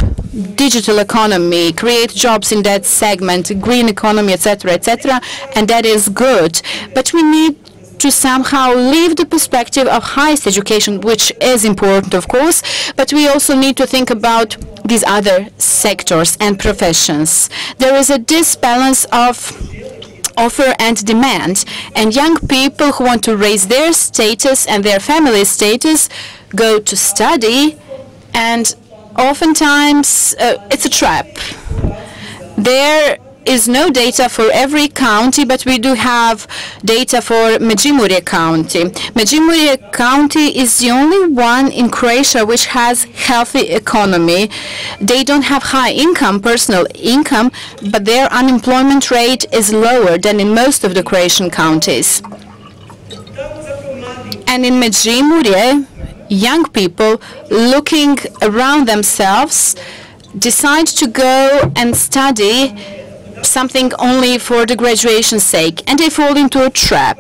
E: digital economy, create jobs in that segment, green economy, etc., etc., and that is good. But we need to somehow leave the perspective of highest education, which is important, of course, but we also need to think about these other sectors and professions. There is a disbalance of offer and demand, and young people who want to raise their status and their family status go to study, and oftentimes it's a trap. There is no data for every county, but we do have data for Međimurje County. Međimurje County is the only one in Croatia which has healthy economy. They don't have high income, personal income, but their unemployment rate is lower than in most of the Croatian counties. And in Međimurje, young people looking around themselves decide to go and study something only for the graduation's sake, and they fall into a trap.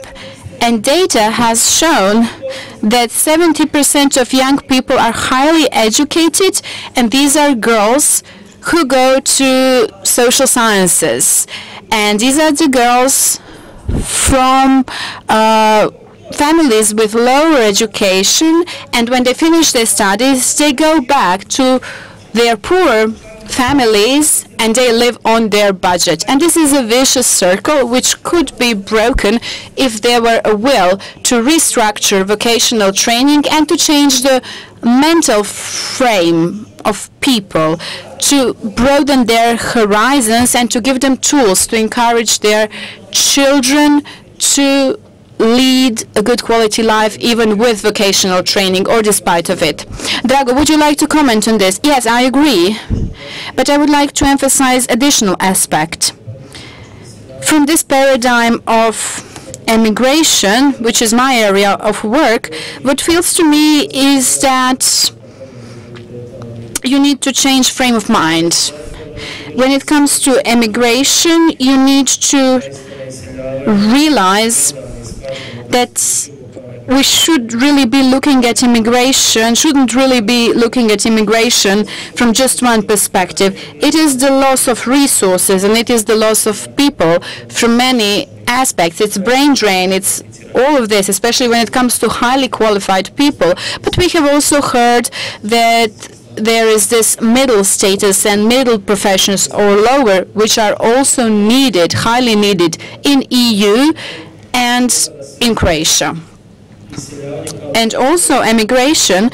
E: And data has shown that 70% of young people are highly educated, and these are girls who go to social sciences. And these are the girls from families with lower education, and when they finish their studies, they go back to their poor families and they live on their budget. And this is a vicious circle which could be broken if there were a will to restructure vocational training and to change the mental frame of people, to broaden their horizons and to give them tools to encourage their children to lead a good quality life even with vocational training or despite of it. Drago, would you like to comment on this? Yes, I agree, but I would like to emphasize additional aspect. From this paradigm of emigration, which is my area of work, what feels to me is that you need to change frame of mind. When it comes to emigration, you need to realize that we should really be looking at immigration, shouldn't really be looking at immigration from just one perspective. It is the loss of resources and it is the loss of people from many aspects. It's brain drain, it's all of this, especially when it comes to highly qualified people. But we have also heard that there is this middle status and middle professions or lower, which are also needed, highly needed in EU and in Croatia. And also emigration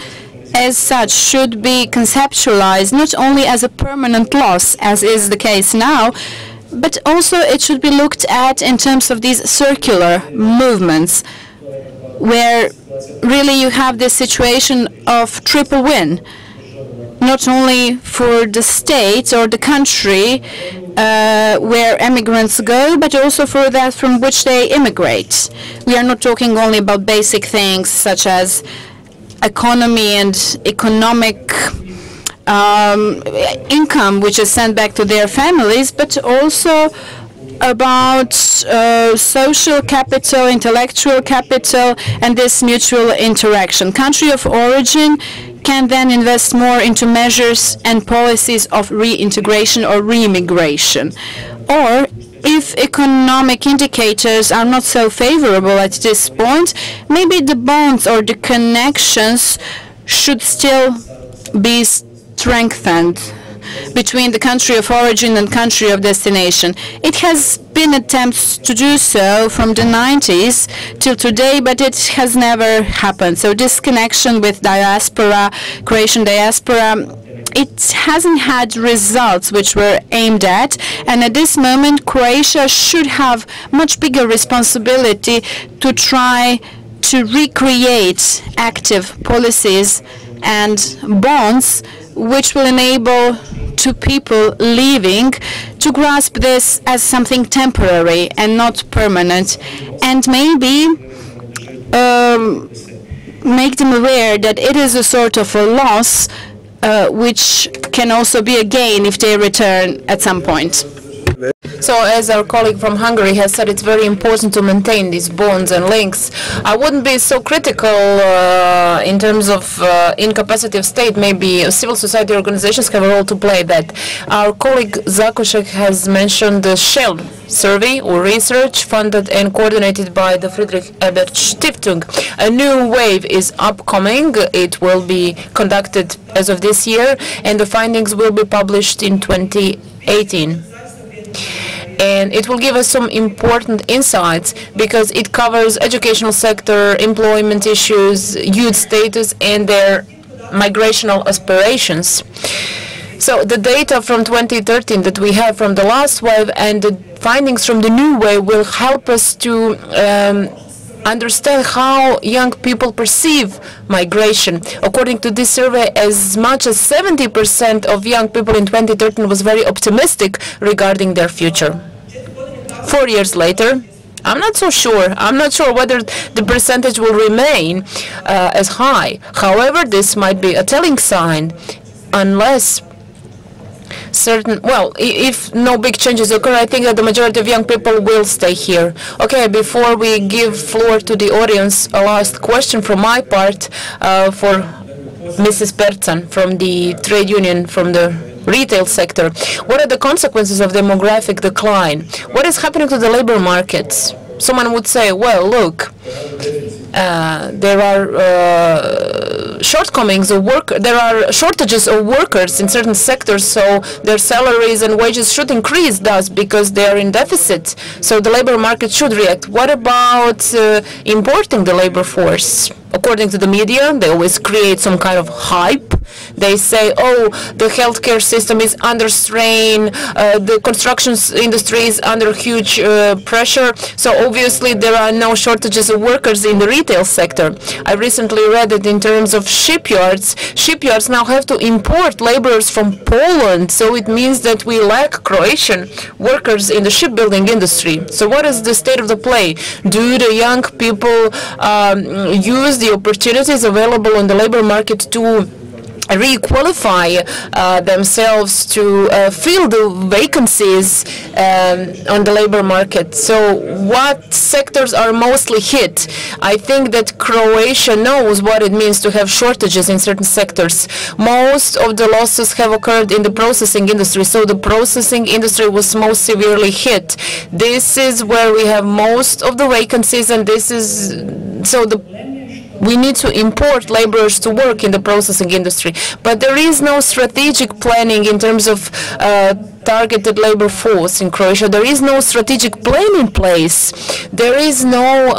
E: as such should be conceptualized not only as a permanent loss, as is the case now, but also it should be looked at in terms of these circular movements, where really you have this situation of triple win, not only for the state or the country where immigrants go, but also for that from which they immigrate. We are not talking only about basic things such as economy and economic income which is sent back to their families, but also about social capital, intellectual capital, and this mutual interaction. Country of origin can then invest more into measures and policies of reintegration or re-immigration. Or if economic indicators are not so favorable at this point, maybe the bonds or the connections should still be strengthened between the country of origin and country of destination. It has been attempts to do so from the 90s till today, but it has never happened. So this connection with diaspora, Croatian diaspora, it hasn't had results which were aimed at, and at this moment Croatia should have much bigger responsibility to try to recreate active policies and bonds which will enable to people leaving to grasp this as something temporary and not permanent, and maybe make them aware that it is a sort of a loss which can also be a gain if they return at some point.
B: So, as our colleague from Hungary has said, it's very important to maintain these bonds and links. I wouldn't be so critical in terms of incapacity of state. Maybe civil society organizations have a role to play that. Our colleague Zakošek has mentioned the Shell survey or research funded and coordinated by the Friedrich-Ebert-Stiftung. A new wave is upcoming. It will be conducted as of this year, and the findings will be published in 2018. And it will give us some important insights because it covers educational sector, employment issues, youth status, and their migrational aspirations. So the data from 2013 that we have from the last wave and the findings from the new wave will help us to understand how young people perceive migration. According to this survey, as much as 70% of young people in 2013 was very optimistic regarding their future. 4 years later, I'm not so sure. I'm not sure whether the percentage will remain as high. However, this might be a telling sign unless if no big changes occur, I think that the majority of young people will stay here. Okay, before we give floor to the audience, a last question from my part for Mrs. Percan from the trade union, from the retail sector. What are the consequences of demographic decline? What is happening to the labor markets? Someone would say, well, look, there are shortcomings of work. There are shortages of workers in certain sectors, so their salaries and wages should increase, thus, because they are in deficit. So the labor market should react. What about importing the labor force? According to the media, they always create some kind of hype. They say, oh, the healthcare system is under strain, the construction industry is under huge pressure, so obviously there are no shortages of workers in the retail sector. I recently read that in terms of shipyards, shipyards now have to import laborers from Poland, so it means that we lack Croatian workers in the shipbuilding industry. So what is the state of the play? Do the young people use the opportunities available on the labor market to re-qualify themselves to fill the vacancies on the labor market? So what sectors are mostly hit? I think that Croatia knows what it means to have shortages in certain sectors. Most of the losses have occurred in the processing industry, so the processing industry was most severely hit. This is where we have most of the vacancies, and this is so we need to import laborers to work in the processing industry. But there is no strategic planning in terms of targeted labor force in Croatia. There is no strategic plan in place. There is no,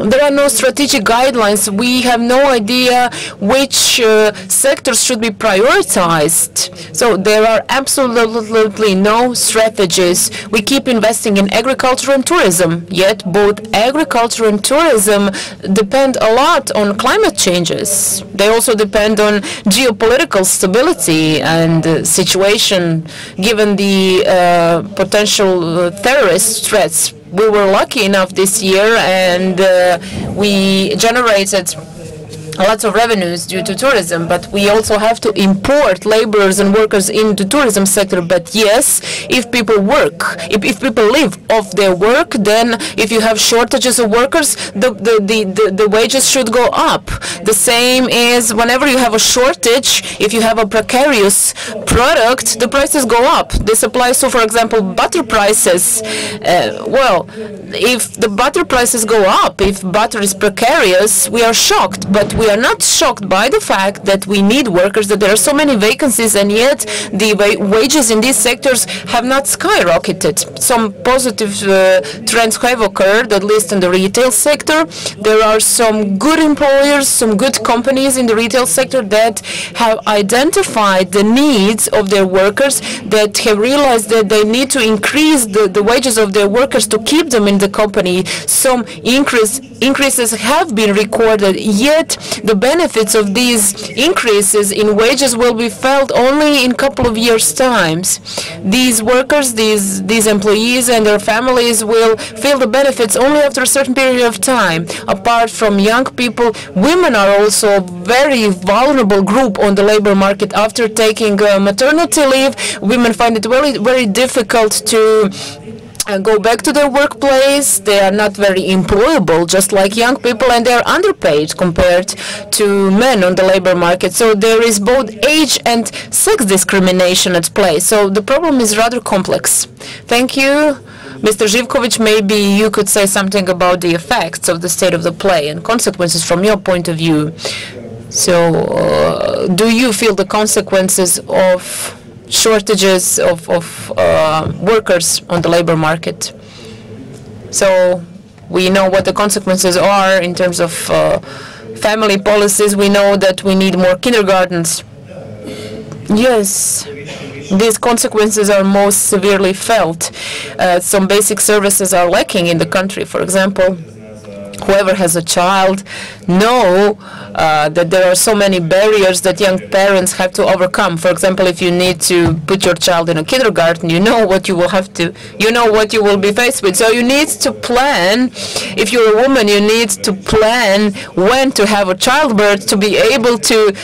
B: there are no strategic guidelines. We have no idea which sectors should be prioritized. So there are absolutely no strategies. We keep investing in agriculture and tourism, yet both agriculture and tourism depend a lot on climate changes. They also depend on geopolitical stability and situation, given the potential terrorist threats. We were lucky enough this year, and we generated lots of revenues due to tourism, but we also have to import laborers and workers into the tourism sector. But yes, if people work, if people live off their work, then if you have shortages of workers, the wages should go up. The same is whenever you have a shortage, if you have a precarious product, the prices go up. This applies to, for example, butter prices. Well, if the butter prices go up, if butter is precarious, we are shocked, but we are not shocked by the fact that we need workers, that there are so many vacancies, and yet the wages in these sectors have not skyrocketed. Some positive trends have occurred, at least in the retail sector. There are some good employers, some good companies in the retail sector that have identified the needs of their workers, that have realized that they need to increase the wages of their workers to keep them in the company. Some increases have been recorded, yet the benefits of these increases in wages will be felt only in a couple of years' times. These workers, these employees and their families will feel the benefits only after a certain period of time. Apart from young people, women are also a very vulnerable group on the labor market. After taking maternity leave, women find it very, very difficult to go back to their workplace. They are not very employable, just like young people, and they are underpaid compared to men on the labor market. So there is both age and sex discrimination at play. So the problem is rather complex. Thank you. Mr. Živković, maybe you could say something about the effects of the state of the play and consequences from your point of view. So do you feel the consequences of shortages of workers on the labor market? So we know what the consequences are in terms of family policies. We know that we need more kindergartens. Yes, these consequences are most severely felt. Some basic services are lacking in the country. For example, whoever has a child know that there are so many barriers that young parents have to overcome. For example, if you need to put your child in a kindergarten, you know what you will have to, you know what you will be faced with. So you need to plan. If you're a woman, you need to plan when to have a childbirth to be able to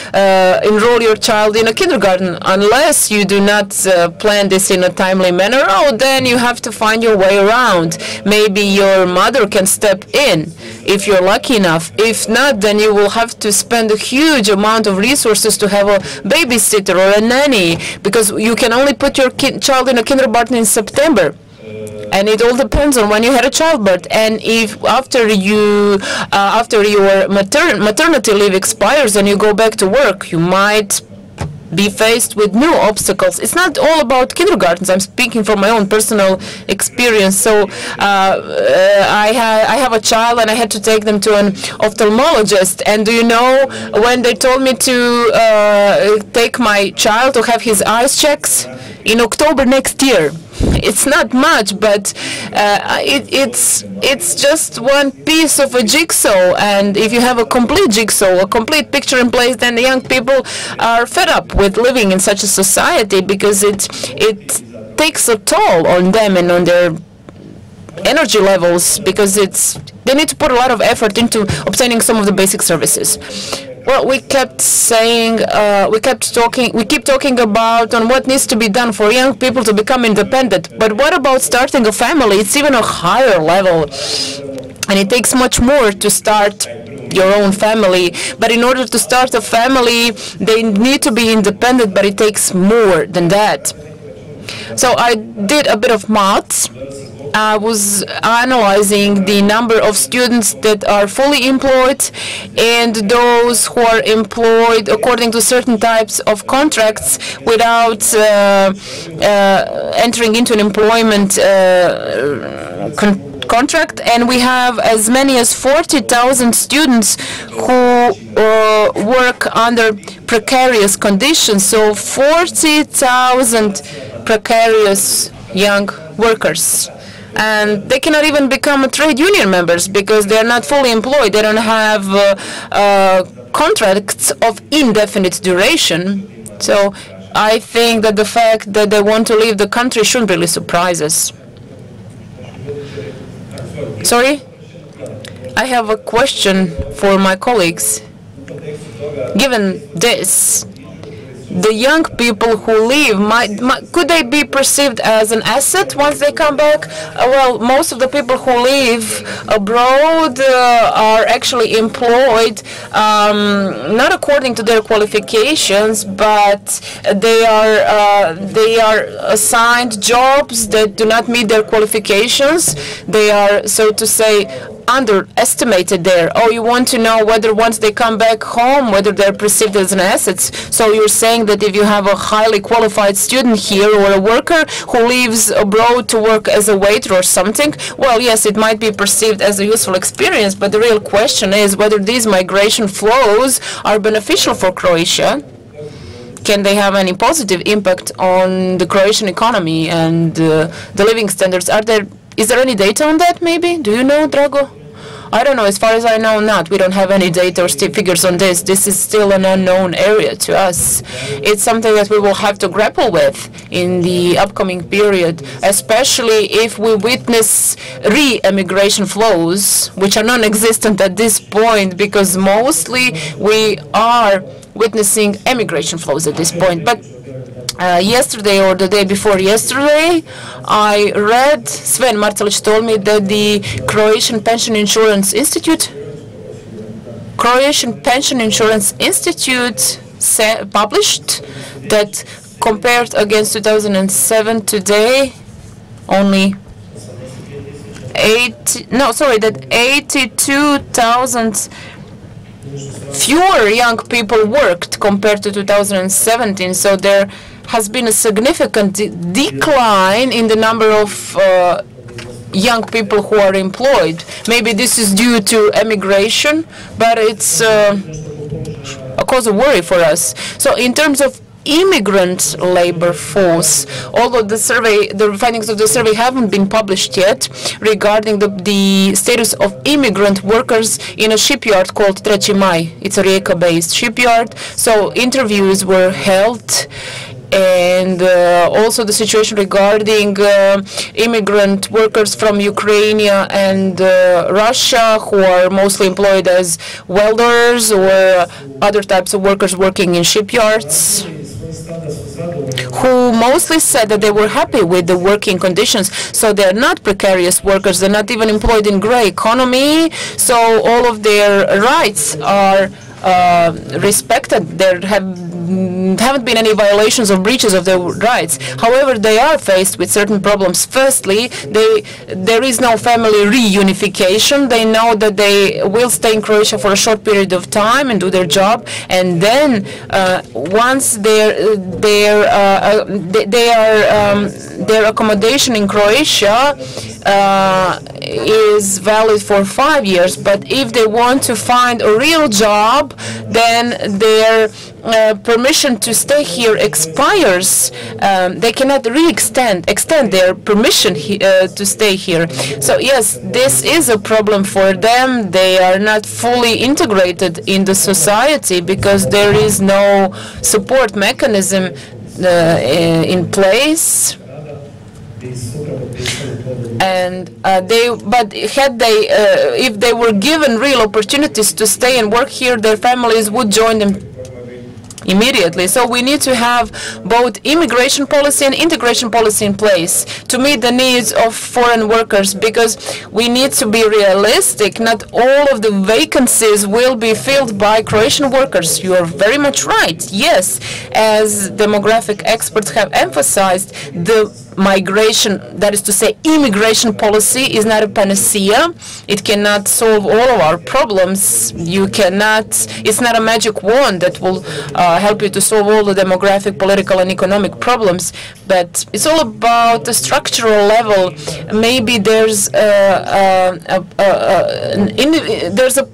B: enroll your child in a kindergarten. Unless you do not plan this in a timely manner, then you have to find your way around. Maybe your mother can step in if you're lucky enough. If not, then you will have to spend a huge amount of resources to have a babysitter or a nanny, because you can only put your child in a kindergarten in September. And it all depends on when you had a childbirth. And if after your maternity leave expires and you go back to work, you might be faced with new obstacles. It's not all about kindergartens. I'm speaking from my own personal experience. So I have a child and I had to take them to an ophthalmologist. And do you know, when they told me to take my child to have his eyes checks in October next year, it's not much, but it's just one piece of a jigsaw. And if you have a complete jigsaw, a complete picture in place, then the young people are fed up with living in such a society, because it takes a toll on them and on their energy levels, because they need to put a lot of effort into obtaining some of the basic services. Well, we keep talking about on what needs to be done for young people to become independent. But what about starting a family? It's even a higher level, and it takes much more to start your own family. But in order to start a family, they need to be independent, but it takes more than that. So I did a bit of maths. I was analyzing the number of students that are fully employed and those who are employed according to certain types of contracts without entering into an employment contract. And we have as many as 40,000 students who work under precarious conditions. So 40,000 precarious young workers. And they cannot even become trade union members because they are not fully employed. They don't have contracts of indefinite duration. So I think that the fact that they want to leave the country shouldn't really surprise us. Sorry? I have a question for my colleagues. Given this, the young people who leave, could they be perceived as an asset once they come back? Well, most of the people who live abroad are actually employed not according to their qualifications, but they are assigned jobs that do not meet their qualifications. They are, so to say, underestimated there. Oh, you want to know whether once they come back home, whether they're perceived as an asset. So you're saying that if you have a highly qualified student here or a worker who leaves abroad to work as a waiter or something, well, yes, it might be perceived as a useful experience, but the real question is whether these migration flows are beneficial for Croatia. Can they have any positive impact on the Croatian economy and the living standards? Is there any data on that, maybe? Do you know, Drago? I don't know. As far as I know, not. We don't have any data or figures on this. This is still an unknown area to us. It's something that we will have to grapple with in the upcoming period, especially if we witness re-emigration flows, which are non-existent at this point, because mostly we are witnessing emigration flows at this point. But yesterday or the day before yesterday, I read, Sven Marcelic told me that the Croatian Pension Insurance Institute published that compared against 2007 today, only 82,000 fewer young people worked compared to 2017. So there has been a significant decline in the number of young people who are employed. Maybe this is due to emigration, but it's a cause of worry for us. So in terms of immigrant labor force, although the findings of the survey haven't been published yet regarding the status of immigrant workers in a shipyard called Treći Maj. It's a Rijeka-based shipyard. So interviews were held, and also the situation regarding immigrant workers from Ukraine and Russia, who are mostly employed as welders or other types of workers working in shipyards, who mostly said that they were happy with the working conditions. So they're not precarious workers, they're not even employed in gray economy, so all of their rights are respected. There haven't been any violations or breaches of their rights. However, they are faced with certain problems. Firstly, there is no family reunification. They know that they will stay in Croatia for a short period of time and do their job, and then once their accommodation in Croatia is valid for 5 years. But if they want to find a real job, then their permission to stay here expires. They cannot extend their permission to stay here. So yes, this is a problem for them. They are not fully integrated in the society because there is no support mechanism in place. And if they were given real opportunities to stay and work here, their families would join them immediately. So we need to have both immigration policy and integration policy in place to meet the needs of foreign workers, because we need to be realistic. Not all of the vacancies will be filled by Croatian workers. You are very much right. Yes, as demographic experts have emphasized, the migration, that is to say immigration policy, is not a panacea. It cannot solve all of our problems. It's not a magic wand that will help you to solve all the demographic, political and economic problems, but it's all about the structural level. Maybe there's a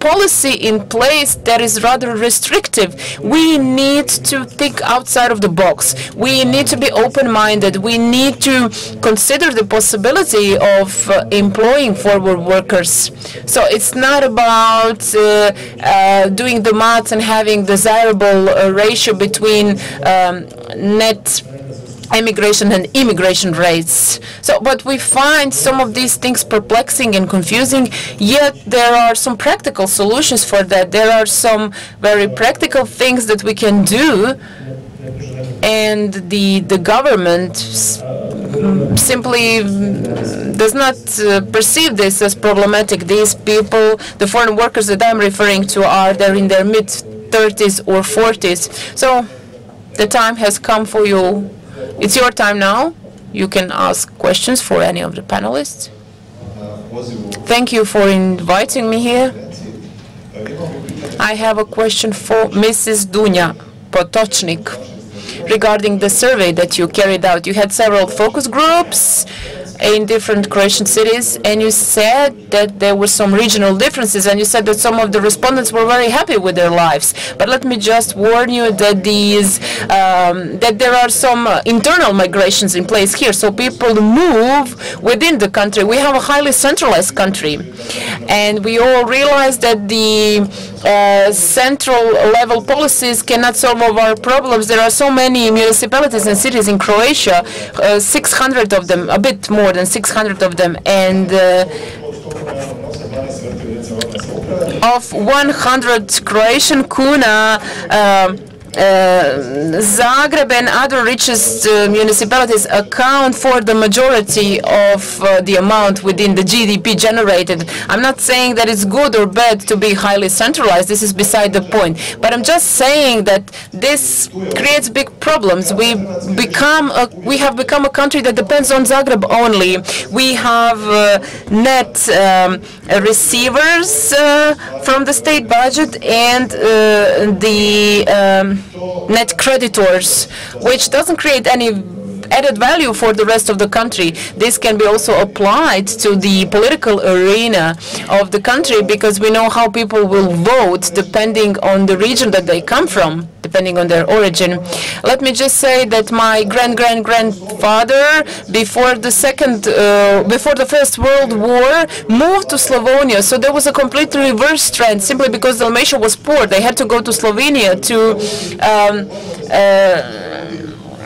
B: policy in place that is rather restrictive. We need to think outside of the box. We need to be open-minded. We need to consider the possibility of employing forward workers. So it's not about doing the maths and having desirable ratio between net emigration and immigration rates. So, but we find some of these things perplexing and confusing, yet there are some practical solutions for that. There are some very practical things that we can do, and the government simply does not perceive this as problematic. These people, the foreign workers that I'm referring to, they're in their mid-30s or 40s. So the time has come for you. It's your time now. You can ask questions for any of the panelists. Thank you for inviting me here. I have a question for Mrs. Dunja Potočnik regarding the survey that you carried out. You had several focus groups in different Croatian cities, and you said that there were some regional differences, and you said that some of the respondents were very happy with their lives. But let me just warn you that that there are some internal migrations in place here. So people move within the country. We have a highly centralized country, and we all realize that the central level policies cannot solve all our problems. There are so many municipalities and cities in Croatia, 600 of them, a bit more than 600 of them, and of 100 Croatian kuna, Zagreb and other richest municipalities account for the majority of the amount within the GDP generated. I'm not saying that it's good or bad to be highly centralized. This is beside the point. But I'm just saying that this creates big problems. We have become a country that depends on Zagreb only. We have net receivers from the state budget and the net creditors, which doesn't create any added value for the rest of the country. This can be also applied to the political arena of the country, because we know how people will vote depending on the region that they come from, depending on their origin. Let me just say that my grandfather, before the First World War, moved to Slovenia. So there was a completely reverse trend. Simply because Dalmatia was poor, they had to go to Slovenia to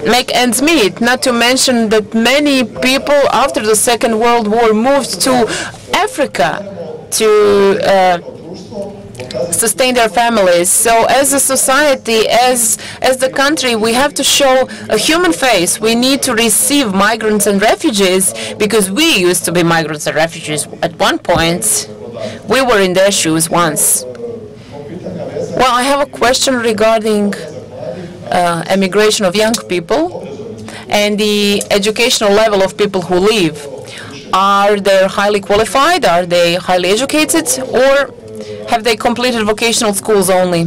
B: make ends meet. Not to mention that many people after the Second World War moved to Africa to sustain their families. So as a society, as the country, we have to show a human face. We need to receive migrants and refugees, because we used to be migrants and refugees at one point. We were in their shoes once. Well, I have a question regarding emigration of young people and the educational level of people who leave. Are they highly qualified? Are they highly educated? Or have they completed vocational schools only?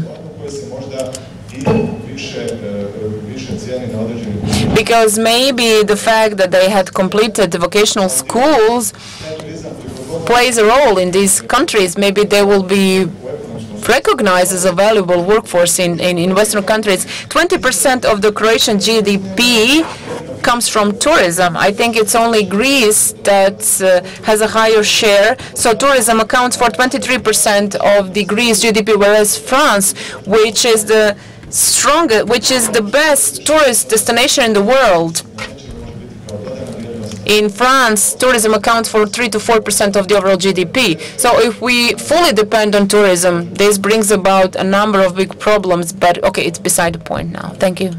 B: Because maybe the fact that they had completed the vocational schools plays a role in these countries. Maybe they will be recognized as a valuable workforce in Western countries. 20% of the Croatian GDP comes from tourism. I think it's only Greece that has a higher share. So tourism accounts for 23% of the Greece GDP, whereas France, which is the best tourist destination in the world. In France, tourism accounts for 3 to 4% of the overall GDP. So if we fully depend on tourism, this brings about a number of big problems. But okay, it's beside the point now. Thank you.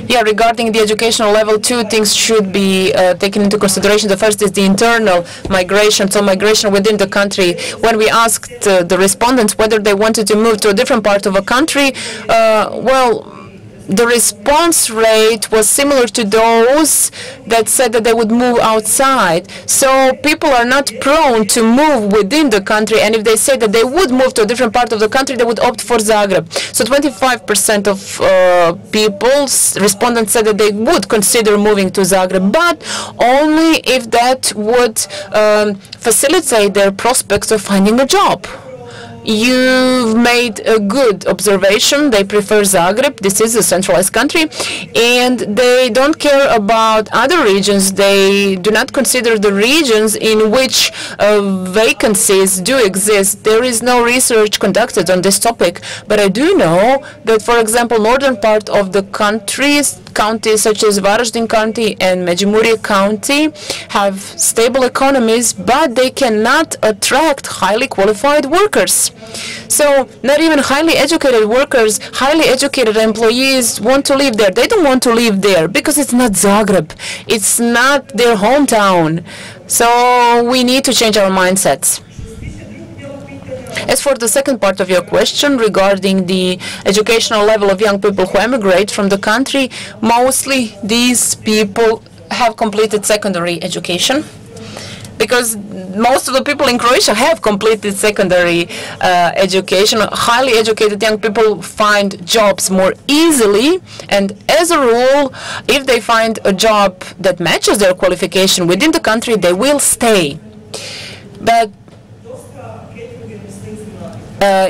B: Yeah, regarding the educational level, two things should be taken into consideration. The first is the internal migration, so migration within the country. When we asked the respondents whether they wanted to move to a different part of a country, well, the response rate was similar to those that said that they would move outside. So people are not prone to move within the country, and if they say that they would move to a different part of the country, they would opt for Zagreb. So 25% of respondents said that they would consider moving to Zagreb, but only if that would facilitate their prospects of finding a job. You've made a good observation. They prefer Zagreb. This is a centralized country, and they don't care about other regions. They do not consider the regions in which vacancies do exist. There is no research conducted on this topic, but I do know that, for example, northern part of the counties such as Varaždin County and Međimurje County have stable economies, but they cannot attract highly qualified workers. So not even highly educated workers, highly educated employees want to live there. They don't want to live there because it's not Zagreb. It's not their hometown. So we need to change our mindsets. As for the second part of your question regarding the educational level of young people who emigrate from the country, mostly these people have completed secondary education. because most of the people in Croatia have completed secondary education. Highly educated young people find jobs more easily, and as a rule, if they find a job that matches their qualification within the country, they will stay. But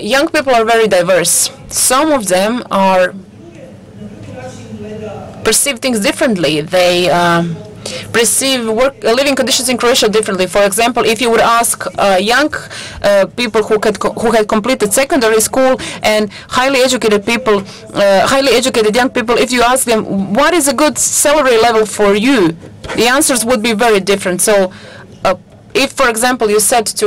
B: young people are very diverse. Some of them perceive things differently. They perceive living conditions in Croatia differently. For example, if you would ask young people who had completed secondary school and highly educated people, highly educated young people, if you ask them what is a good salary level for you, the answers would be very different. So if, for example, you said to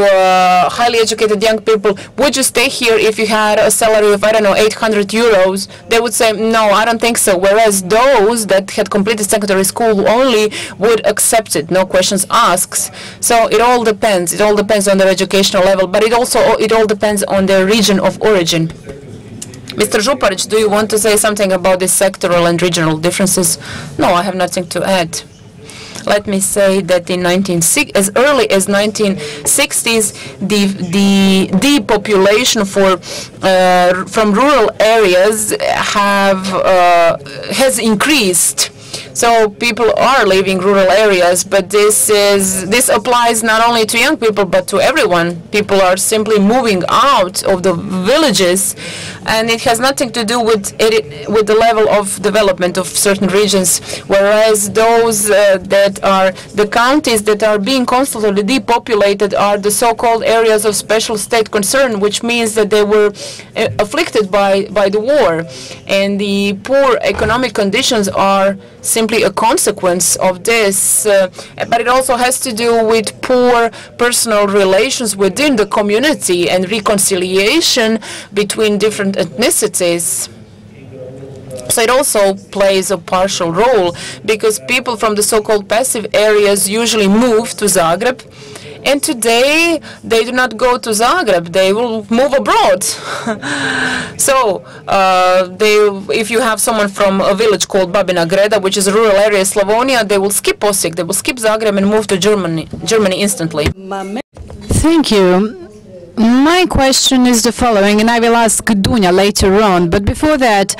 B: highly educated young people, would you stay here if you had a salary of, I don't know, 800 euros, they would say, no, I don't think so. Whereas those that had completed secondary school only would accept it, no questions asked. So it all depends. It all depends on their educational level, but it all depends on their region of origin. Mr. Župarić, do you want to say something about the sectoral and regional differences? No, I have nothing to add. Let me say that in as early as 1960s, the depopulation from rural areas has increased. So people are leaving rural areas, but this applies not only to young people but to everyone. People are simply moving out of the villages, and it has nothing to do with the level of development of certain regions. Whereas those that are the counties that are being constantly depopulated are the so-called areas of special state concern, which means that they were afflicted by the war, and the poor economic conditions are simply a consequence of this, but it also has to do with poor personal relations within the community and reconciliation between different ethnicities. So it also plays a partial role, because people from the so-called passive areas usually move to Zagreb, and today they do not go to Zagreb, they will move abroad. So if you have someone from a village called Babina Greda, which is a rural area of Slavonia, they will skip Osijek, they will skip Zagreb and move to Germany instantly.
E: Thank you. My question is the following, and I will ask Dunja later on, but before that,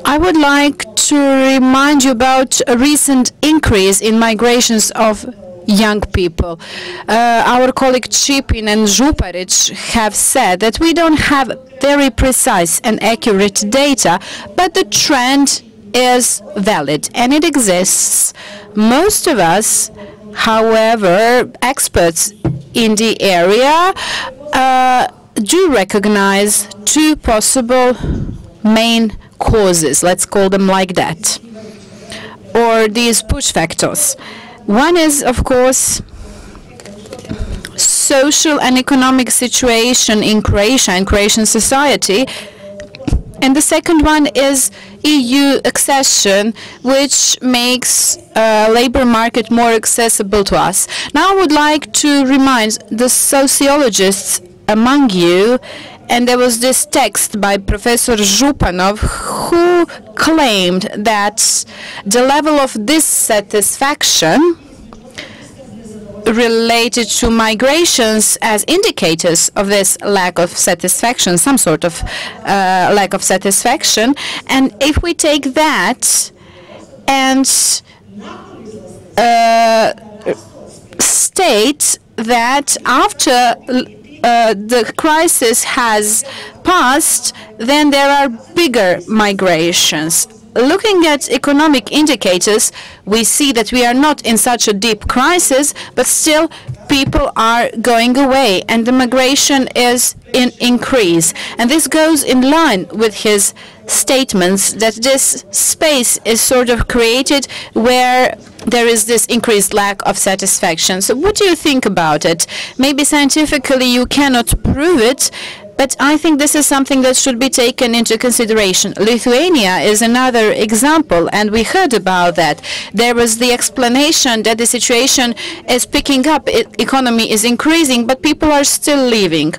E: I would like to remind you about a recent increase in migrations of young people. Our colleague Chipin and Župarić have said that we don't have very precise and accurate data, but the trend is valid and it exists. Most of us, however, experts in the area, do recognize two possible main causes, let's call them like that, or these push factors. One is, of course, social and economic situation in Croatia and Croatian society, and the second one is EU accession, which makes labor market more accessible to us. Now I would like to remind the sociologists among you, and there was this text by Professor Županov who claimed that the level of dissatisfaction related to migrations as indicators of this lack of satisfaction, some sort of lack of satisfaction. And if we take that and state that after the crisis has passed, then there are bigger migrations. Looking at economic indicators, we see that we are not in such a deep crisis, but still people are going away and the migration is in increase. And this goes in line with his statements that this space is sort of created where there is this increased lack of satisfaction. So what do you think about it? Maybe scientifically you cannot prove it, but I think this is something that should be taken into consideration. Lithuania is another example, and we heard about that. There was the explanation that the situation is picking up, economy is increasing, but people are still leaving.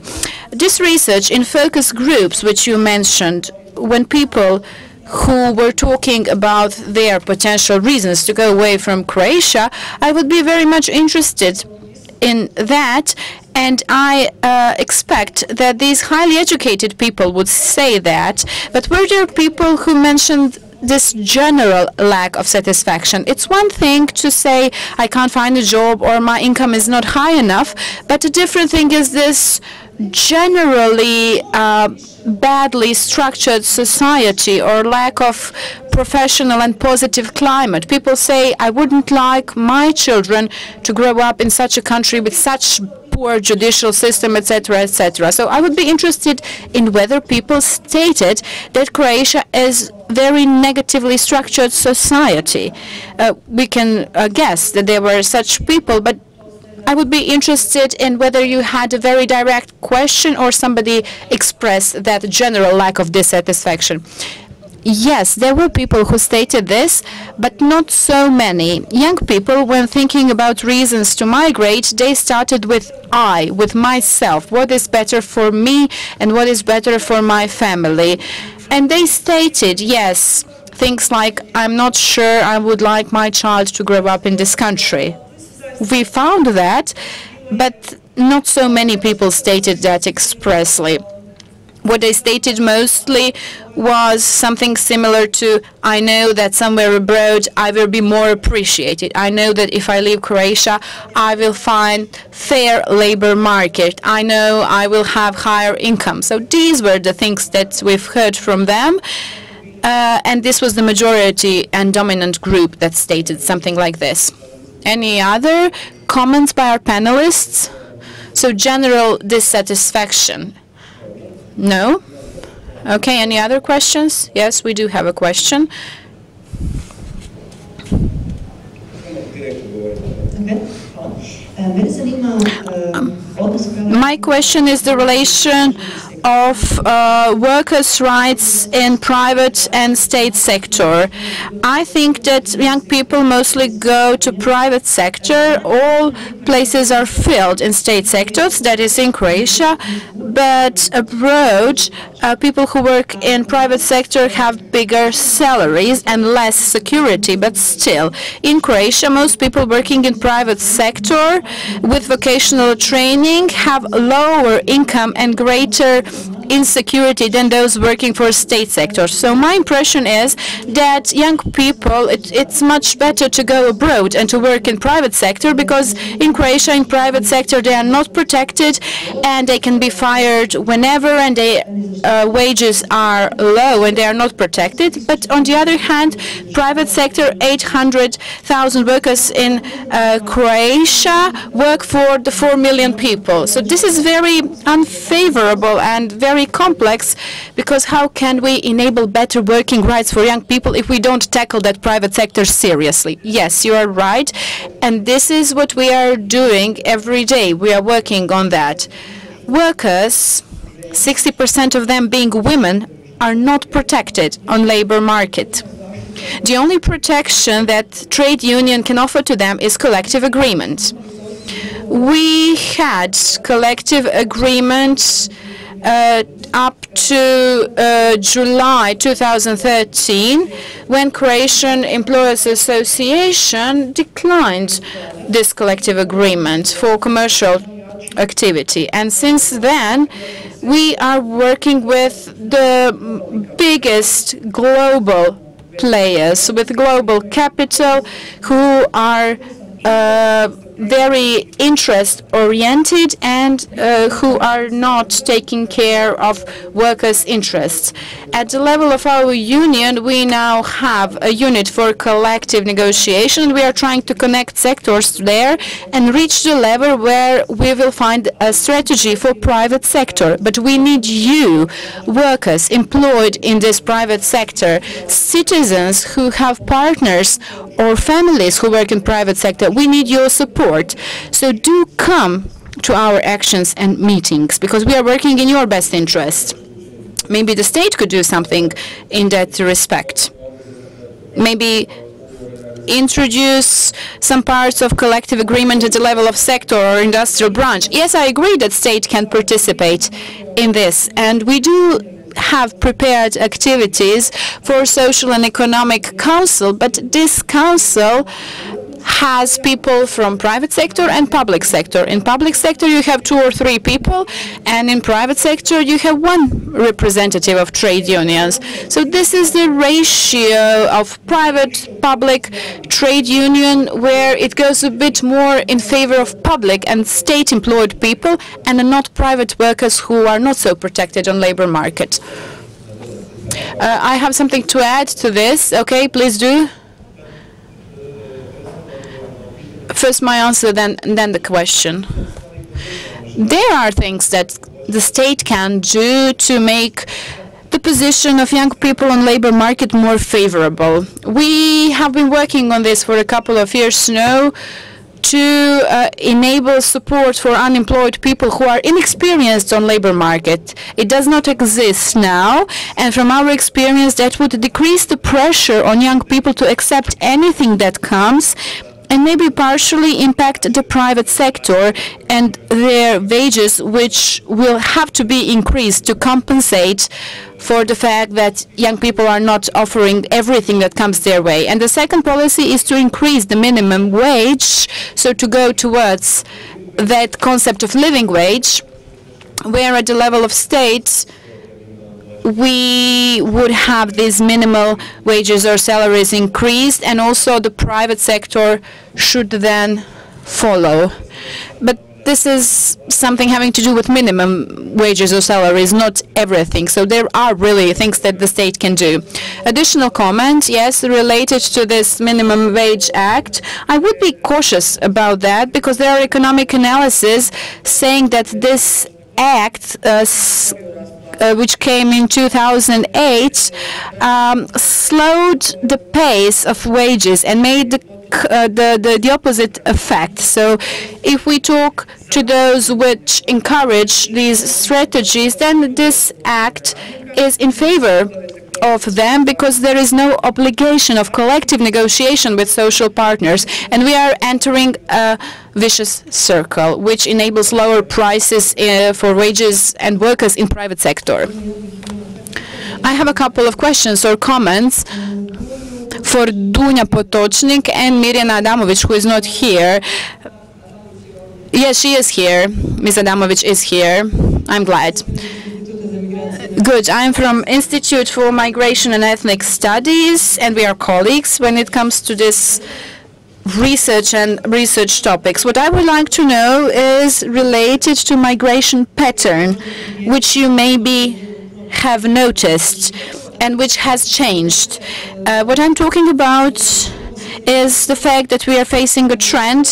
E: This research in focus groups, which you mentioned, when people who were talking about their potential reasons to go away from Croatia, I would be very much interested in that, and I expect that these highly educated people would say that. But were there people who mentioned this general lack of satisfaction? It's one thing to say, I can't find a job or my income is not high enough, but a different thing is this generally badly structured society or lack of professional and positive climate. People say, I wouldn't like my children to grow up in such a country with such poor judicial system, etc., etc. So I would be interested in whether people stated that Croatia is very negatively structured society. We can guess that there were such people, but I would be interested in whether you had a very direct question or somebody expressed that general lack of dissatisfaction. Yes, there were people who stated this, but not so many. Young people, when thinking about reasons to migrate, they started with I, with myself. What is better for me and what is better for my family? And they stated, yes, things like, I'm not sure I would like my child to grow up in this country. We found that, but not so many people stated that expressly. What they stated mostly was something similar to, I know that somewhere abroad I will be more appreciated. I know that if I leave Croatia, I will find fair labor market. I know I will have higher income. So these were the things that we've heard from them. And this was the majority and dominant group that stated something like this. Any other comments by our panelists? So general dissatisfaction. No? Okay, any other questions? Yes, we do have a question. My question is the relation of workers' rights in private and state sector. I think that young people mostly go to private sector. All places are filled in state sectors, that is in Croatia, but abroad, people who work in private sector have bigger salaries and less security, but still, in Croatia, most people working in private sector with vocational training have lower income and greater insecurity than those working for state sector. So my impression is that young people, it's much better to go abroad and to work in private sector, because in Croatia, in private sector, they are not protected and they can be fired whenever, and their wages are low and they are not protected. But on the other hand, private sector, 800,000 workers in Croatia work for the 4 million people. So this is very unfavorable and very complex, because how can we enable better working rights for young people if we don't tackle that private sector seriously? Yes, you are right, and this is what we are doing every day. We are working on that. Workers, 60% of them being women, are not protected on labor market. The only protection that trade union can offer to them is collective agreement. We had collective agreements up to July 2013, when Croatian Employers Association declined this collective agreement for commercial activity. And since then, we are working with the biggest global players with global capital who are very interest-oriented and who are not taking care of workers' interests. At the level of our union, we now have a unit for collective negotiation. We are trying to connect sectors there and reach the level where we will find a strategy for private sector. But we need you, workers employed in this private sector, citizens who have partners or families who work in private sector. We need your support. So do come to our actions and meetings, because we are working in your best interest. Maybe the state could do something in that respect. Maybe introduce some parts of collective agreement at the level of sector or industrial branch. Yes, I agree that state can participate in this, and we do have prepared activities for social and economic council, but this council has people from private sector and public sector. In public sector you have 2 or 3 people, and in private sector you have 1 representative of trade unions. So this is the ratio of private-public trade union, where it goes a bit more in favor of public and state-employed people and not private workers who are not so protected on labor market. I have something to add to this. Okay, please do. First my answer, then the question. There are things that the state can do to make the position of young people on labor market more favorable. We have been working on this for a couple of years now to enable support for unemployed people who are inexperienced on labor market. It does not exist now, and from our experience that would decrease the pressure on young people to accept anything that comes, and maybe partially impact the private sector and their wages, which will have to be increased to compensate for the fact that young people are not offering everything that comes their way. And the second policy is to increase the minimum wage, so to go towards that concept of living wage, where at the level of states we would have these minimal wages or salaries increased, and also the private sector should then follow. But this is something having to do with minimum wages or salaries, not everything. So there are really things that the state can do. Additional comment, yes, related to this Minimum Wage Act. I would be cautious about that, because there are economic analyses saying that this act which came in 2008, slowed the pace of wages and made the opposite effect. So if we talk to those which encourage these strategies, then this act is in favor of them, because there is no obligation of collective negotiation with social partners, and we are entering a vicious circle which enables lower prices for wages and workers in private sector. I have a couple of questions or comments for Dunja Potočnik and Mirjana Adamović, who is not here. Yes, she is here. Ms. Adamović is here. I'm glad. Good. I'm from Institute for Migration and Ethnic Studies, and we are colleagues when it comes to this research and research topics. What I would like to know is related to migration pattern, which you maybe have noticed and which has changed. What I'm talking about is the fact that we are facing a trend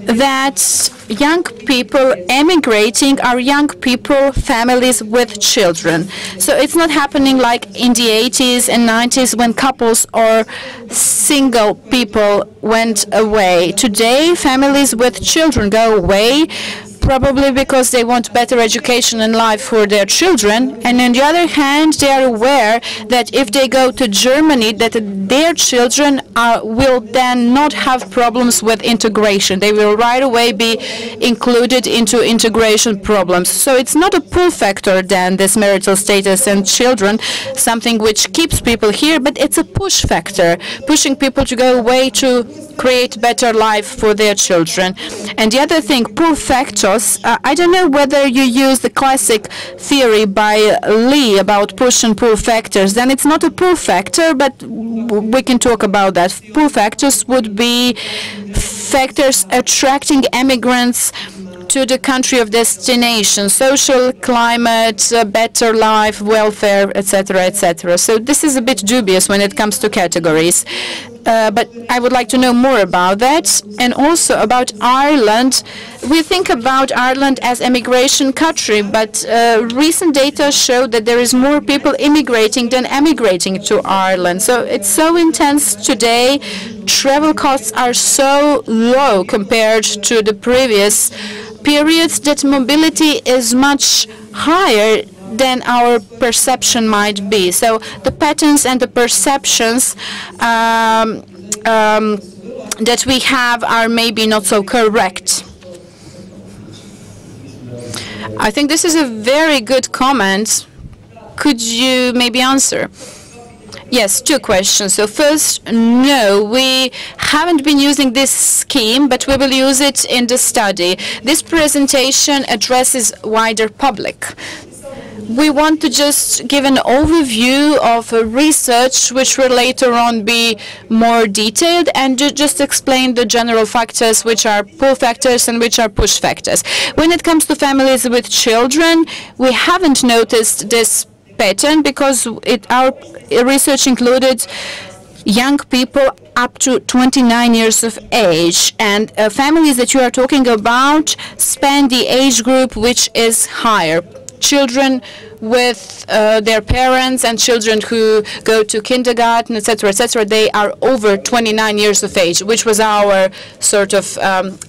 E: that young people emigrating are young people, families with children. So it's not happening like in the 80s and 90s when couples or single people went away. Today, families with children go away, probably because they want better education and life for their children, and on the other hand they are aware that if they go to Germany that their children will then not have problems with integration. They will right away be included into integration problems. So it's not a pull factor then, this marital status and children, something which keeps people here, but it's a push factor, pushing people to go away to create better life for their children. And the other thing, pull factors, I don't know whether you use the classic theory by Lee about push and pull factors. Then it's not a pull factor, but we can talk about that. Pull factors would be factors attracting immigrants to the country of destination, social climate, better life, welfare, etc., etc. So this is a bit dubious when it comes to categories. But I would like to know more about that. And also about Ireland. We think about Ireland as immigration country, but recent data show that there is more people immigrating than emigrating to Ireland. So it's so intense today. Travel costs are so low compared to the previous periods that mobility is much higher than our perception might be. So the patterns and the perceptions that we have are maybe not so correct. I think this is a very good comment. Could you maybe answer? Yes, two questions. So first, no, we haven't been using this scheme, but we will use it in the study. This presentation addresses wider public. We want to just give an overview of research which will later on be more detailed, and just explain the general factors which are pull factors and which are push factors. When it comes to families with children, we haven't noticed this pattern because our research included young people up to 29 years of age, and families that you are talking about span the age group which is higher. Children with their parents and children who go to kindergarten, etc., they are over 29 years of age, which was our sort of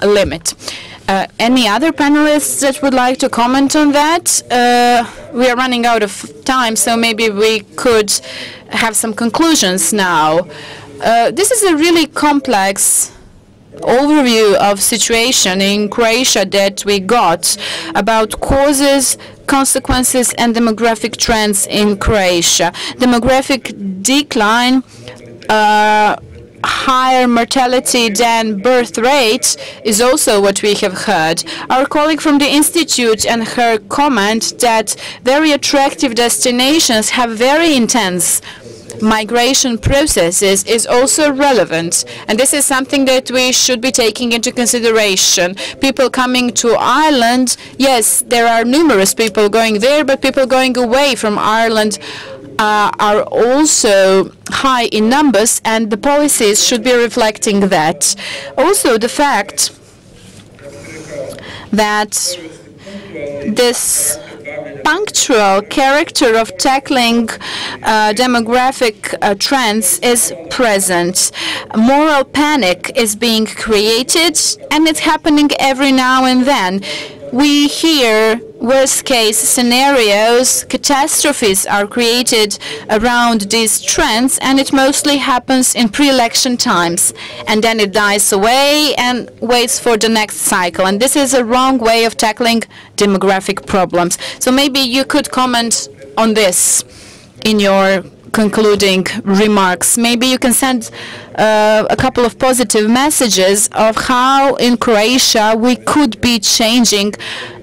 E: limit. Any other panelists that would like to comment on that? We are running out of time, so maybe we could have some conclusions now. This is a really complex overview of situation in Croatia that we got about causes, consequences, and demographic trends in Croatia. Demographic decline, higher mortality than birth rate is also what we have heard. Our colleague from the Institute and her comment that very attractive destinations have very intense migration processes is also relevant, and this is something that we should be taking into consideration. People coming to Ireland, yes, there are numerous people going there, but people going away from Ireland are also high in numbers, and the policies should be reflecting that. Also, the fact that this punctual character of tackling demographic trends is present. Moral panic is being created, and it's happening every now and then. We hear worst-case scenarios, catastrophes are created around these trends, and it mostly happens in pre-election times. And then it dies away and waits for the next cycle. And this is a wrong way of tackling demographic problems. So maybe you could comment on this in your concluding remarks. Maybe you can send a couple of positive messages of how in Croatia we could be changing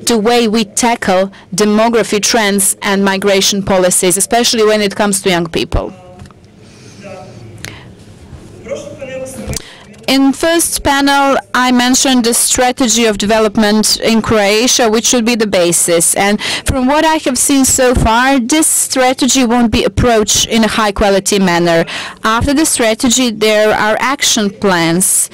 E: the way we tackle demography trends and migration policies, especially when it comes to young people. In first panel, I mentioned the strategy of development in Croatia, which should be the basis. And from what I have seen so far, this strategy won't be approached in a high-quality manner. After the strategy, there are action plans.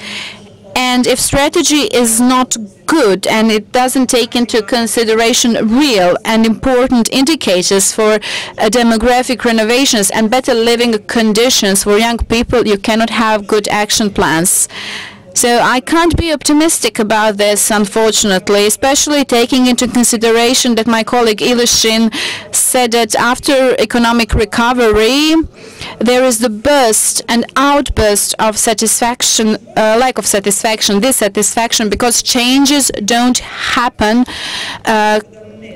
E: And if strategy is not good and it doesn't take into consideration real and important indicators for demographic renovations and better living conditions for young people, you cannot have good action plans. So I can't be optimistic about this, unfortunately, especially taking into consideration that my colleague Ilica said that after economic recovery, there is the burst and outburst of satisfaction, lack of satisfaction, dissatisfaction, because changes don't happen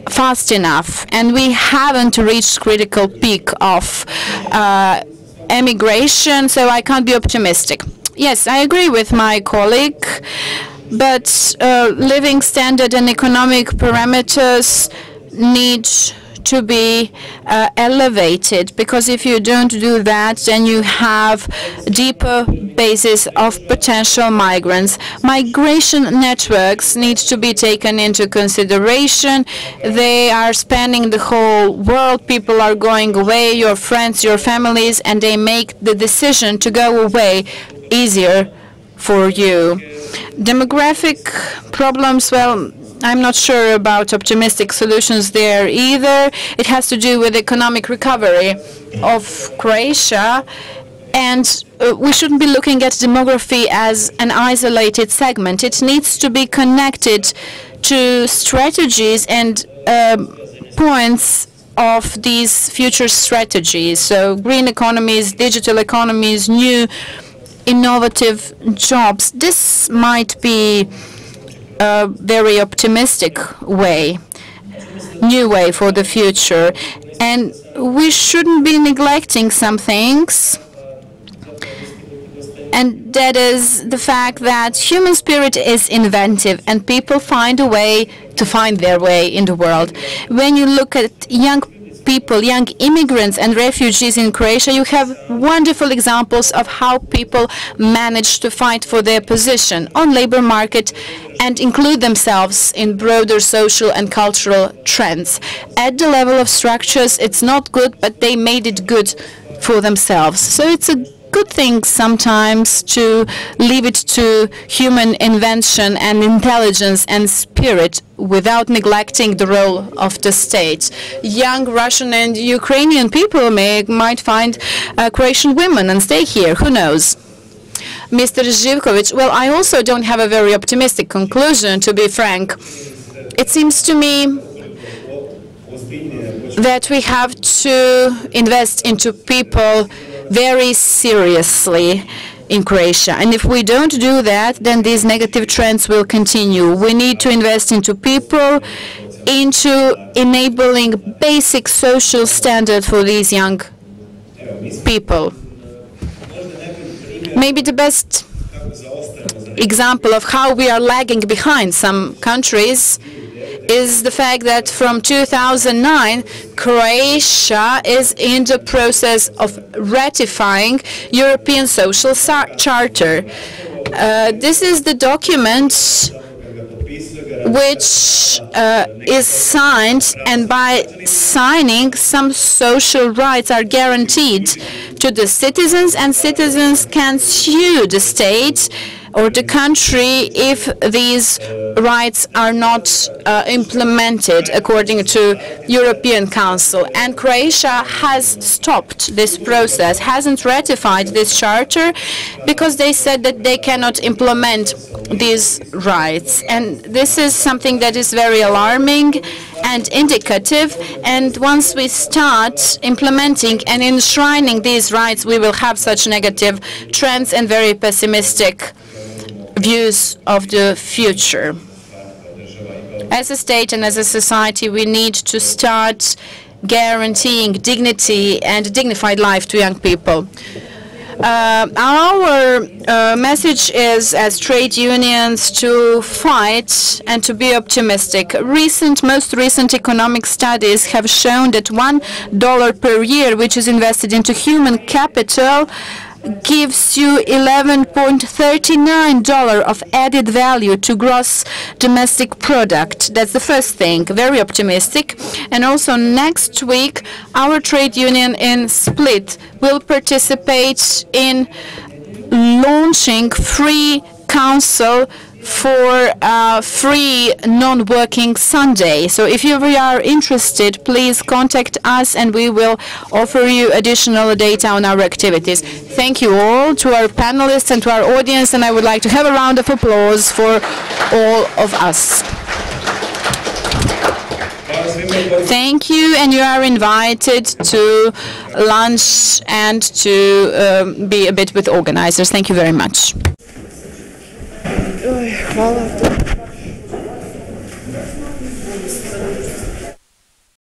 E: fast enough, and we haven't reached critical peak of emigration, so I can't be optimistic. Yes, I agree with my colleague, but living standard and economic parameters need to be elevated, because if you don't do that, then you have deeper basis of potential migrants. Migration networks need to be taken into consideration. They are spanning the whole world. People are going away, your friends, your families, and they make the decision to go away easier for you. Demographic problems, well, I'm not sure about optimistic solutions there either. It has to do with economic recovery of Croatia, and we shouldn't be looking at demography as an isolated segment. It needs to be connected to strategies and points of these future strategies. So green economies, digital economies, new innovative jobs. This might be a very optimistic way, new way for the future. And we shouldn't be neglecting some things. And that is the fact that human spirit is inventive and people find a way to find their way in the world. When you look at young people, young immigrants and refugees in Croatia, you have wonderful examples of how people manage to fight for their position on labor market and include themselves in broader social and cultural trends. At the level of structures, it's not good, but they made it good for themselves. So it's a good thing sometimes to leave it to human invention and intelligence and spirit without neglecting the role of the state. Young Russian and Ukrainian people might find Croatian women and stay here, who knows? Mr. Živković, well, I also don't have a very optimistic conclusion, to be frank. It seems to me that we have to invest into people very seriously in Croatia. And if we don't do that, then these negative trends will continue. We need to invest into people, into enabling basic social standard for these young people. Maybe the best example of how we are lagging behind some countries is the fact that from 2009, Croatia is in the process of ratifying European Social Charter. This is the document which is signed, and by signing, some social rights are guaranteed to the citizens, and citizens can sue the state or the country if these rights are not implemented according to European Council. And Croatia has stopped this process, hasn't ratified this charter, because they said that they cannot implement these rights. And this is something that is very alarming and indicative, and once we start implementing and enshrining these rights, we will have such negative trends and very pessimistic views of the future. As a state and as a society, we need to start guaranteeing dignity and a dignified life to young people. Our message is, as trade unions, to fight and to be optimistic. Most recent economic studies have shown that $1 per year, which is invested into human capital, gives you $11.39 of added value to gross domestic product. That's the first thing, very optimistic. And also next week, our trade union in Split will participate in launching free council for free non-working Sunday. So if you are interested, please contact us and we will offer you additional data on our activities. Thank you all to our panelists and to our audience, and I would like to have a round of applause for all of us. Thank you, and you are invited to lunch and to be a bit with organizers. Thank you very much.
L: Hvala.